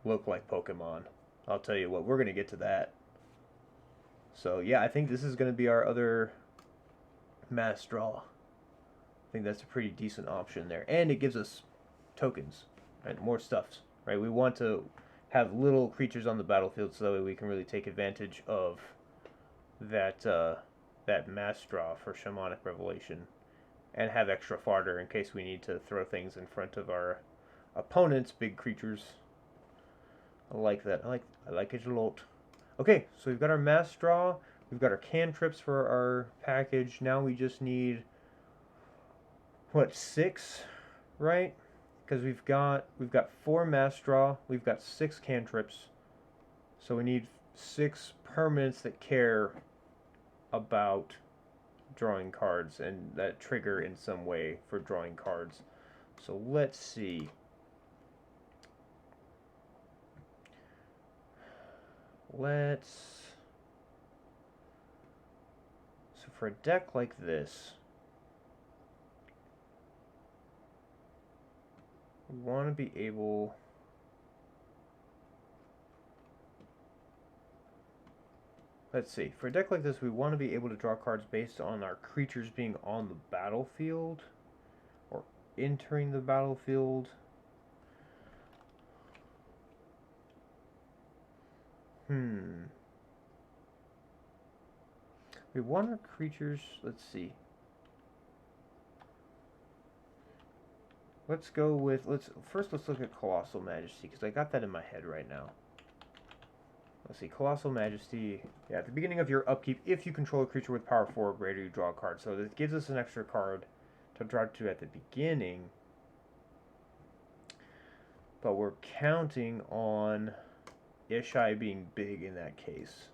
look like Pokemon. I'll tell you what, we're going to get to that. So, yeah, I think this is going to be our other mass draw. I think that's a pretty decent option there. And it gives us tokens, right? More stuffs, right? We want to have little creatures on the battlefield so that way we can really take advantage of that, that mass draw for Shamanic Revelation. And have extra fodder in case we need to throw things in front of our opponents, big creatures. I like that. I like it a lot. Okay, so we've got our mass draw. We've got our cantrips for our package. Now we just need, what, 6, right? Because we've got 4 mass draw. We've got 6 cantrips. So we need 6 permanents that care about drawing cards and that trigger in some way for drawing cards. So let's see. So for a deck like this, we want to be able... Let's see. For a deck like this, we want to be able to draw cards based on our creatures being on the battlefield or entering the battlefield. We want our creatures... Let's see. Let's go with... First, let's look at Colossal Majesty, because I got that in my head right now. Let's see, Colossal Majesty. Yeah, at the beginning of your upkeep, if you control a creature with power 4 or greater, you draw a card. So this gives us an extra card to draw to at the beginning. But we're counting on Ishai being big in that case.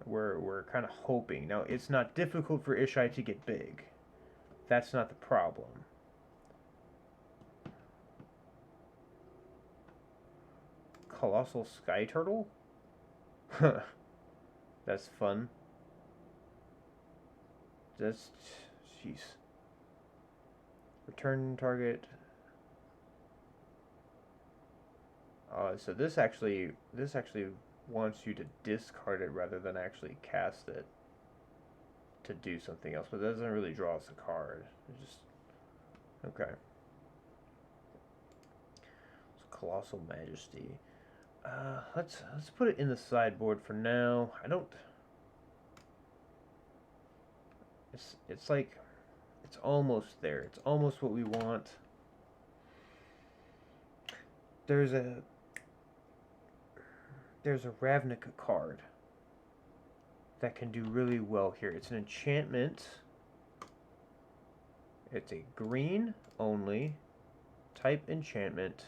We're kind of hoping. Now, it's not difficult for Ishai to get big. That's not the problem. Colossal Sky Turtle? That's fun. That's... Jeez. Return target. So this actually wants you to discard it rather than actually cast it to do something else, but it doesn't really draw us a card. It just... Okay. So Colossal Majesty. Let's put it in the sideboard for now. I don't... It's like, it's almost there. It's almost what we want. There's a Ravnica card that can do really well here. It's an enchantment. It's a green only type enchantment.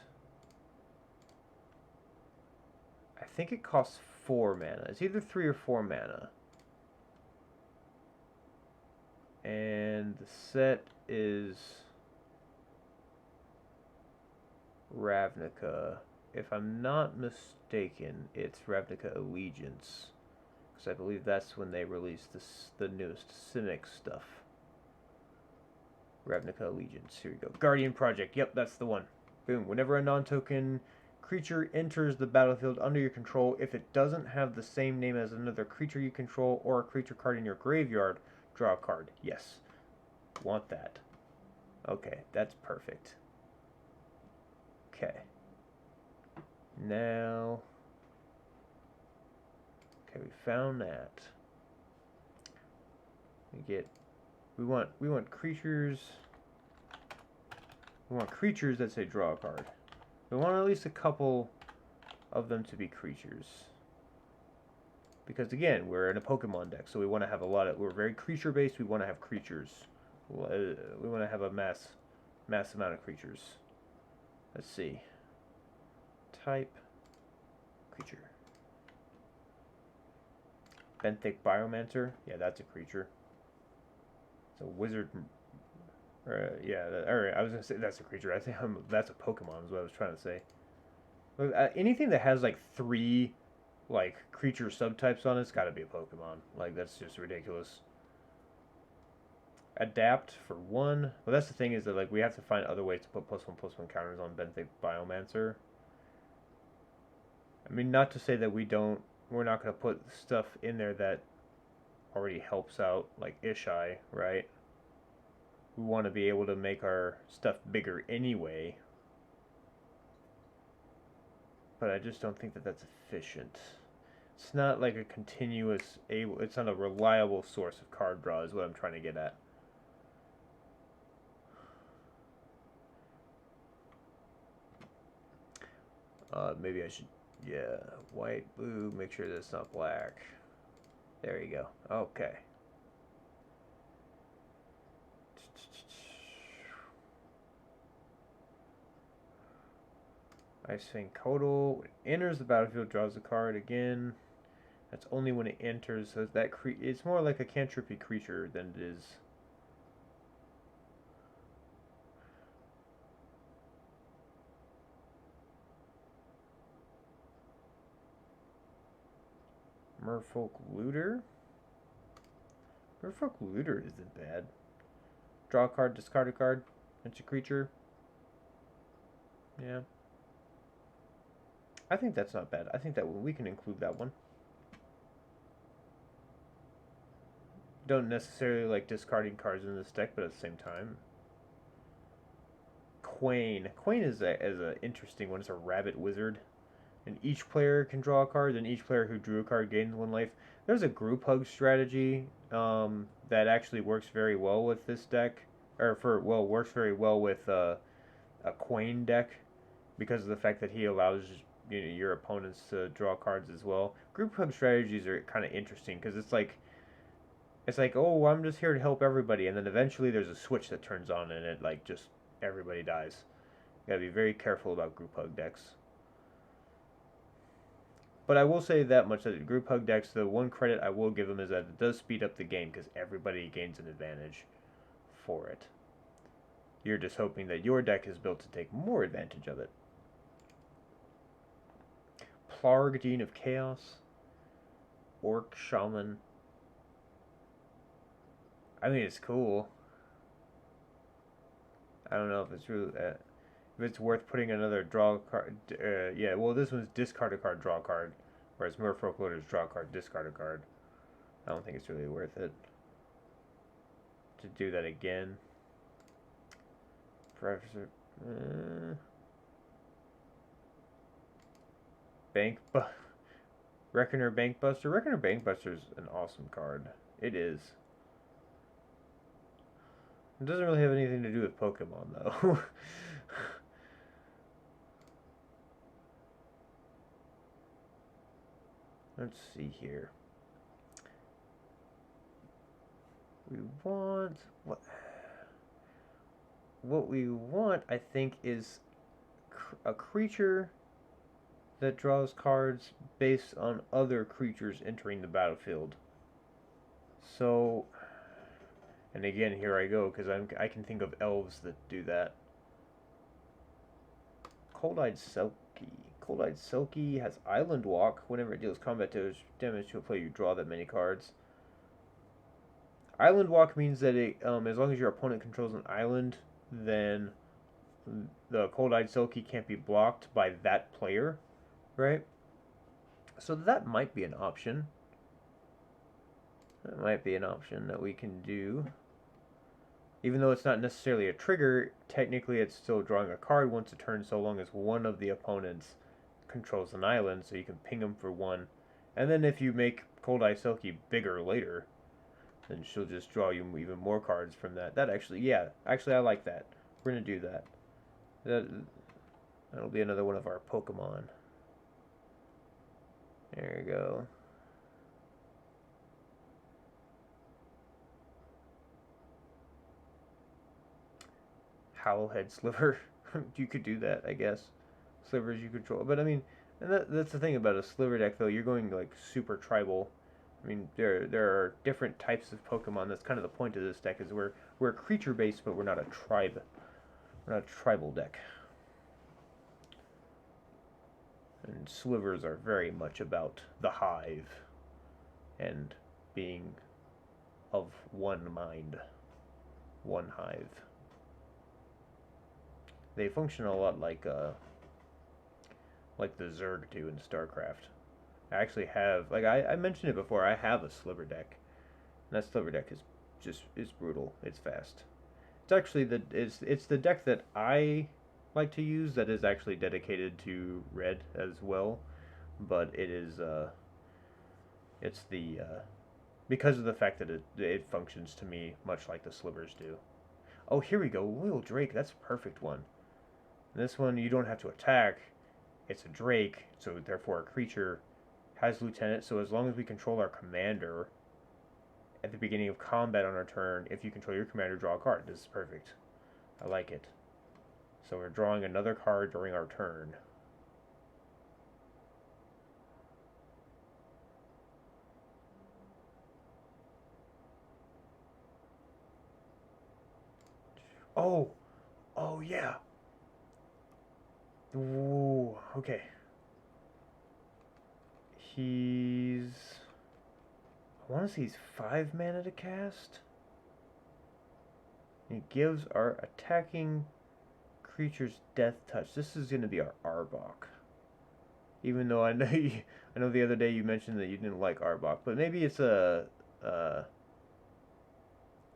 I think it costs 4 mana. It's either 3 or 4 mana. And the set is Ravnica. If I'm not mistaken, it's Ravnica Allegiance. Because I believe that's when they released the newest Simic stuff. Ravnica Allegiance. Here we go. Guardian Project. Yep, that's the one. Boom. Whenever a non-token creature enters the battlefield under your control, if it doesn't have the same name as another creature you control or a creature card in your graveyard, draw a card. Yes. Want that. Okay, that's perfect. Okay. Now... Okay, we found that. We want creatures. We want creatures that say draw a card. We want at least a couple of them to be creatures. Because again, we're in a Pokemon deck, so we want to have a lot of... We're very creature based. We want to have creatures. We want to have a mass amount of creatures. Let's see. Type creature. Benthic Biomancer. Yeah, that's a creature. It's a wizard. Yeah, alright, I was going to say that's a creature. I think that's a Pokemon is what I was trying to say. Anything that has like 3 like creature subtypes on it's got to be a Pokemon. Like, that's just ridiculous. Adapt for 1. Well, that's the thing, is that like we have to find other ways to put +1/+1 counters on Benthic Biomancer. I mean, not to say that we're not going to put stuff in there that already helps out, like Ishai, right? We want to be able to make our stuff bigger anyway. But I just don't think that that's efficient. It's not like a continuous, it's not a reliable source of card draw is what I'm trying to get at. Maybe I should, yeah, white, blue, make sure that's not black. There you go. Okay. Ice Fang Kotal enters the battlefield, draws a card again. That's only when it enters, so that it's more like a cantrippy creature than it is. Merfolk Looter. Merfolk Looter isn't bad. Draw a card, discard a card. It's a creature. Yeah. I think that's not bad. I think that we can include that one. Don't necessarily like discarding cards in this deck, but at the same time. Quain. Quain is an interesting one. It's a rabbit wizard. And each player can draw a card, and each player who drew a card gains 1 life. There's a group hug strategy that actually works very well with this deck. Works very well with a Quain deck because of the fact that he allows your opponents to draw cards as well. Group hug strategies are kind of interesting because it's like, oh, I'm just here to help everybody, and then eventually there's a switch that turns on and it like just everybody dies. You gotta be very careful about group hug decks. But I will say that much, that group hug decks, the one credit I will give them is that it does speed up the game because everybody gains an advantage for it. You're just hoping that your deck is built to take more advantage of it. Plarg, Gene of Chaos. Orc Shaman. I mean, it's cool. I don't know if it's really if it's worth putting another draw card. Yeah, well, this one's discard a card, draw a card, whereas Merfolk Looter's draw a card, discard a card. I don't think it's really worth it to do that again. Professor, Reckoner Bankbuster. Reckoner Bankbuster is an awesome card. It is. It doesn't really have anything to do with Pokemon, though. Let's see here. We want what we want, I think, is a creature that draws cards based on other creatures entering the battlefield. So, and again, here I go, because I can think of elves that do that. Cold-Eyed Selkie. Cold-Eyed Selkie has Island Walk. Whenever it deals combat damage to a player, you draw that many cards. Island Walk means that as long as your opponent controls an island, then the Cold-Eyed Selkie can't be blocked by that player, right? So that might be an option. That might be an option that we can do. Even though it's not necessarily a trigger, technically it's still drawing a card once a turn, so long as one of the opponents controls an island, so you can ping them for one. And then if you make Cold-Eyed Selkie bigger later, then she'll just draw you even more cards from that. That actually, yeah, actually I like that. We're going to do that. That'll be another one of our Pokemon. There you go. Howlhead Sliver. You could do that, I guess. Slivers you control. But I mean, and that's the thing about a Sliver deck, though. You're going like super tribal. I mean, there are different types of Pokemon. That's kind of the point of this deck, is we're creature based, but we're not a tribe. We're not a tribal deck. And Slivers are very much about the hive and being of one mind, one hive. They function a lot like the Zerg do in StarCraft. I actually have, like I mentioned it before, I have a Sliver deck. And that Sliver deck is brutal. It's fast. It's actually it's the deck that I like to use that is actually dedicated to red as well, but it is it's the because of the fact that it functions to me much like the Slivers do. Oh, here we go. Loyal Drake. That's a perfect one. This one you don't have to attack. It's a Drake, so therefore a creature has Lieutenant, so as long as we control our commander at the beginning of combat on our turn, if you control your commander, draw a card. This is perfect. I like it. So we're drawing another card during our turn. Oh! Oh, yeah! Ooh, okay. I want to say he's 5 mana to cast. He gives our attacking creature's death touch. This is going to be our Arbok. Even though I know I know the other day you mentioned that you didn't like Arbok, but maybe it's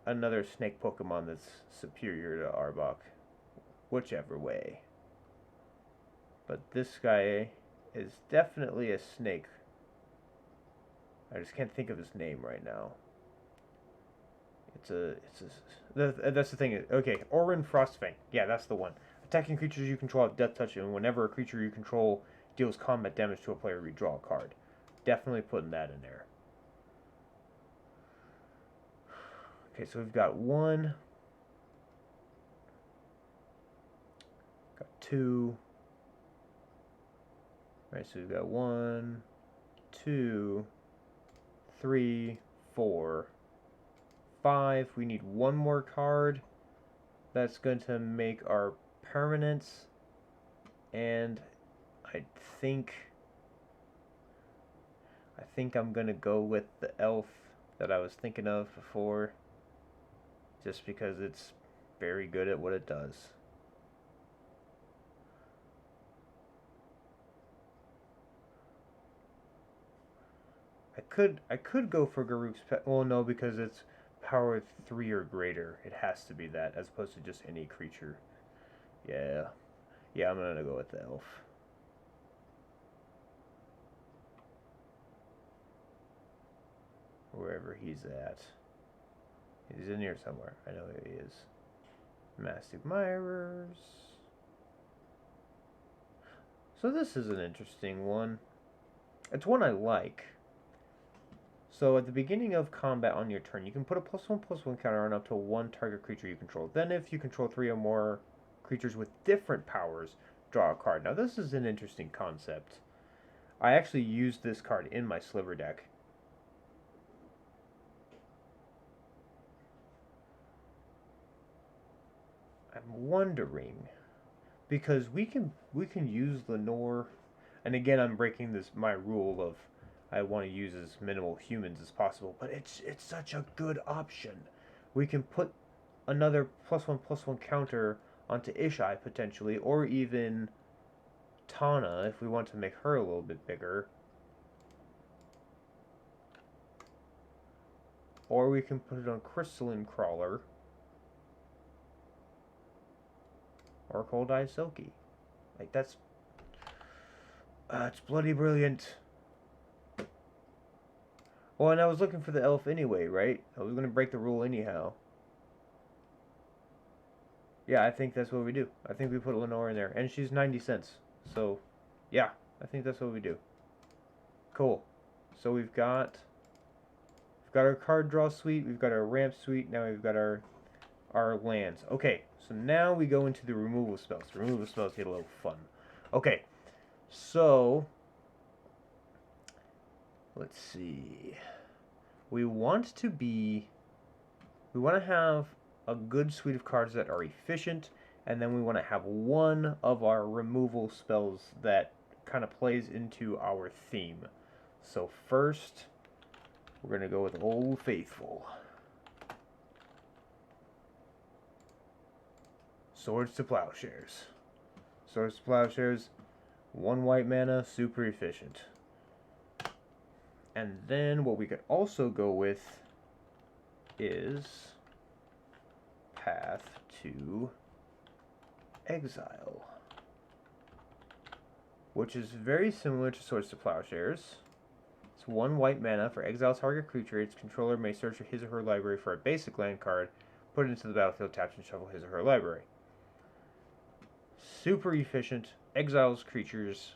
another snake Pokemon that's superior to Arbok. Whichever way. But this guy is definitely a snake. I just can't think of his name right now. That's the thing. Okay, Orin Frostfang. Yeah, that's the one. Attacking creatures you control have death touch, and whenever a creature you control deals combat damage to a player, redraw a card. Definitely putting that in there. Okay, so we've got one. Got two. Alright, so we've got 1, 2, 3, 4, 5. We need one more card. That's going to make our permanents. And I think I'm going to go with the elf that I was thinking of before. Just because it's very good at what it does. I could go for Garuk's pet. Well, no, because it's power 3 or greater. It has to be that, as opposed to just any creature. Yeah. Yeah, I'm gonna go with the elf. Wherever he's at. He's in here somewhere. I know who he is. Massive mirrors. So this is an interesting one. It's one I like. So at the beginning of combat on your turn, you can put a +1/+1 counter on up to one target creature you control. Then if you control 3 or more creatures with different powers, draw a card. Now this is an interesting concept. I actually used this card in my Sliver deck. I'm wondering, because we can use Lenore, and again I'm breaking my rule of I want to use as minimal humans as possible, but it's such a good option. We can put another +1/+1 counter onto Ishai potentially, or even Tana if we want to make her a little bit bigger. Or we can put it on Crystalline Crawler. Or Cold Eye Silky. Like, that's... it's bloody brilliant. Well, and I was looking for the elf anyway, right? I was going to break the rule anyhow. Yeah, I think that's what we do. I think we put Lenore in there. And she's 90 cents. So, yeah, I think that's what we do. Cool. So we've got our card draw suite. We've got our ramp suite. Now we've got our lands. Okay, so now we go into the removal spells. The removal spells get a little fun. Okay, so let's see. We want to have a good suite of cards that are efficient, and then we want to have one of our removal spells that kind of plays into our theme. So first, we're going to go with Old Faithful. Swords to Plowshares. Swords to Plowshares, 1 white mana, super efficient. And then what we could also go with is Path to Exile, which is very similar to Swords to Plowshares. It's 1 white mana for exile target creature. Its controller may search his or her library for a basic land card, put it into the battlefield, tap and shuffle his or her library. Super efficient, exiles creatures.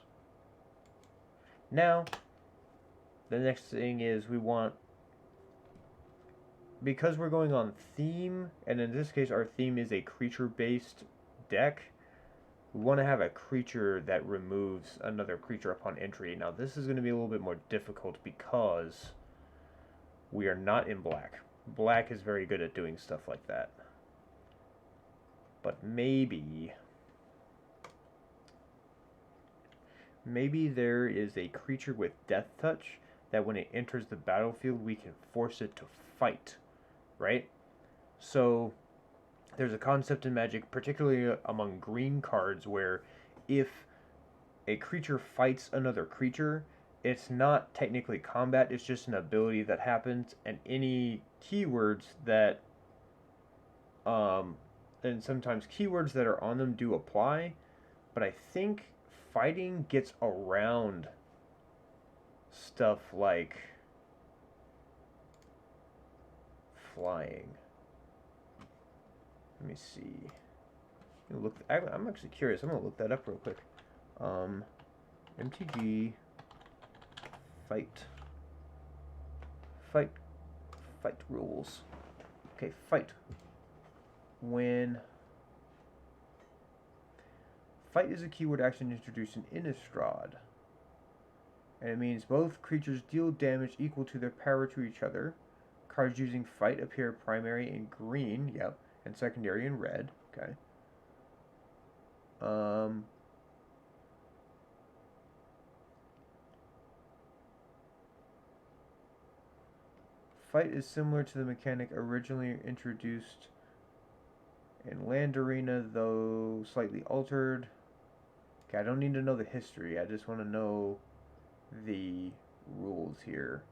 Now, the next thing is we want, because we're going on theme, and in this case our theme is a creature-based deck, we want to have a creature that removes another creature upon entry. Now this is going to be a little bit more difficult because we are not in black. Black is very good at doing stuff like that. But maybe there is a creature with Death Touch that when it enters the battlefield we can force it to fight, right? So there's a concept in Magic, particularly among green cards, where if a creature fights another creature, it's not technically combat, it's just an ability that happens, and any keywords that and sometimes keywords that are on them do apply, but I think fighting gets around stuff like flying. Let me see. I'm actually curious. I'm gonna look that up real quick. MTG fight rules. Okay, fight. When fight is a keyword action introduced in Innistrad, and it means both creatures deal damage equal to their power to each other. Cards using fight appear primary in green, yep, and secondary in red. Okay. Fight is similar to the mechanic originally introduced in Land Arena, though slightly altered. Okay, I don't need to know the history. I just want to know the rules here.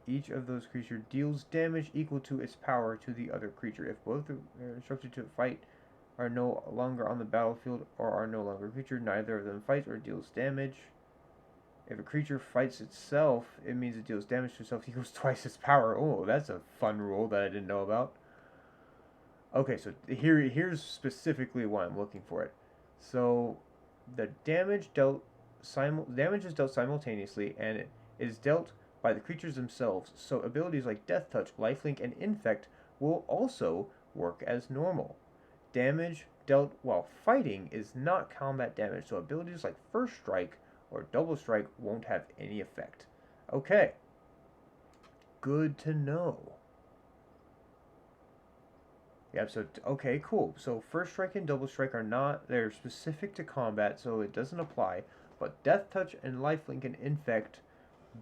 Each of those creatures deals damage equal to its power to the other creature. If both are instructed to fight are no longer on the battlefield or are no longer a creature, neither of them fights or deals damage. If a creature fights itself, it means it deals damage to itself equals twice its power. Oh, that's a fun rule that I didn't know about. Okay, so here's specifically why I'm looking for it. So the damage is dealt simultaneously, and it is dealt by the creatures themselves. So abilities like Death Touch, Lifelink, and Infect will also work as normal. Damage dealt while fighting is not combat damage, so abilities like First Strike or Double Strike won't have any effect. Okay. Good to know. Yep, so, okay, cool. So First Strike and Double Strike are not, they're specific to combat, so it doesn't apply. But Death Touch and Lifelink and Infect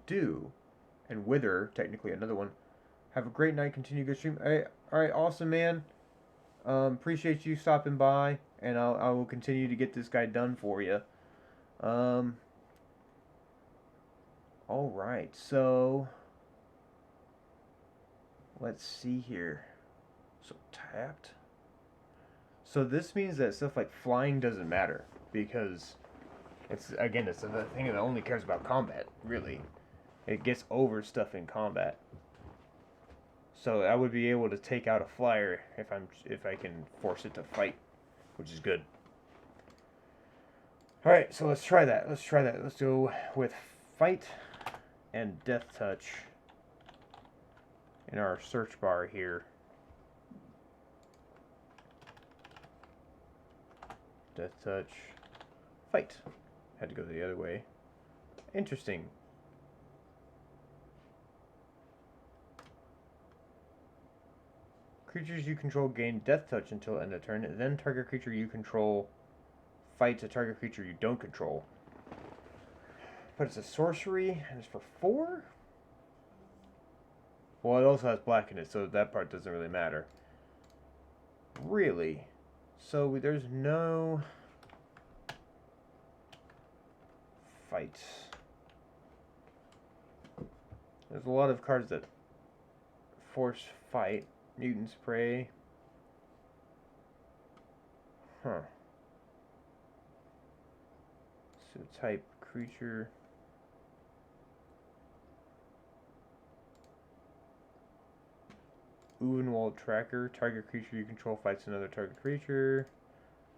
do. And Wither, technically another one. Have a great night, continue good stream. Alright, awesome, man. Appreciate you stopping by, and I will continue to get this guy done for you. Alright, so let's see here. So tapped. So this means that stuff like flying doesn't matter, because it's a thing that only cares about combat, really. It gets over stuff in combat. So I would be able to take out a flyer if I can force it to fight, which is good. Alright, so let's try that. Let's go with Fight and Death Touch in our search bar here. Death Touch, Fight. Had to go the other way. Interesting. Creatures you control gain Death Touch until end of turn. Then target creature you control fights a target creature you don't control. But it's a sorcery, and it's for 4? Well, it also has black in it, so that part doesn't really matter. Really? So there's no fights. There's a lot of cards that force fight. Mutant Spray. Huh. So type creature. Uvenwald Tracker. Target creature you control fights another target creature.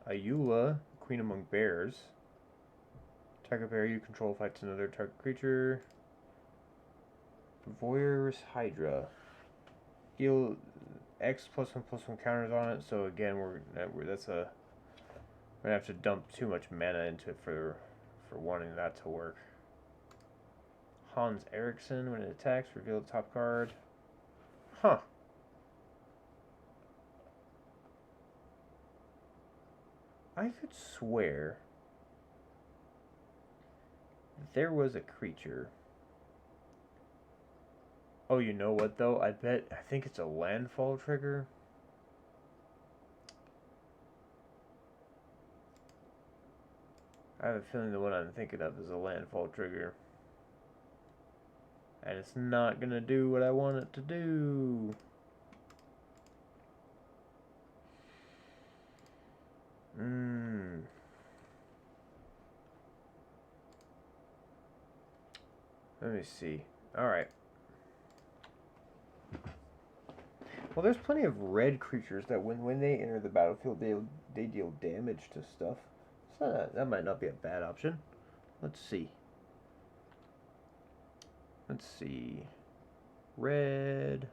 Ayula, Queen Among Bears. Target bear you control fights another target creature. Voyeurs Hydra. Deal X +1/+1 counters on it. So again, we're gonna have to dump too much mana into it for wanting that to work. Hans Eriksson, when it attacks, reveal the top card. Huh. I could swear there was a creature. Oh, you know what though? I think it's a landfall trigger. I have a feeling the one I'm thinking of is a landfall trigger. And it's not gonna do what I want it to do. Let me see. Alright. Well, there's plenty of red creatures that when they enter the battlefield, they deal damage to stuff. So that might not be a bad option. Let's see. Red.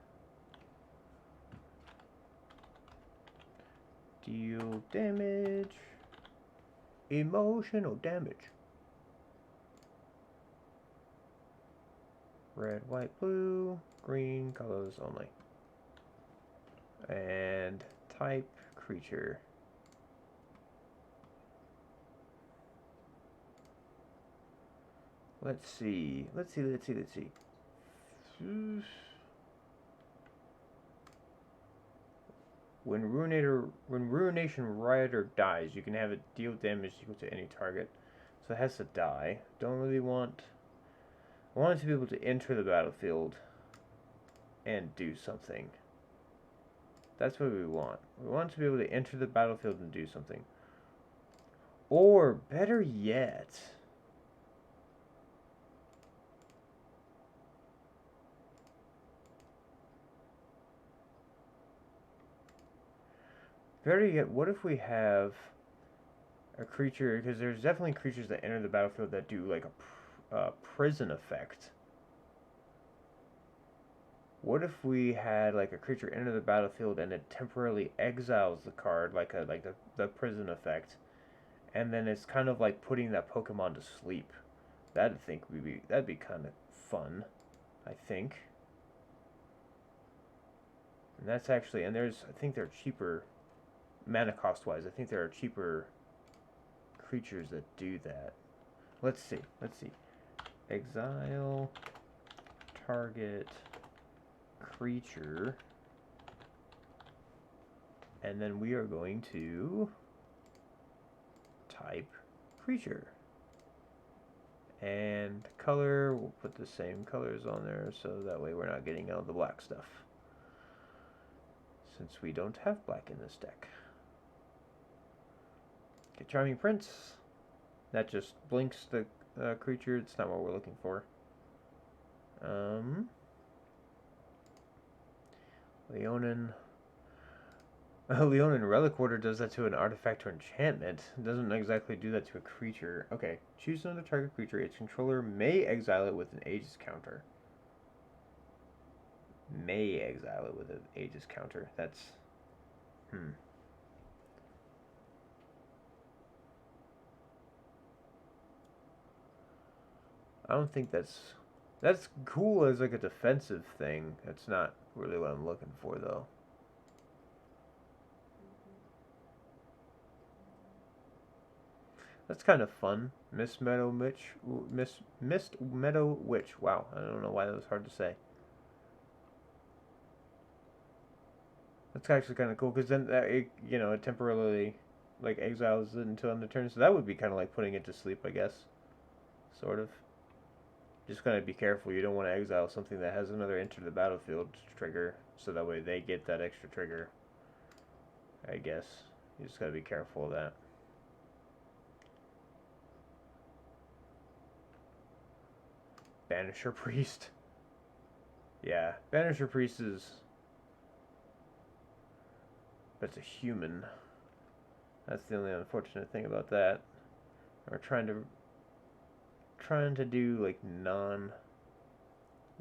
Deal damage. Emotional damage. Red, white, blue, green colors only. And type creature. Let's see. When Ruination Rioter dies, you can have it deal damage equal to any target. So it has to die. Don't really want... I want it to be able to enter the battlefield and do something. That's what we want. We want it to be able to enter the battlefield and do something. Or, better yet... Better yet, what if we have a creature, because there's definitely creatures that enter the battlefield that do like a prison effect. What if we had like a creature enter the battlefield and it temporarily exiles the card, like the prison effect, and then it's kind of like putting that Pokemon to sleep. That'd be kind of fun, I think. And that's actually, and I think they're cheaper, mana cost wise. I think there are cheaper creatures that do that. Let's see. Exile target creature, and then we are going to type creature, and color, we'll put the same colors on there so that way we're not getting all the black stuff, since we don't have black in this deck. Get Charming Prince. That just blinks the creature. It's not what we're looking for. Leonin Relic Order does that to an artifact or enchantment. It doesn't exactly do that to a creature. Okay, choose another target creature. Its controller may exile it with an Aegis counter. May exile it with an Aegis counter. That's... I don't think that's cool as like a defensive thing. That's not really what I'm looking for though. That's kind of fun. Mist Meadow Witch. Wow, I don't know why that was hard to say. That's actually kind of cool because then it temporarily like exiles it until end of turn. So that would be kind of like putting it to sleep, I guess. Sort of. Just gotta be careful. You don't want to exile something that has another enter the battlefield trigger, so that way they get that extra trigger. I guess you just gotta be careful of that. Banisher Priest. Yeah, Banisher Priest is... That's a human. That's the only unfortunate thing about that. We're trying to do like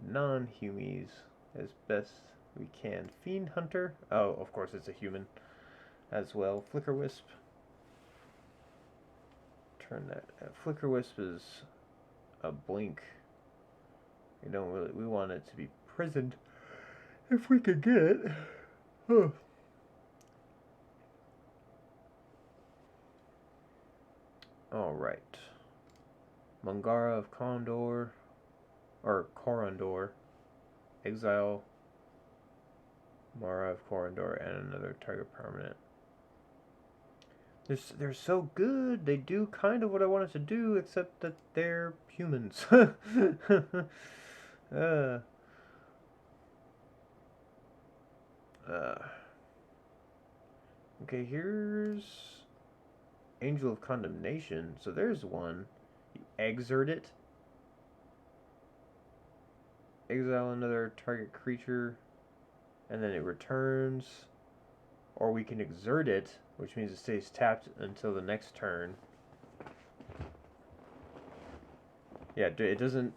non-humies as best we can. Fiend Hunter. Oh, of course it's a human as well. Flicker Wisp. Turn that. Flicker Wisp is a blink. We want it to be prisoned if we could get it. Huh. All right. Mangara of Condor, or Corondor, exile Mara of Corondor and another target permanent. They're so good. They do kind of what I wanted to do, except that they're humans. Okay, here's Angel of Condemnation. So there's one. You exert it. Exile another target creature, and then it returns. Or we can exert it, which means it stays tapped until the next turn. Yeah, it doesn't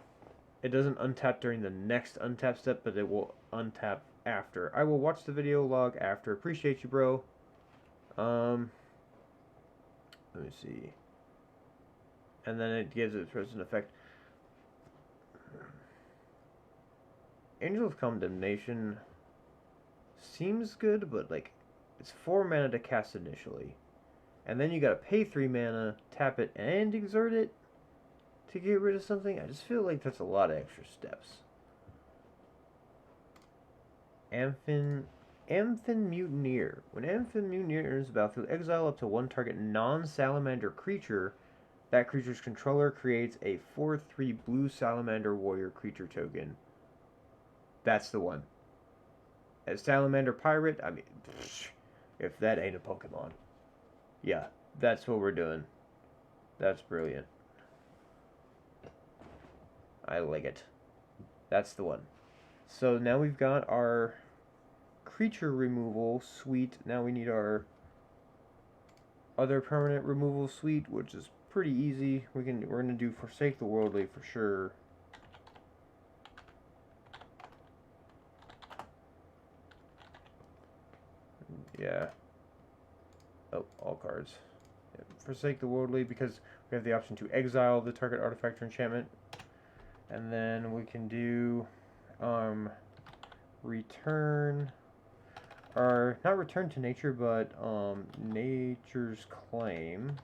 untap during the next untap step, but it will untap after. I will watch the video log after. Appreciate you, bro. Let me see. And then it gives it present effect. Angel of Condemnation seems good, but like it's 4 mana to cast initially. And then you gotta pay 3 mana, tap it, and exert it to get rid of something. I just feel like that's a lot of extra steps. Amphin Mutineer. When Amphin Mutineer enters the battlefield, exile up to 1 target non-salamander creature. That creature's controller creates a 4/3 blue salamander warrior creature token. That's the one. As Salamander Pirate, I mean, if that ain't a Pokemon. Yeah, that's what we're doing. That's brilliant. I like it. That's the one. So now we've got our creature removal suite. Now we need our other permanent removal suite, which is pretty easy. We're gonna do Forsake the Worldly for sure. Yeah. Oh, all cards. Yeah. Forsake the Worldly because we have the option to exile the target artifact or enchantment. And then we can do return, or not return to nature, but nature's claim.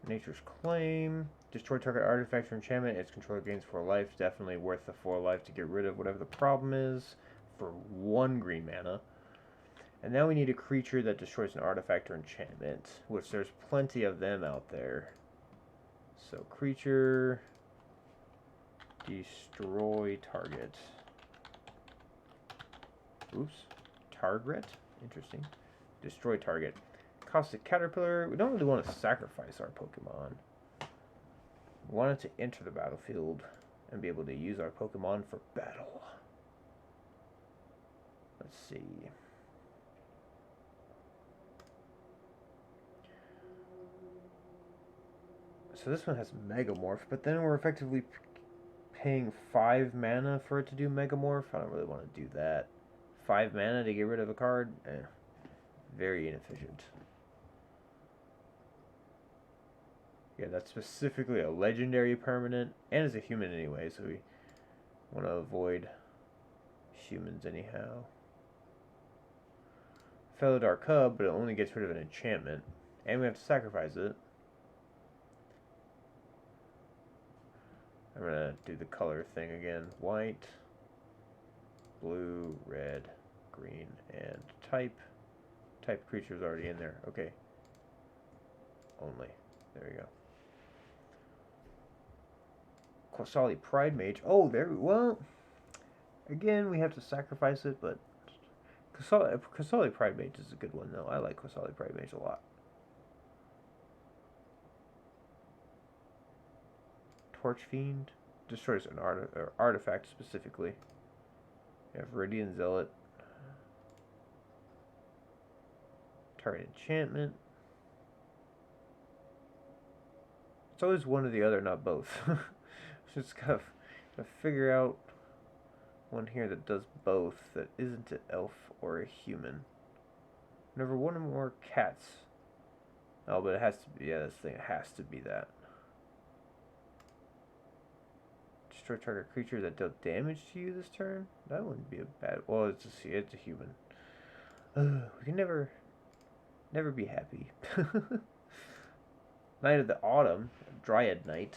Nature's claim. Destroy target artifact or enchantment. Its controller gains 4 life. Definitely worth the 4 life to get rid of whatever the problem is for 1 green mana. And now we need a creature that destroys an artifact or enchantment, which there's plenty of them out there. So creature, destroy target. Oops, target? Interesting. Destroy target. Caustic Caterpillar. We don't really want to sacrifice our Pokemon. We want it to enter the battlefield and be able to use our Pokemon for battle. Let's see. So this one has Megamorph, but then we're effectively paying 5 mana for it to do Megamorph. I don't really want to do that. 5 mana to get rid of a card? Very inefficient. Yeah, that's specifically a legendary permanent, and is a human anyway, so we want to avoid humans anyhow. Felidar Cub, but it only gets rid of an enchantment, and we have to sacrifice it. I'm going to do the color thing again. White, blue, red, green, and type. Type creature is already in there. Okay. Only. There we go. Quasali Pride Mage. Oh, there. Well, again, we have to sacrifice it, but Quasali Pride Mage is a good one, though. I like Quasali Pride Mage a lot. Torch Fiend destroys an artifact specifically. We have Viridian Zealot. Target enchantment. It's always one or the other, not both. Just gotta figure out one here that does both, that isn't an elf or a human. Whenever one or more cats. Oh, but it has to be, yeah, this thing has to be that. Destroy target creature that dealt damage to you this turn? That wouldn't be a bad, well, it's a human. We can never be happy. Knight of the Autumn, Dryad Knight.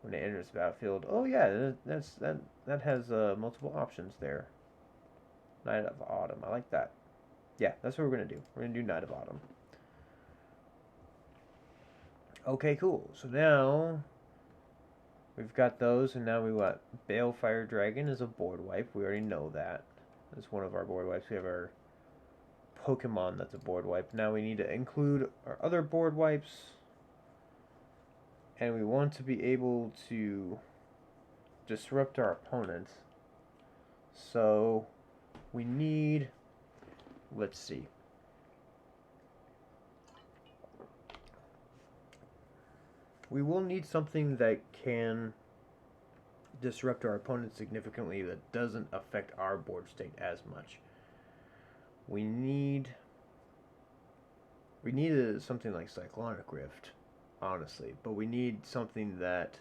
When it enters the battlefield, oh yeah, that has multiple options there. Knight of Autumn, I like that. Yeah, that's what we're gonna do. We're gonna do Knight of Autumn. Okay, cool. So now we've got those, and now we what? Balefire Dragon is a board wipe. We already know that. That's one of our board wipes. We have our Pokemon that's a board wipe. Now we need to include our other board wipes. And we want to be able to disrupt our opponents. So we need, let's see. We will need something that can disrupt our opponents significantly that doesn't affect our board state as much. We need something like Cyclonic Rift, honestly, but we need something that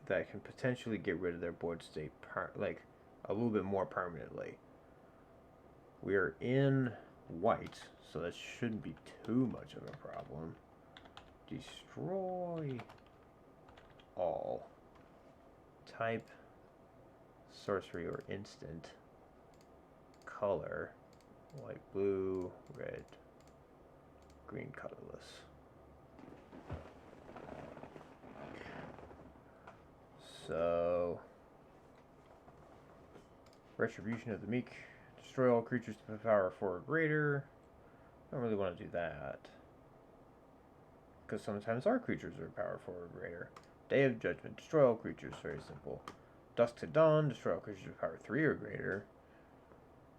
can potentially get rid of their board state like a little bit more permanently. We are in white, so that shouldn't be too much of a problem. Destroy all. Type sorcery or instant. Color white, blue, red, green, colorless. So Retribution of the Meek. Destroy all creatures to power 4 or greater. I don't really want to do that, because sometimes our creatures are power 4 or greater. Day of Judgment. Destroy all creatures. Very simple. Dusk to Dawn, destroy all creatures with power 3 or greater.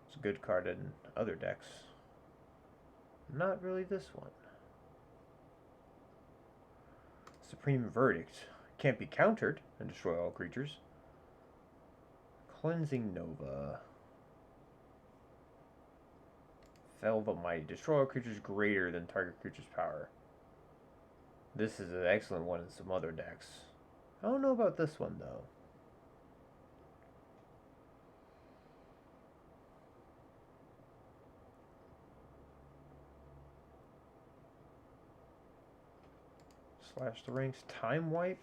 It's a good card in other decks. Not really this one. Supreme Verdict. Can't be countered and destroy all creatures. Cleansing Nova. Fell the Mighty. Destroy all creatures greater than target creature's power. This is an excellent one in some other decks. I don't know about this one, though. Slash the ranks. Time Wipe?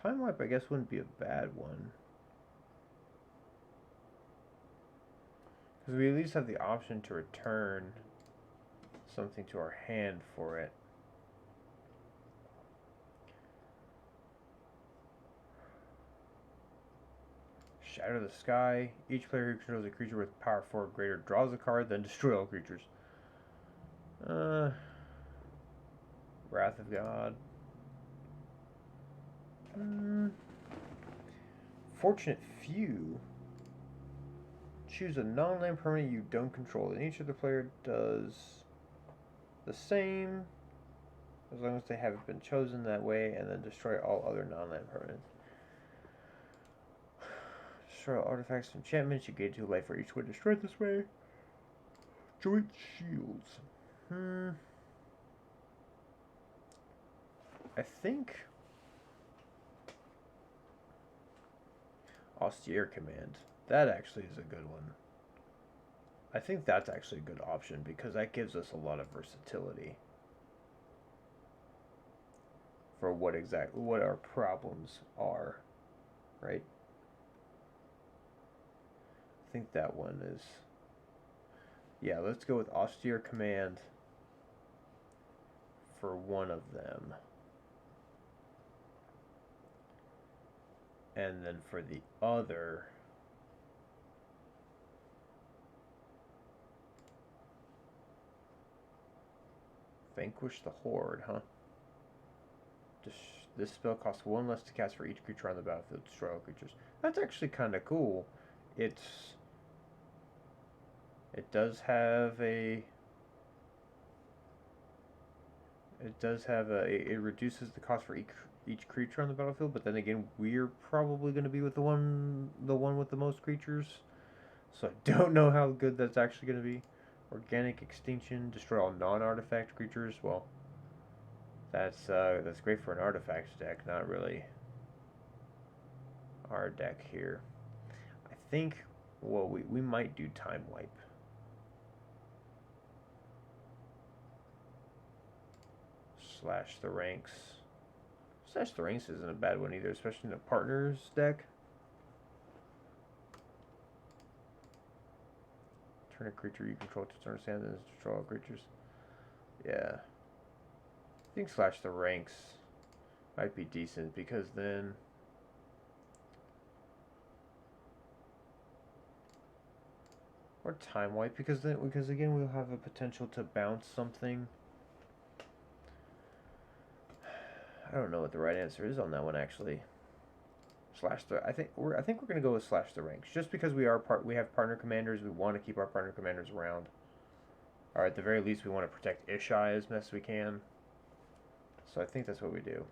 Time Wipe, I guess, wouldn't be a bad one. Because we at least have the option to return something to our hand for it. Shatter the Sky. Each player who controls a creature with power 4 or greater draws a card, then destroy all creatures. Wrath of God. Fortunate Few. Choose a non-land permanent you don't control, and each other player does the same as long as they haven't been chosen that way, and then destroy all other non-land permanents. Destroy all artifacts and enchantments. You gain 2 life for each one destroyed this way. Joint Shields. I think Austere Command. That actually is a good one. I think that's actually a good option because that gives us a lot of versatility for what our problems are, right? I think that one is... Yeah, let's go with Austere Command for one of them. And then for the other... Vanquish the Horde, huh? This spell costs 1 less to cast for each creature on the battlefield. Destroy all creatures. That's actually kind of cool. It does have a... It reduces the cost for each creature on the battlefield, but then again, we're probably going to be with the one with the most creatures. So I don't know how good that's actually going to be. Organic Extinction, destroy all non-artifact creatures. Well, that's great for an artifact deck, not really our deck here. I think, well, we might do Time Wipe. Slash the Ranks. Slash the Ranks isn't a bad one either, especially in a partners deck. Turn a creature you control to turn sand and destroy all creatures. Yeah. I think Slash the Ranks might be decent because then... Or Time Wipe because again we'll have a potential to bounce something. I don't know what the right answer is on that one actually. I think we're gonna go with Slash the Ranks just because we have partner commanders. We want to keep our partner commanders around. Or at the very least, we want to protect Ishai as best we can. So I think that's what we do.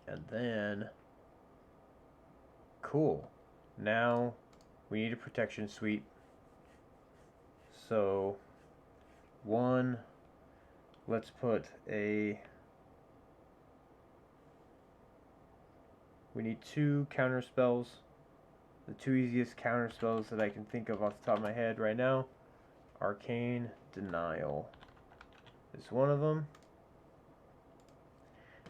And then, cool. Now we need a protection suite. So let's put a... We need 2 counter spells. The 2 easiest counter spells that I can think of off the top of my head right now. Arcane Denial is one of them.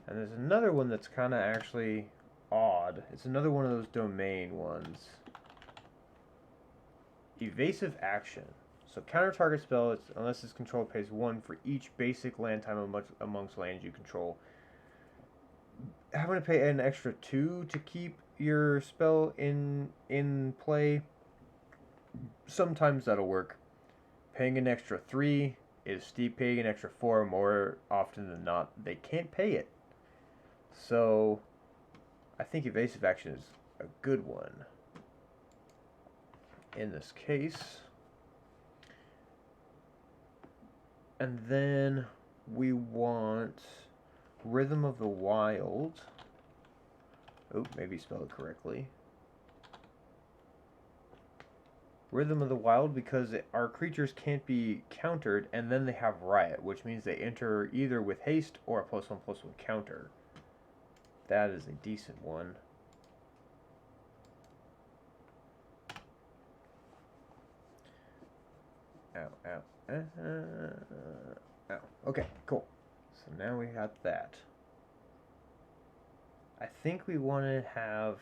And there's another one that's kind of actually odd. It's another one of those domain ones. Evasive Action. So counter target spell, unless its control pays 1 for each basic land time amongst lands you control. Having to pay an extra 2 to keep your spell in play, sometimes that'll work. Paying an extra 3 is steep. Paying an extra 4 more often than not, they can't pay it. So I think evasive action is a good one in this case. And then we want Rhythm of the Wild. Oh, maybe spell it correctly. Rhythm of the Wild, because our creatures can't be countered, and then they have Riot, which means they enter either with haste or a +1/+1 counter. That is a decent one. Ow, ow. Ow. Okay, cool. So now we got that. I think we want to have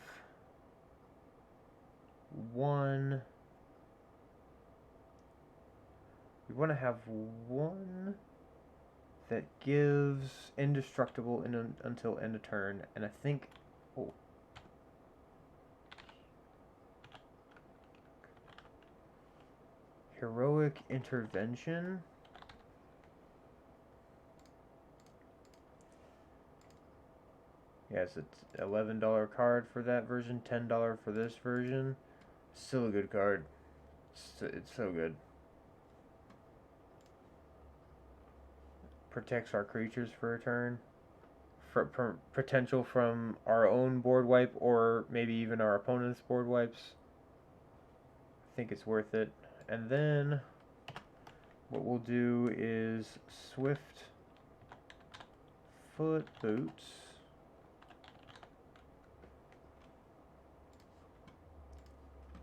one. We want to have one that gives indestructible until end of turn, and I think. Oh. Heroic Intervention. Yes, it's $11 card for that version, $10 for this version. Still a good card. It's so good. Protects our creatures for a turn. For potential from our own board wipe or maybe even our opponent's board wipes. I think it's worth it. And then what we'll do is Swift Foot Boots.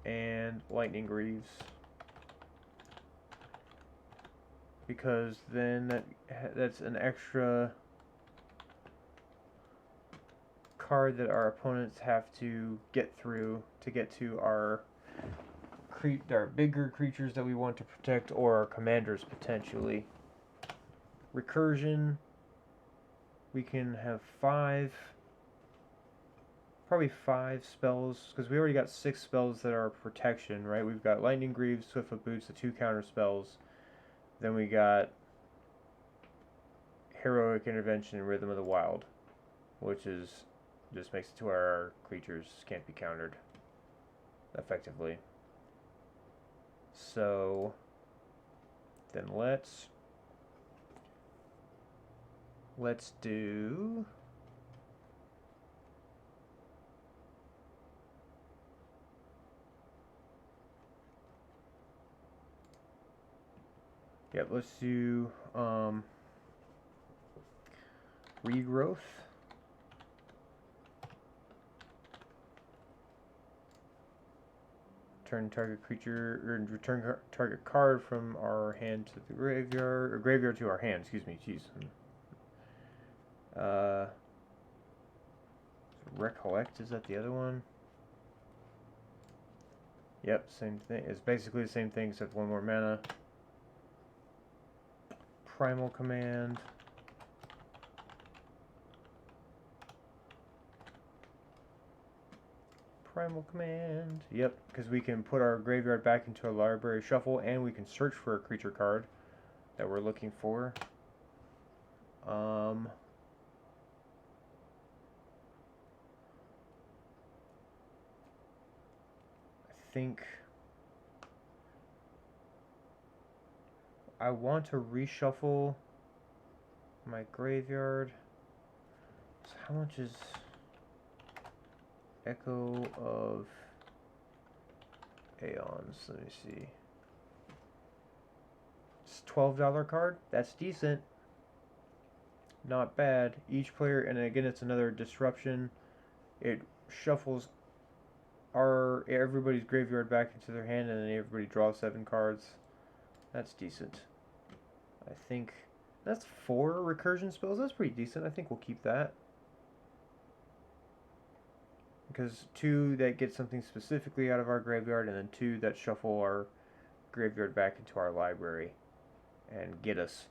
And Lightning Greaves, because then that's an extra card that our opponents have to get through to get to our bigger creatures that we want to protect, or our commanders potentially. Recursion, we can have probably 5 spells, because we already got 6 spells that are protection, right? We've got Lightning Greaves, Swiftfoot Boots, the 2 counter spells. Then we got Heroic Intervention and Rhythm of the Wild, which just makes it to where our creatures can't be countered effectively. So then let's do let's do Regrowth. Turn target creature, or return target card from our hand to the graveyard, or graveyard to our hand, excuse me, jeez. Recollect, is that the other one? Yep, same thing. It's basically the same thing except 1 more mana. Primal Command. Primal Command. Yep, because we can put our graveyard back into a library shuffle, and we can search for a creature card that we're looking for. I think I want to reshuffle my graveyard. So how much is Echo of Aeons? Let me see. It's a $12 card. That's decent. Not bad. Each player, and again, it's another disruption. It shuffles everybody's graveyard back into their hand, and then everybody draws 7 cards. That's decent. I think that's 4 recursion spells. That's pretty decent. I think we'll keep that. Because 2 that get something specifically out of our graveyard, and then 2 that shuffle our graveyard back into our library and get us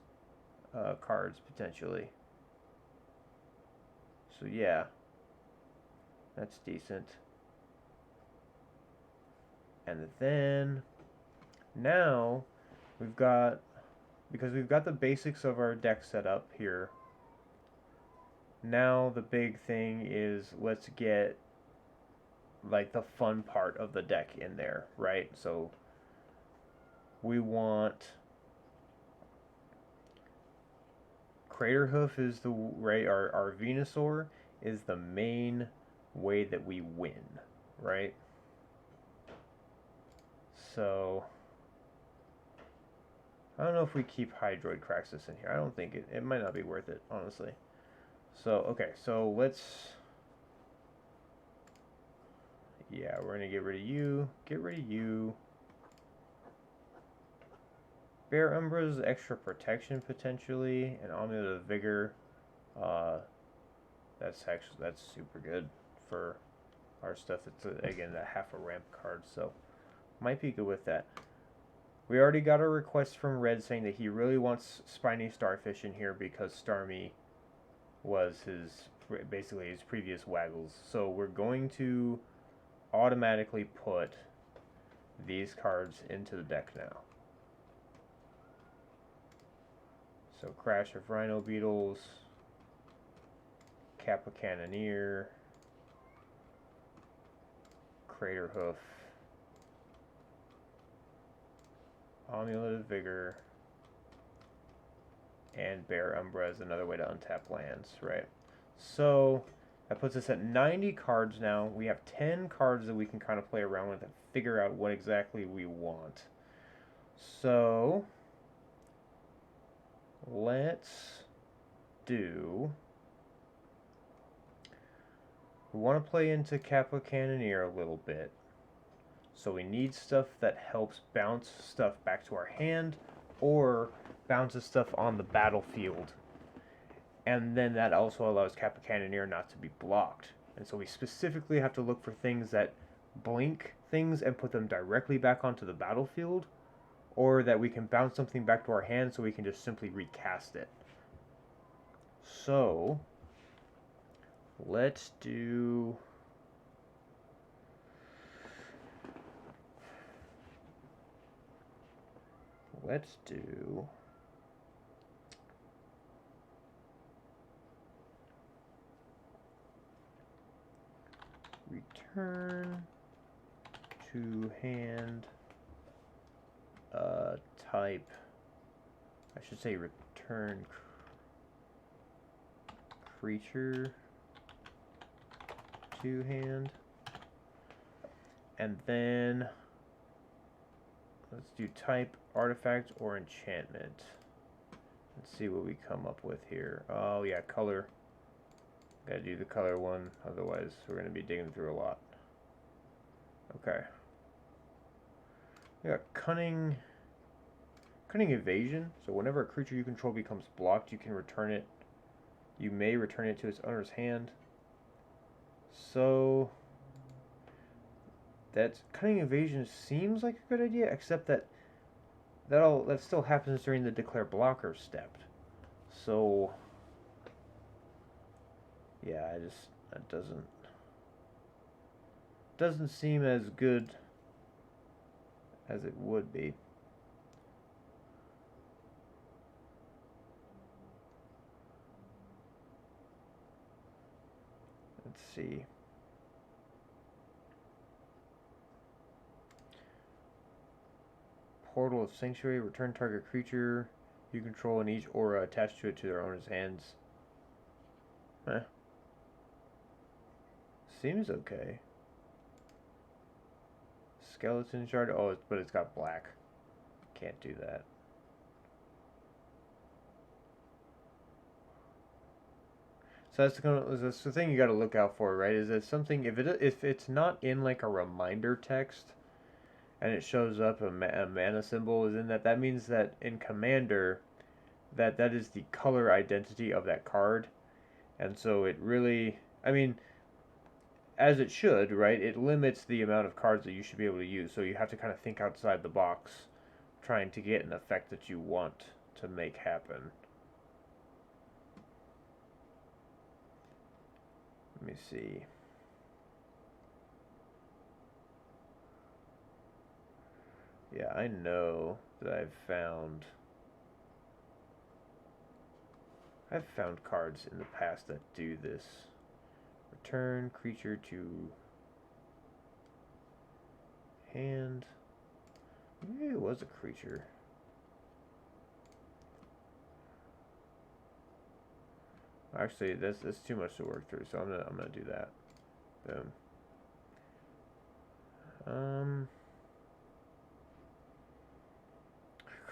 cards potentially. So yeah, that's decent. And then now we've got, because we've got the basics of our deck set up here, now the big thing is let's get like the fun part of the deck in there, right? So we want Craterhoof is the right. Our Venusaur is the main way that we win, right? So I don't know if we keep Hydroid Craxus in here. I don't think it might not be worth it, honestly. So okay, so let's. Yeah, we're gonna get rid of you. Get rid of you. Bear Umbra's extra protection potentially, and Amulet of Vigor. That's super good for our stuff. It's again that half a ramp card, so might be good with that. We already got a request from Red saying that he really wants Spiny Starfish in here because Starmie was basically his previous Waggles. So we're going to automatically put these cards into the deck now. So Crash of Rhino Beetles, Kappa Cannoneer, Craterhoof, Amulet of Vigor, and Bear Umbra is another way to untap lands, right? So that puts us at 90 cards now. We have 10 cards that we can kind of play around with and figure out what exactly we want. So let's do... We want to play into Kappa Cannoneer a little bit. So we need stuff that helps bounce stuff back to our hand or bounces stuff on the battlefield. And then that also allows Kappa Cannoneer not to be blocked. And so we specifically have to look for things that blink things and put them directly back onto the battlefield, or that we can bounce something back to our hand so we can just simply recast it. So let's do... return to hand type. I should say return creature to hand. And then let's do type artifact or enchantment. Let's see what we come up with here. Oh yeah, color. Gotta do the color one, otherwise we're gonna be digging through a lot. Okay. We got cunning evasion. So whenever a creature you control becomes blocked, you can return it. You may return it to its owner's hand. So that cunning evasion seems like a good idea, except that still happens during the declare blocker step. So yeah, that doesn't seem as good as it would be. Let's see. Portal of Sanctuary. Return target creature you control and each aura attached to it to their owner's hands. Seems okay. Skeleton shard. Oh, but it's got black. Can't do that. So that's the thing you got to look out for, right? Is that something if it's not in like a reminder text, and it shows up a mana symbol is in that means that in Commander, that is the color identity of that card, and so it really, I mean, as it should, right? It limits the amount of cards that you should be able to use, so you have to kind of think outside the box, trying to get an effect that you want to make happen. Let me see. Yeah, I know that I've found I've found cards in the past that do this. Return creature to hand. Maybe it was a creature. Actually, that's too much to work through, so I'm gonna do that. Boom.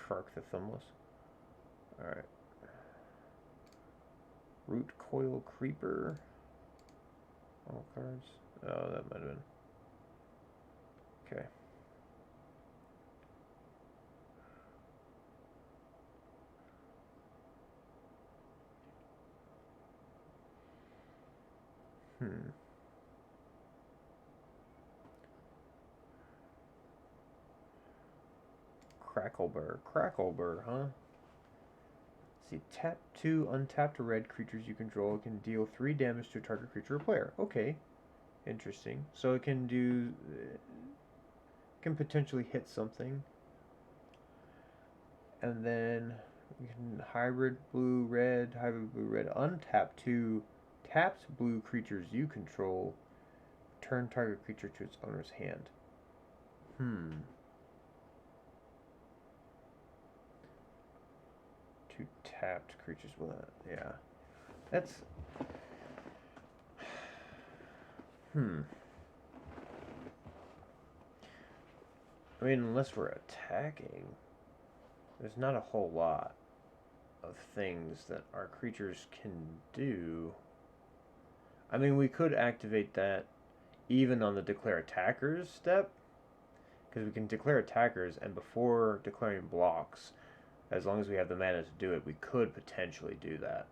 Shark the Thumbless. Alright. Root Coil Creeper. All cards. Oh, that might have been. Okay. Cracklebur, huh? See, tap 2 untapped red creatures you control can deal 3 damage to a target creature or player. Okay, interesting. So it can do, can potentially hit something. And then you can hybrid blue red, untap 2 tapped blue creatures you control. Turn target creature to its owner's hand. 2 tapped creatures. Well, yeah. That's... I mean, unless we're attacking, there's not a whole lot of things that our creatures can do. I mean, we could activate that even on the declare attackers step, because we can declare attackers, and before declaring blocks, as long as we have the mana to do it, we could potentially do that.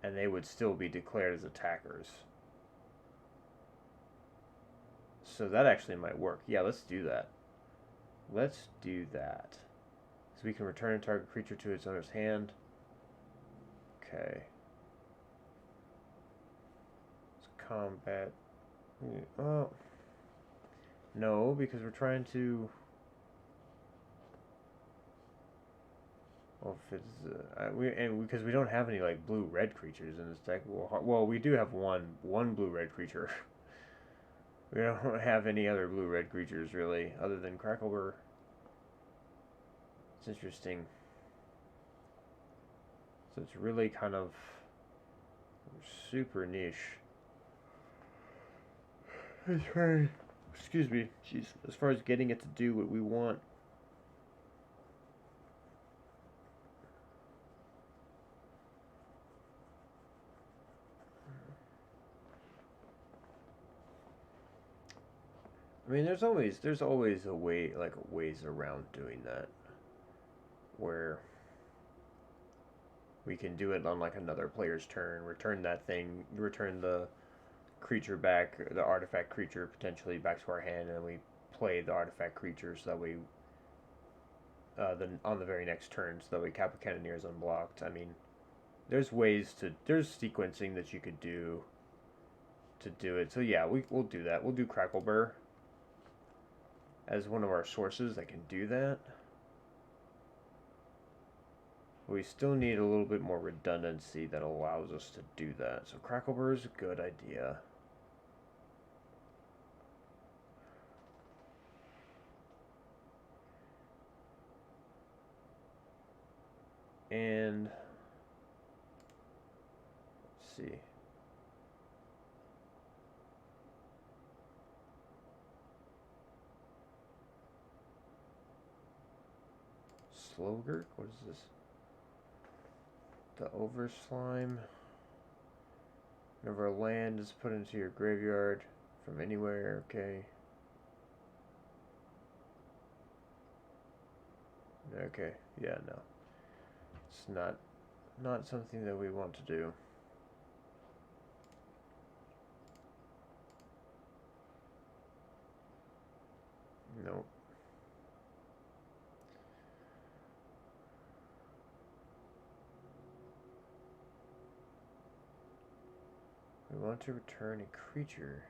And they would still be declared as attackers. So that actually might work. Yeah, let's do that. Let's do that. So we can return a target creature to its owner's hand. Okay. It's combat. Oh. No, because we're trying to... Well, if it's... because we don't have any, like, blue-red creatures in this deck. Well, we do have one blue-red creature. We don't have any other blue-red creatures, really, other than Cracklebur. It's interesting. So it's really kind of super niche. As far, excuse me, jeez, as far as getting it to do what we want. I mean, there's always a way, like ways around doing that, where we can do it on like another player's turn, return that thing, return the creature back, the artifact creature potentially back to our hand, and then we play the artifact creature so that we, on the very next turn, so that we Kappa Cannoneer is unblocked. I mean, there's sequencing that you could do to do it. So yeah, we'll do that. We'll do Cracklebur as one of our sources that can do that. We still need a little bit more redundancy that allows us to do that. So Cracklebur is a good idea. And let's see. Slogurk? What is this? The Overslime. Whenever a land is put into your graveyard from anywhere, okay. Okay, yeah, no. It's not something that we want to do. Nope. We want to return a creature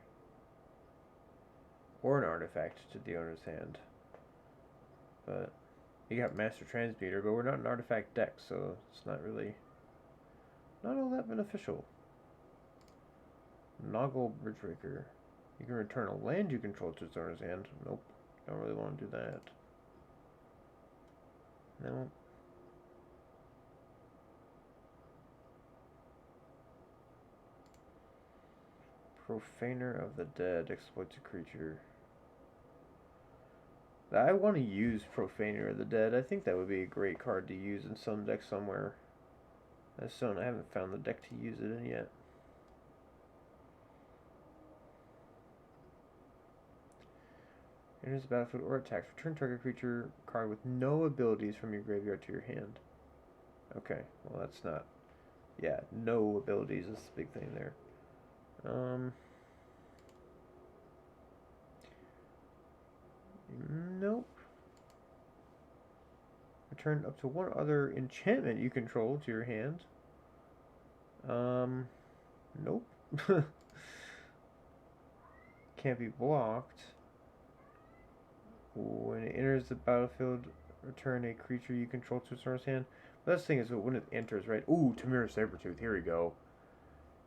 or an artifact to the owner's hand. But You got Master Transmuter, but we're not an artifact deck, so it's not all that beneficial. Noggle Bridgebreaker. You can return a land you control to its owner's hand. Nope. Don't really want to do that. No. Profaner of the Dead. Exploits a creature. I want to use Profaner of the Dead. I think that would be a great card to use in some deck somewhere. I haven't found the deck to use it in yet. Enters the battlefield or attacks. Return target creature card with no abilities from your graveyard to your hand. Okay, well that's not... Yeah, no abilities is the big thing there. Nope. Return up to one other enchantment you control to your hand. Nope. Can't be blocked. When it enters the battlefield, return a creature you control to its owner's hand. But that's the thing is when it enters, right? Ooh, Tamira Sabertooth. Here we go.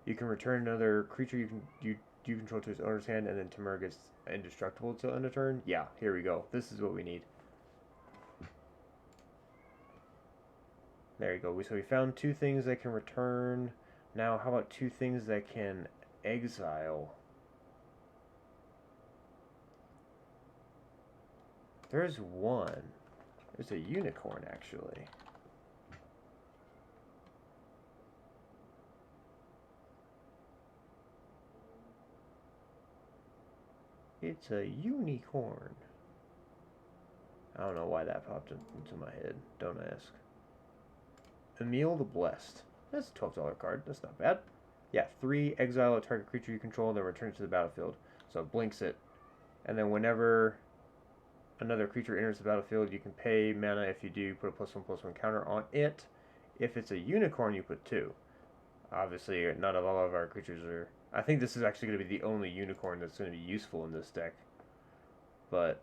You can return another creature you control to its owner's hand, and then Tamira gets indestructible till end of turn. Yeah, here we go. This is what we need. There you go. So we found 2 things that can return. Now, how about 2 things that can exile? There's one. There's a unicorn, actually. It's a unicorn. I don't know why that popped into my head. Don't ask. Emil the Blessed. That's a $12 card. That's not bad. Yeah, 3, exile a target creature you control, and then return it to the battlefield. So it blinks it. And then whenever another creature enters the battlefield, you can pay mana. If you do, put a +1/+1 counter on it. If it's a unicorn, you put 2. Obviously, not all of our creatures are... I think this is actually going to be the only unicorn that's going to be useful in this deck. But...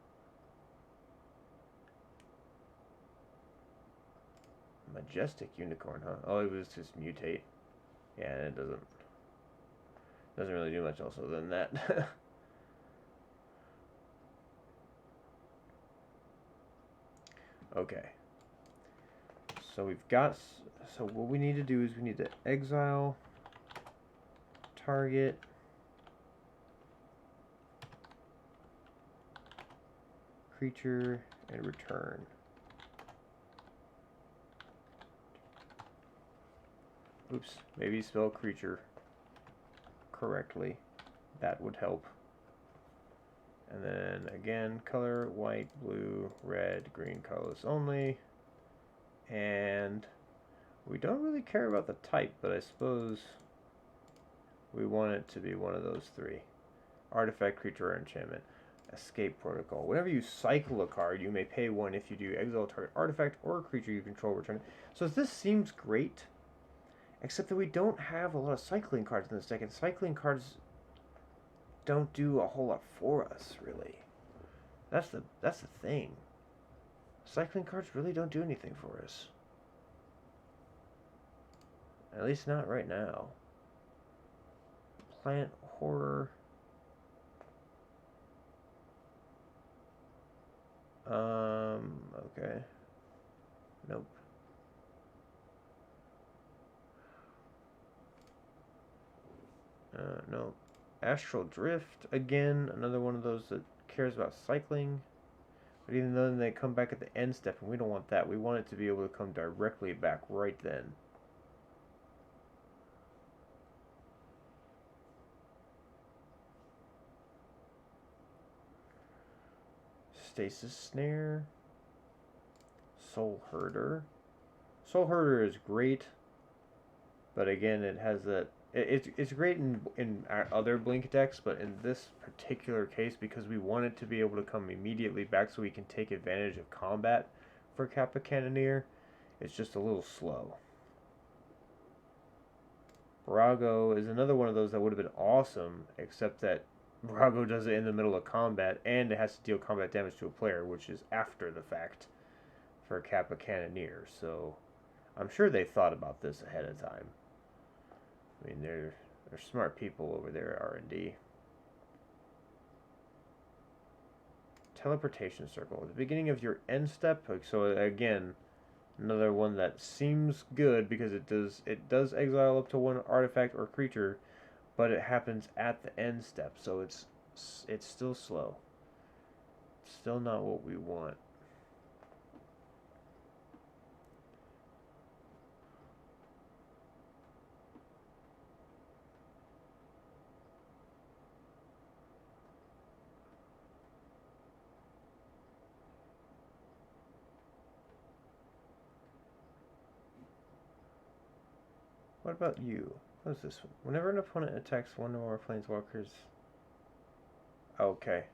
Majestic unicorn, huh? Oh, it was just mutate. Yeah, it doesn't really do much else other than that. Okay. So we've got... So what we need to do is we need to exile target creature and return. Oops, maybe spell creature correctly. That would help. And then again, color white, blue, red, green, colorless only. And we don't really care about the type, but I suppose we want it to be one of those 3. Artifact, creature, or enchantment. Escape protocol. Whenever you cycle a card, you may pay 1 if you do exile target artifact or creature you control, return it. So this seems great, except that we don't have a lot of cycling cards in this deck, and cycling cards don't do a whole lot for us, really. That's the thing. Cycling cards really don't do anything for us. At least not right now. Plant Horror. Okay. Nope. No. Astral Drift, again, another one of those that cares about cycling. But even then, they come back at the end step, and we don't want that. We want it to be able to come directly back right then. Stasis Snare. Soul Herder. Soul Herder is great, but again, it has that... It's great in our other Blink decks, but in this particular case, because we want it to be able to come immediately back so we can take advantage of combat for Kappa Cannoneer, it's just a little slow. Brago is another one of those that would have been awesome, except that Brago does it in the middle of combat, and it has to deal combat damage to a player, which is after the fact. for Kappa Cannoneer, so I'm sure they thought about this ahead of time. I mean, they're smart people over there at R&D. Teleportation circle. At the beginning of your end step, so again, another one that seems good because it does exile up to one artifact or creature, but it happens at the end step, so it's still slow. Still not what we want. What about you? What is this one? Whenever an opponent attacks one or more planeswalkers... Okay.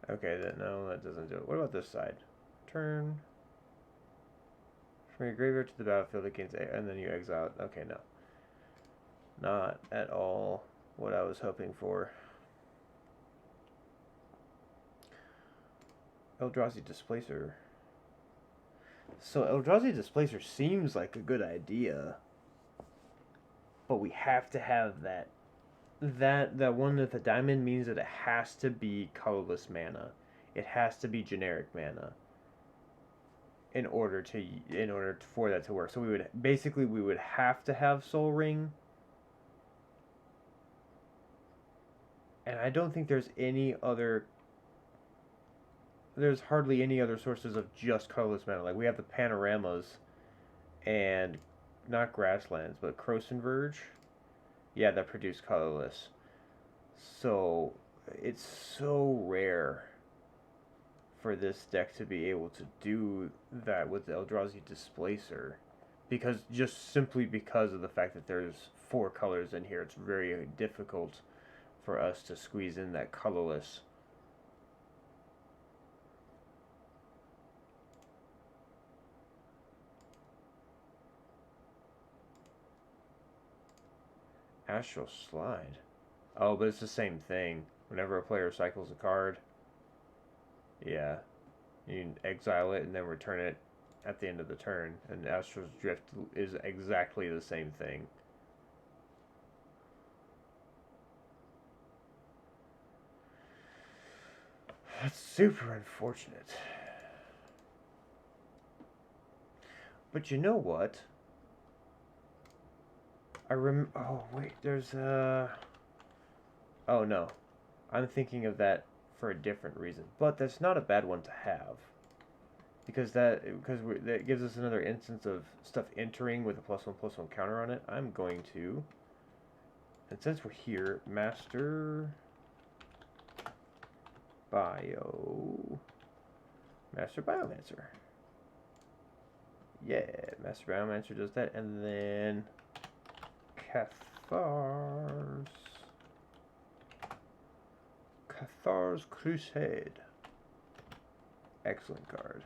Okay, no, that doesn't do it. What about this side? Turn. From your graveyard to the battlefield against and then you exile it. Okay, no. Not at all what I was hoping for. Eldrazi Displacer. So Eldrazi Displacer seems like a good idea. But we have to have that one with the diamond means that it has to be colorless mana. It has to be generic mana in order for that to work. So we would have to have Soul Ring. And I don't think there's hardly any other sources of just colorless mana. Like we have the panoramas and not grasslands, but Croson Verge. Yeah, that produce colorless. So it's so rare for this deck to be able to do that with the Eldrazi Displacer, because of the fact that there's 4 colors in here, it's very difficult for us to squeeze in that colorless. Astral Slide. Oh, but it's the same thing. Whenever a player cycles a card, yeah, you can exile it and then return it at the end of the turn. And Astral's Drift is exactly the same thing. That's super unfortunate. But you know what? Oh, wait, there's a... Oh, no. I'm thinking of that for a different reason. But that's not a bad one to have. Because that gives us another instance of stuff entering with a +1/+1 counter on it. I'm going to... And since we're here, Master Biomancer. Yeah, Master Biomancer does that, and then Cathar's Crusade. Excellent card.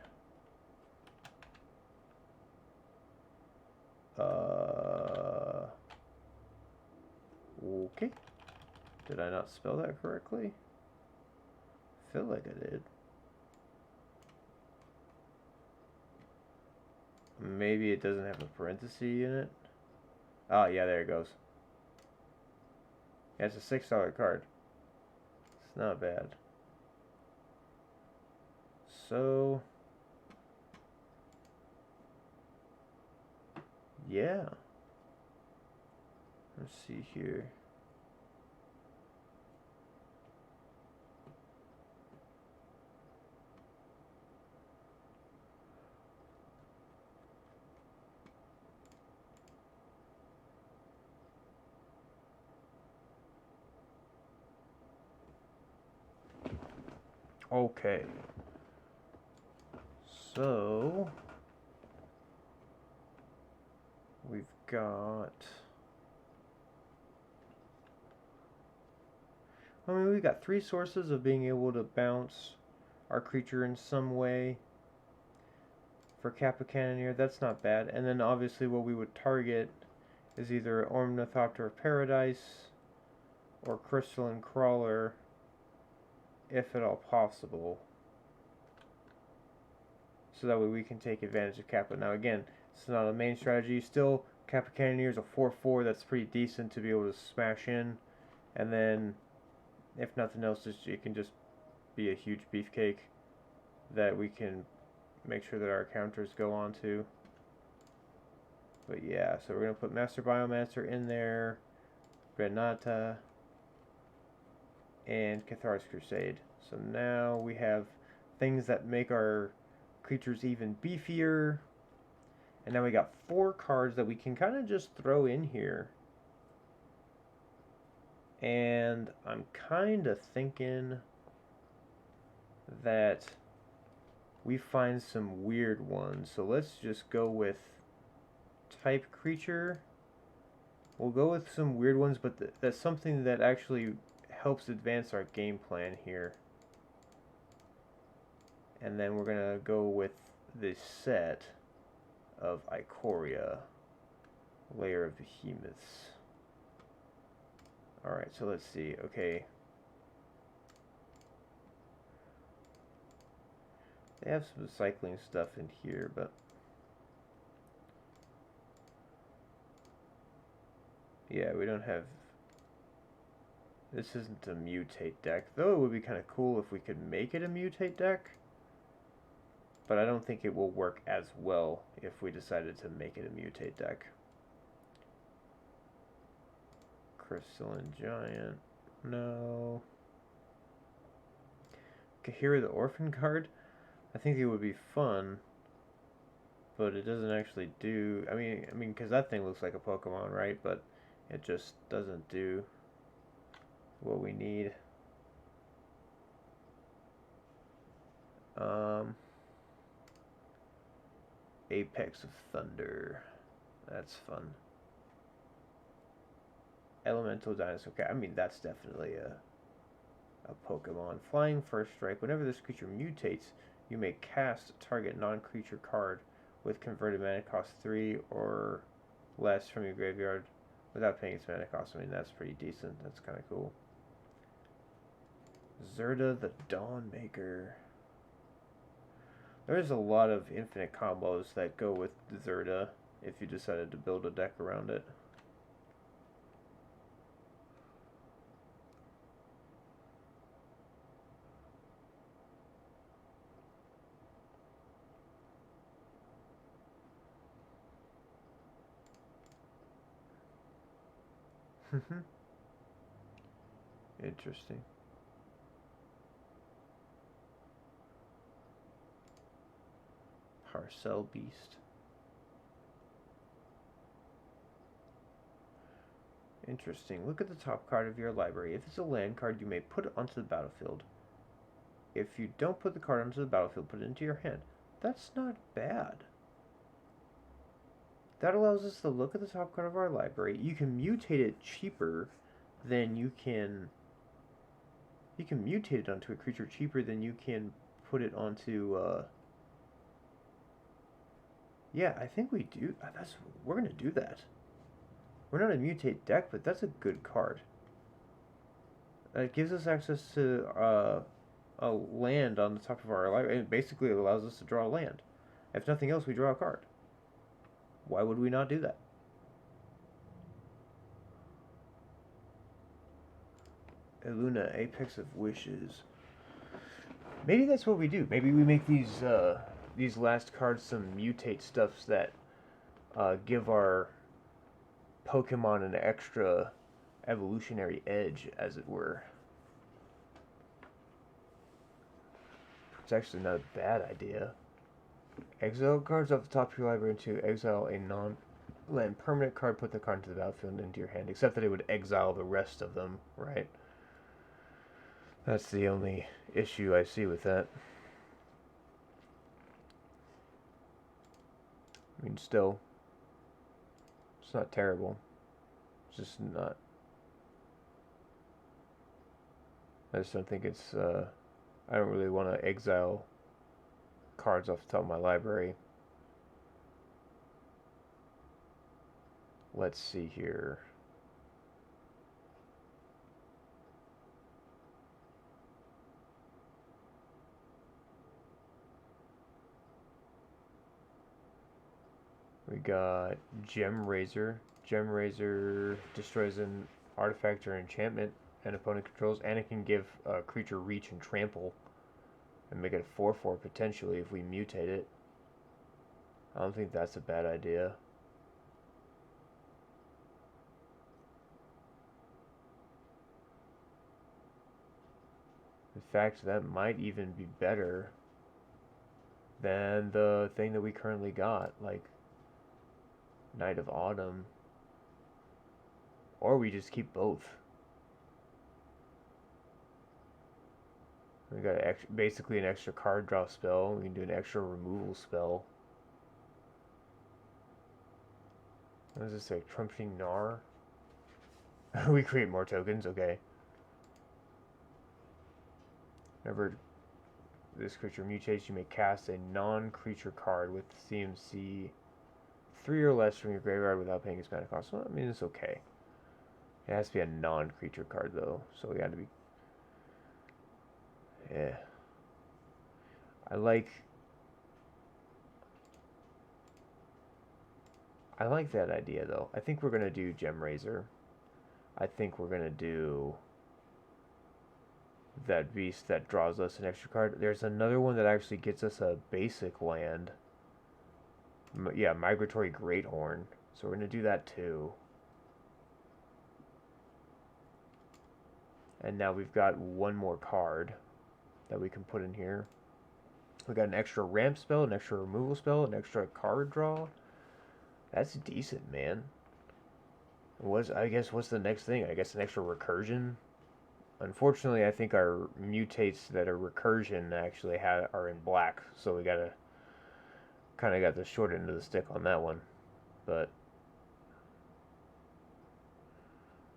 Okay. Did I not spell that correctly? I feel like I did. Maybe it doesn't have a parenthesis in it. Oh, yeah, there it goes. Yeah, it's a $6 card. It's not bad. So, yeah. Let's see here. Okay. So, we've got... I mean, we've got 3 sources of being able to bounce our creature in some way for Kappa Cannoneer. That's not bad. And then obviously what we would target is either Ornithopter of Paradise or Crystalline Crawler, if at all possible. so that way we can take advantage of Kappa. Now again, it's not a main strategy. Still, Kappa Cannoneers a 4/4. That's pretty decent to be able to smash in, and then if nothing else, it can just be a huge beefcake that we can make sure that our counters go on to. But yeah, so we're going to put Master Biomancer in there, Renata, and Cathar's Crusade. So now we have things that make our creatures even beefier. And now we got 4 cards that we can kind of just throw in here. And I'm kind of thinking that we find some weird ones. So let's just go with type creature. We'll go with some weird ones, but that's something that actually helps advance our game plan here. And then we're gonna go with this set of Ikoria, Lair of Behemoths. Alright, so let's see. Okay. They have some cycling stuff in here, but yeah, we don't have... This isn't a mutate deck, though it would be kind of cool if we could make it a mutate deck. But I don't think it will work as well if we decided to make it a mutate deck. Crystalline Giant. No. Kahira the Orphan card? I think it would be fun, but it doesn't actually do... I mean, because that thing looks like a Pokemon, right? But it just doesn't do what we need. Apex of Thunder. That's fun. Elemental Dinosaur. Okay, I mean, that's definitely a Pokemon. Flying First Strike. Whenever this creature mutates, you may cast target non-creature card with converted mana cost 3 or less from your graveyard without paying its mana cost. I mean, that's pretty decent. That's kind of cool. Zerda the Dawnmaker. There's a lot of infinite combos that go with Zerda if you decided to build a deck around it. Interesting. Parcel Beast. Interesting. Look at the top card of your library. If it's a land card, you may put it onto the battlefield. If you don't put the card onto the battlefield, put it into your hand. That's not bad. That allows us to look at the top card of our library. You can mutate it cheaper than you can... You can mutate it onto a creature cheaper than you can put it onto... Yeah, I think we do. We're going to do that. We're not a mutate deck, but that's a good card. It gives us access to a land on the top of our library. It basically allows us to draw a land. If nothing else, we draw a card. Why would we not do that? Eluna, Apex of Wishes. Maybe that's what we do. Maybe we make these last cards some mutate stuffs that give our Pokemon an extra evolutionary edge, as it were. It's actually not a bad idea. Exile cards off the top of your library to exile a non-land permanent card, put the card into the battlefield into your hand, except that it would exile the rest of them, right? That's the only issue I see with that. I mean, still, it's not terrible. It's just not. I just don't think it's, I don't really want to exile cards off the top of my library. Let's see here. We got Gem Razor. Gem Razor destroys an artifact or enchantment an opponent controls, and it can give a creature reach and trample and make it a 4/4 potentially if we mutate it. I don't think that's a bad idea. In fact, that might even be better than the thing that we currently got, like Night of Autumn. Or we just keep both. We got basically an extra card draw spell. We can do an extra removal spell. What is this, like Trumpeting Gnar? We create more tokens, okay. Whenever this creature mutates, you may cast a non-creature card with CMC 3 or less from your graveyard without paying its mana cost. Well, I mean, it's okay. It has to be a non-creature card, though, so we got to be... Yeah. I like that idea, though. I think we're going to do Gem Razor. I think we're going to do that beast that draws us an extra card. There's another one that actually gets us a basic land. Yeah, Migratory Greathorn. So we're going to do that, too. And now we've got one more card that we can put in here. We got an extra ramp spell, an extra removal spell, an extra card draw. That's decent, man. What's the next thing? I guess an extra recursion. Unfortunately, I think our mutates that are recursion actually are in black, so we gotta kind of got the short end of the stick on that one. But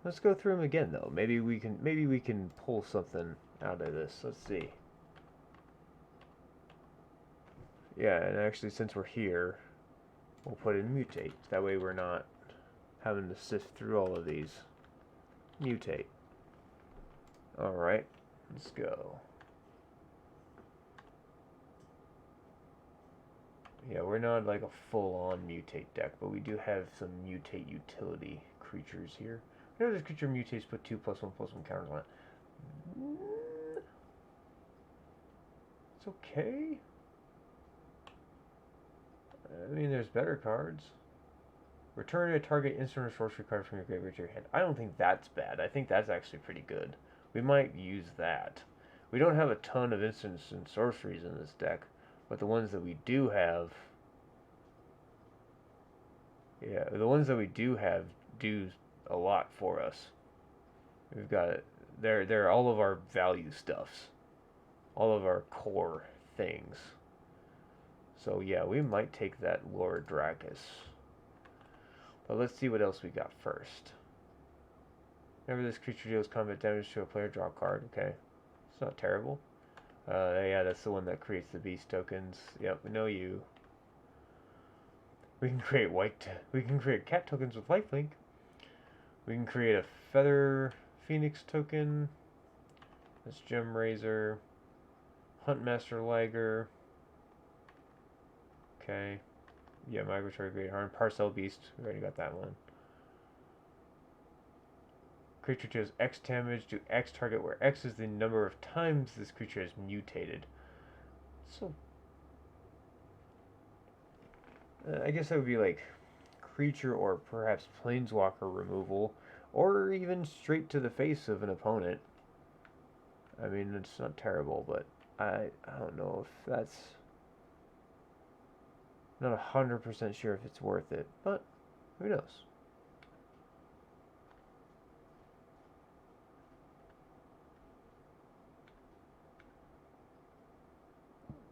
let's go through them again, though. Maybe we can pull something out of this. Let's see. Yeah, and actually, since we're here, we'll put in mutate. That way we're not having to sift through all of these. Mutate. Alright, let's go. Yeah, we're not like a full-on mutate deck, but we do have some mutate utility creatures here. Whenever this creature mutates, put 2/1/1/1 counters on it. It's okay. I mean, there's better cards. Return a target instant or sorcery card from your graveyard to your hand. I don't think that's bad. I think that's actually pretty good. We might use that. We don't have a ton of instants and sorceries in this deck, but the ones that we do have... Yeah, the ones that we do have do a lot for us. We've got... They're all of our value stuffs. All of our core things. So yeah, we might take that Lord Dracus. But let's see what else we got first. Whenever this creature deals combat damage to a player, draw a card. Okay, it's not terrible. Yeah, that's the one that creates the beast tokens. Yep, we know you. We can create we can create cat tokens with lifelink. We can create a feather phoenix token. That's Gem Razor. Huntmaster Liger. Okay. Yeah, Migratory Greathorn. Parcel Beast. We already got that one. Creature deals X damage to X target, where X is the number of times this creature has mutated. So, I guess that would be like creature or perhaps planeswalker removal, or even straight to the face of an opponent. I mean, it's not terrible, but I don't know if that's... Not 100% sure if it's worth it, but who knows?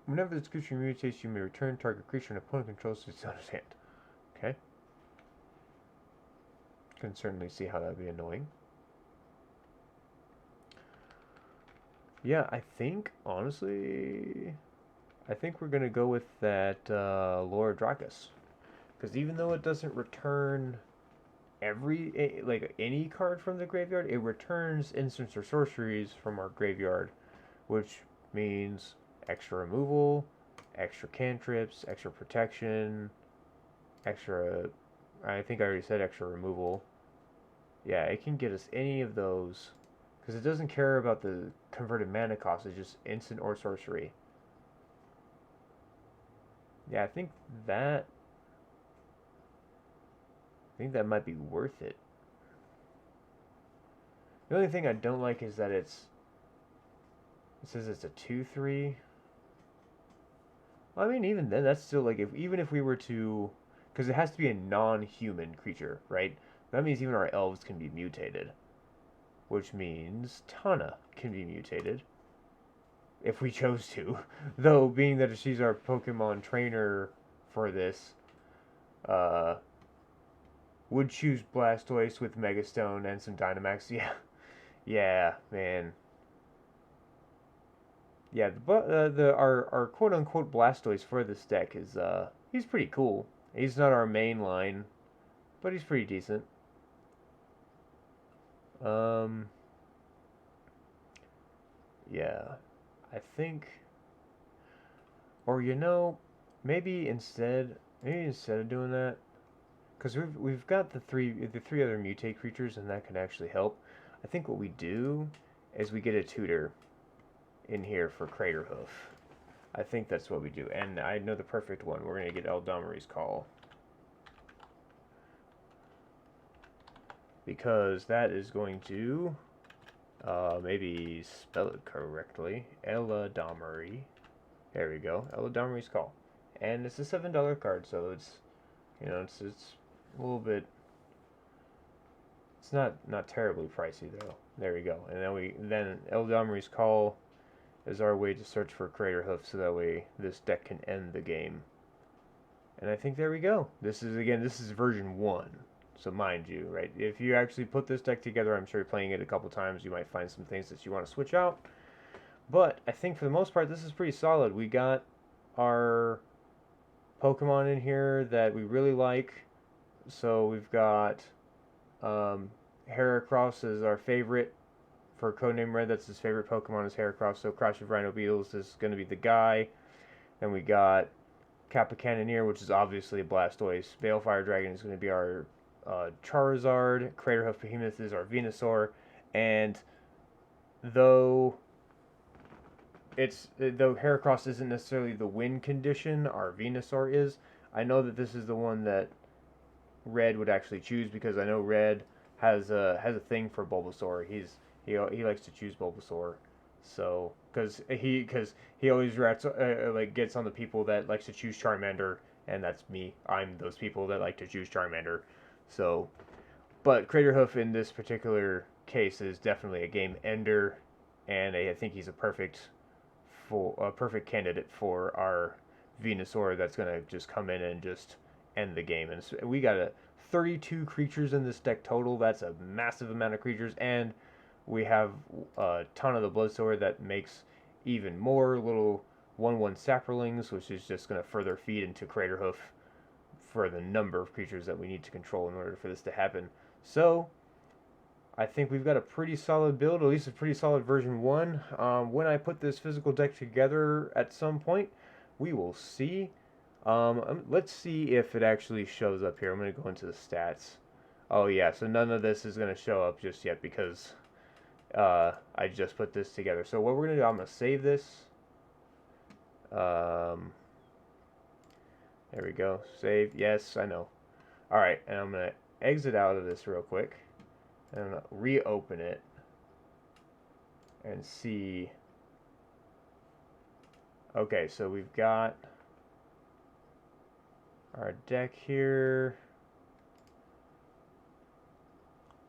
Whenever this creature mutates, you may return target creature an opponent controls to its owner's hand. Okay. Can certainly see how that would be annoying. Yeah, I think, honestly... I think we're going to go with that Lord Dracus. Because even though it doesn't return any card from the graveyard, it returns instants or sorceries from our graveyard, which means extra removal, extra cantrips, extra protection. extra, I think I already said extra removal. Yeah, it can get us any of those. Because it doesn't care about the converted mana cost, it's just instant or sorcery. Yeah, I think that might be worth it. The only thing I don't like is that it says it's a 2/3. Well, I mean, even then, that's still like even if we were to, because it has to be a non-human creature, right? That means even our elves can be mutated, which means Tana can be mutated if we chose to. Though, being that she's our Pokemon trainer for this, uh, would choose Blastoise with Megastone and some Dynamax. Yeah, yeah, man. Yeah, our quote unquote Blastoise for this deck is he's pretty cool. He's not our main line, but he's pretty decent. Um, yeah, I think, or maybe instead of doing that, because we've got the three other mutate creatures, and that can actually help. I think what we do is we get a tutor in here for Craterhoof. I think that's what we do, and I know the perfect one. We're gonna get Eldamari's Call, because that is going to maybe spell it correctly. Eladamari. There we go. Eladamari's Call, and it's a $7 card, so it's it's a little bit. It's not terribly pricey though. There we go, and then Eldamari's Call is our way to search for Craterhoof, so that way this deck can end the game. And I think there we go. This is version 1. So mind you, right? If you actually put this deck together, I'm sure you're playing it a couple times, you might find some things that you want to switch out. But I think for the most part, this is pretty solid. We got our Pokemon in here that we really like. So we've got Heracross is our favorite. For Codename Red, that's his favorite Pokemon is Heracross, so Crash of Rhino Beetles is going to be the guy. Then we got Kappa Cannoneer, which is obviously a Blastoise. Balefire Dragon is going to be our Charizard. Craterhoof Behemoth is our Venusaur. And though Heracross isn't necessarily the win condition, our Venusaur is. I know that this is the one that Red would actually choose, because I know Red has a thing for Bulbasaur. He likes to choose Bulbasaur, so because he always gets on the people that likes to choose Charmander, and that's me. I'm those people that like to choose Charmander. So, but Craterhoof in this particular case is definitely a game ender, and I think he's a perfect candidate for our Venusaur that's gonna just come in and just end the game. And so we got 32 creatures in this deck total. That's a massive amount of creatures, and we have a ton of the Bloodstower that makes even more little 1/1 Saprolings, which is just going to further feed into Craterhoof for the number of creatures that we need to control in order for this to happen. So, I think we've got a pretty solid build, at least a pretty solid version 1. When I put this physical deck together at some point, we will see. Let's see if it actually shows up here. I'm going to go into the stats. Oh yeah, so none of this is going to show up just yet, because I just put this together. So what we're going to do, I'm going to save this. There we go. Save. Yes, I know. Alright, and I'm going to exit out of this real quick. And I'm going to reopen it. And see. Okay, so we've got our deck here.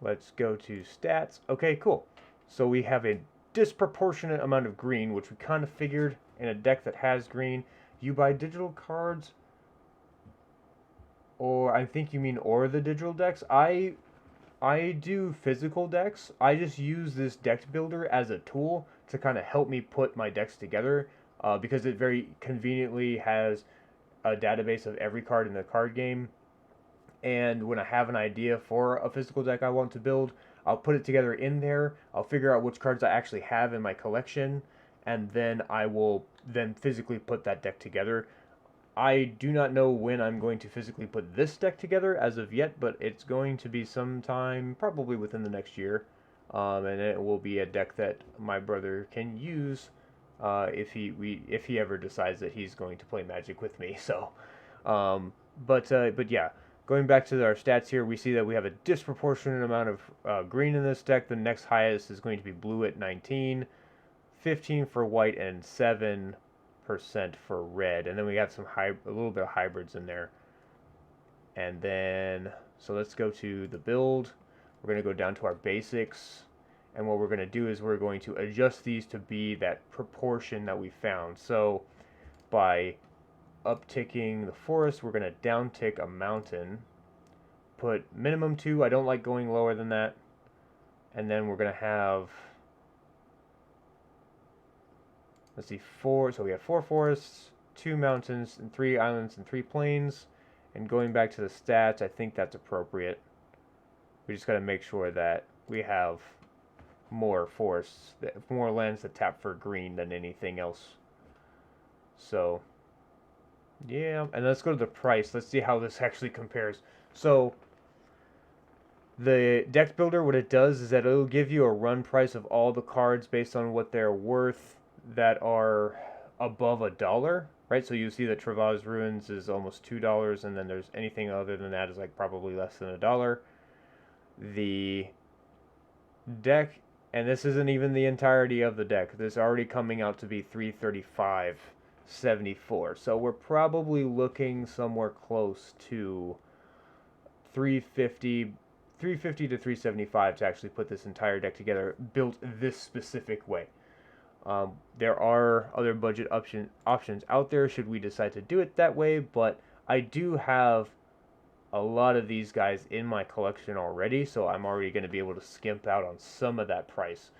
Let's go to stats. Okay, cool. So we have a disproportionate amount of green, which we kind of figured in a deck that has green. You buy digital cards, or I think you mean or the digital decks. I do physical decks. I just use this deck builder as a tool to kind of help me put my decks together, because it very conveniently has a database of every card in the card game. And when I have an idea for a physical deck I want to build, I'll put it together in there. I'll figure out which cards I actually have in my collection, and then I will then physically put that deck together. I do not know when I'm going to physically put this deck together as of yet, but it's going to be sometime probably within the next year. And it will be a deck that my brother can use if he ever decides that he's going to play Magic with me. So, but yeah, going back to our stats here, we see that we have a disproportionate amount of green in this deck. The next highest is going to be blue at 19, 15 for white, and 7% for red. And then we have a little bit of hybrids in there. And then, so let's go to the build. We're going to go down to our basics. And what we're going to do is we're going to adjust these to be that proportion that we found. So by upticking the forest, we're going to downtick a mountain. Put minimum 2. I don't like going lower than that. And then we're going to have, let's see, 4. So we have 4 forests, 2 mountains, and 3 islands, and 3 plains. And going back to the stats, I think that's appropriate. We just got to make sure that we have more forests, more lands that tap for green than anything else. So, yeah. And let's go to the price. Let's see how this actually compares. So, the deck builder, what it does is that it'll give you a run price of all the cards based on what they're worth that are above $1, right? So you see that Trava's Ruins is almost $2, and then there's anything other than that is like probably less than $1. The deck, and this isn't even the entirety of the deck, this is already coming out to be $335.74. So we're probably looking somewhere close to 350 to 375 to actually put this entire deck together, built this specific way. There are other budget options out there should we decide to do it that way, but I do have a lot of these guys in my collection already, so I'm already going to be able to skimp out on some of that price.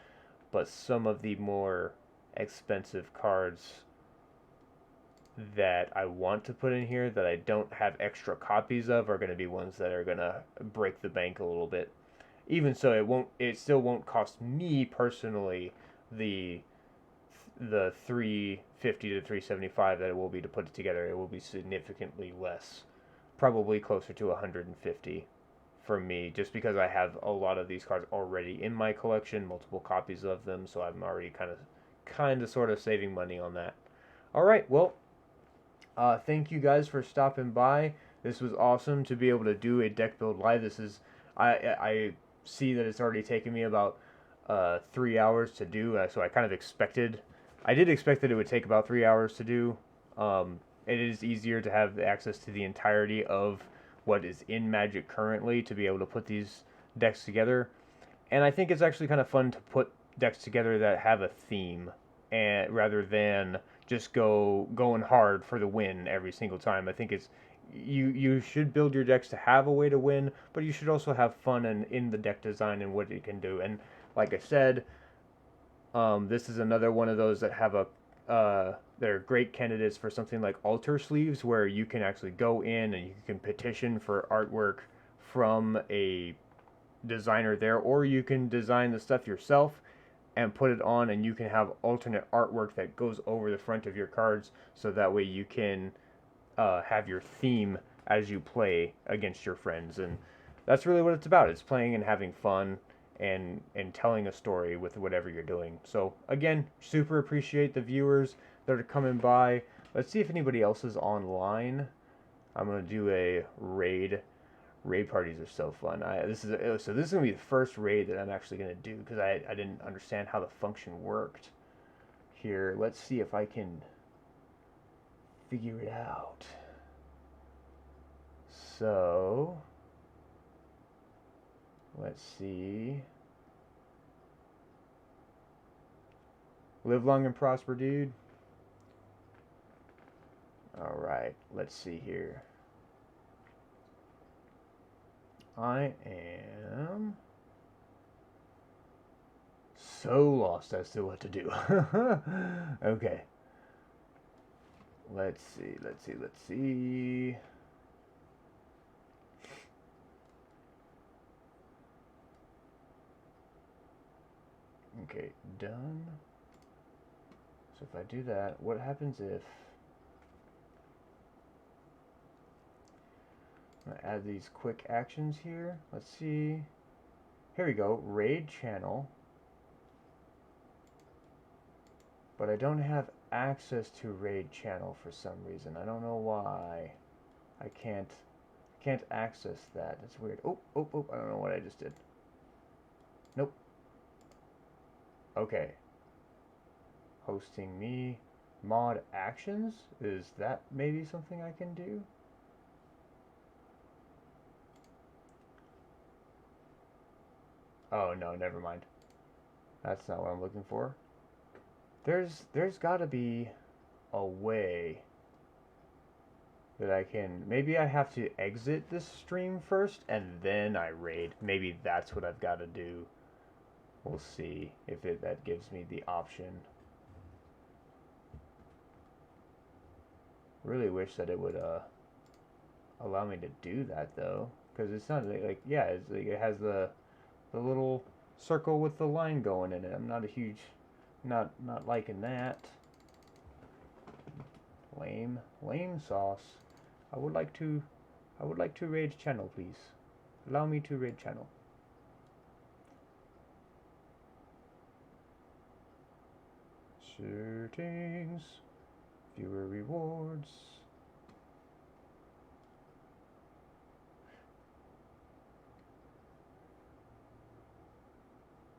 But some of the more expensive cards that I want to put in here that I don't have extra copies of are going to be ones that are going to break the bank a little bit. Even so, it still won't cost me personally the 350 to 375 that it will be to put it together. It will be significantly less, probably closer to 150 for me, just because I have a lot of these cards already in my collection, multiple copies of them, so I'm already kind of sort of saving money on that. All right, well, thank you guys for stopping by. This was awesome to be able to do a deck build live. This is I see that it's already taken me about 3 hours to do, so I did expect that it would take about 3 hours to do. It is easier to have access to the entirety of what is in Magic currently to be able to put these decks together. And I think it's actually kind of fun to put decks together that have a theme, and rather than just going hard for the win every single time. I think it's you should build your decks to have a way to win, but you should also have fun in the deck design and what it can do. And like I said, this is another one of those that have they're great candidates for something like altar sleeves, where you can actually go in and you can petition for artwork from a designer there, or you can design the stuff yourself and put it on, and you can have alternate artwork that goes over the front of your cards, so that way you can have your theme as you play against your friends. And that's really what it's about. It's playing and having fun and telling a story with whatever you're doing. So again, super appreciate the viewers that are coming by. Let's see if anybody else is online. I'm gonna do a raid. Raid parties are so fun. This is gonna be the first raid that I'm actually gonna do, because I didn't understand how the function worked. Here, let's see if I can figure it out. So let's see. Live long and prosper, dude. All right, let's see here. I am so lost as to what to do. Okay. Let's see. Okay, done. So if I do that, what happens if I'm gonna add these quick actions here. Let's see. Here we go. Raid channel. But I don't have access to raid channel for some reason. I don't know why. I can't access that. That's weird. Oh, I don't know what I just did. Nope. Okay. Hosting me. Mod actions? Is that maybe something I can do? Oh no, never mind. That's not what I'm looking for. There's gotta be a way that I can, maybe I have to exit this stream first and then I raid. Maybe that's what I've got to do. We'll see if that gives me the option. Really wish that it would allow me to do that though, because it's not like, yeah, it's like it has the little circle with the line going in it. I'm not a huge, not liking that. Lame sauce. I would like to raid channel, please. Allow me to raid channel. Settings, viewer rewards.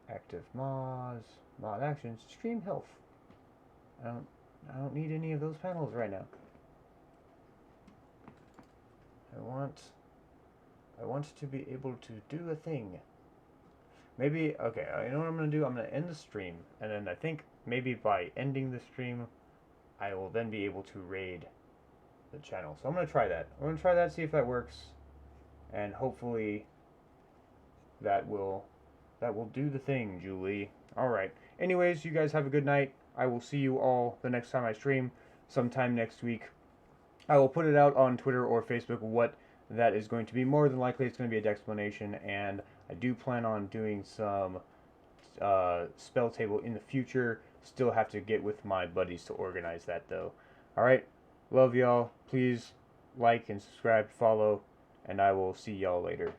Active mods, mod actions, stream health. I don't need any of those panels right now. I want to be able to do a thing. Maybe, okay, you know what I'm going to do? I'm going to end the stream, and then I think maybe by ending the stream, I will then be able to raid the channel. So I'm going to try that. I'm going to try that, see if that works, and hopefully that will do the thing, Julie. Alright. Anyways, you guys have a good night. I will see you all the next time I stream, sometime next week. I will put it out on Twitter or Facebook what that is going to be. More than likely, it's going to be a Dexplanation, and I do plan on doing some spell table in the future. Still have to get with my buddies to organize that, though. Alright, love y'all. Please like and subscribe, follow, and I will see y'all later.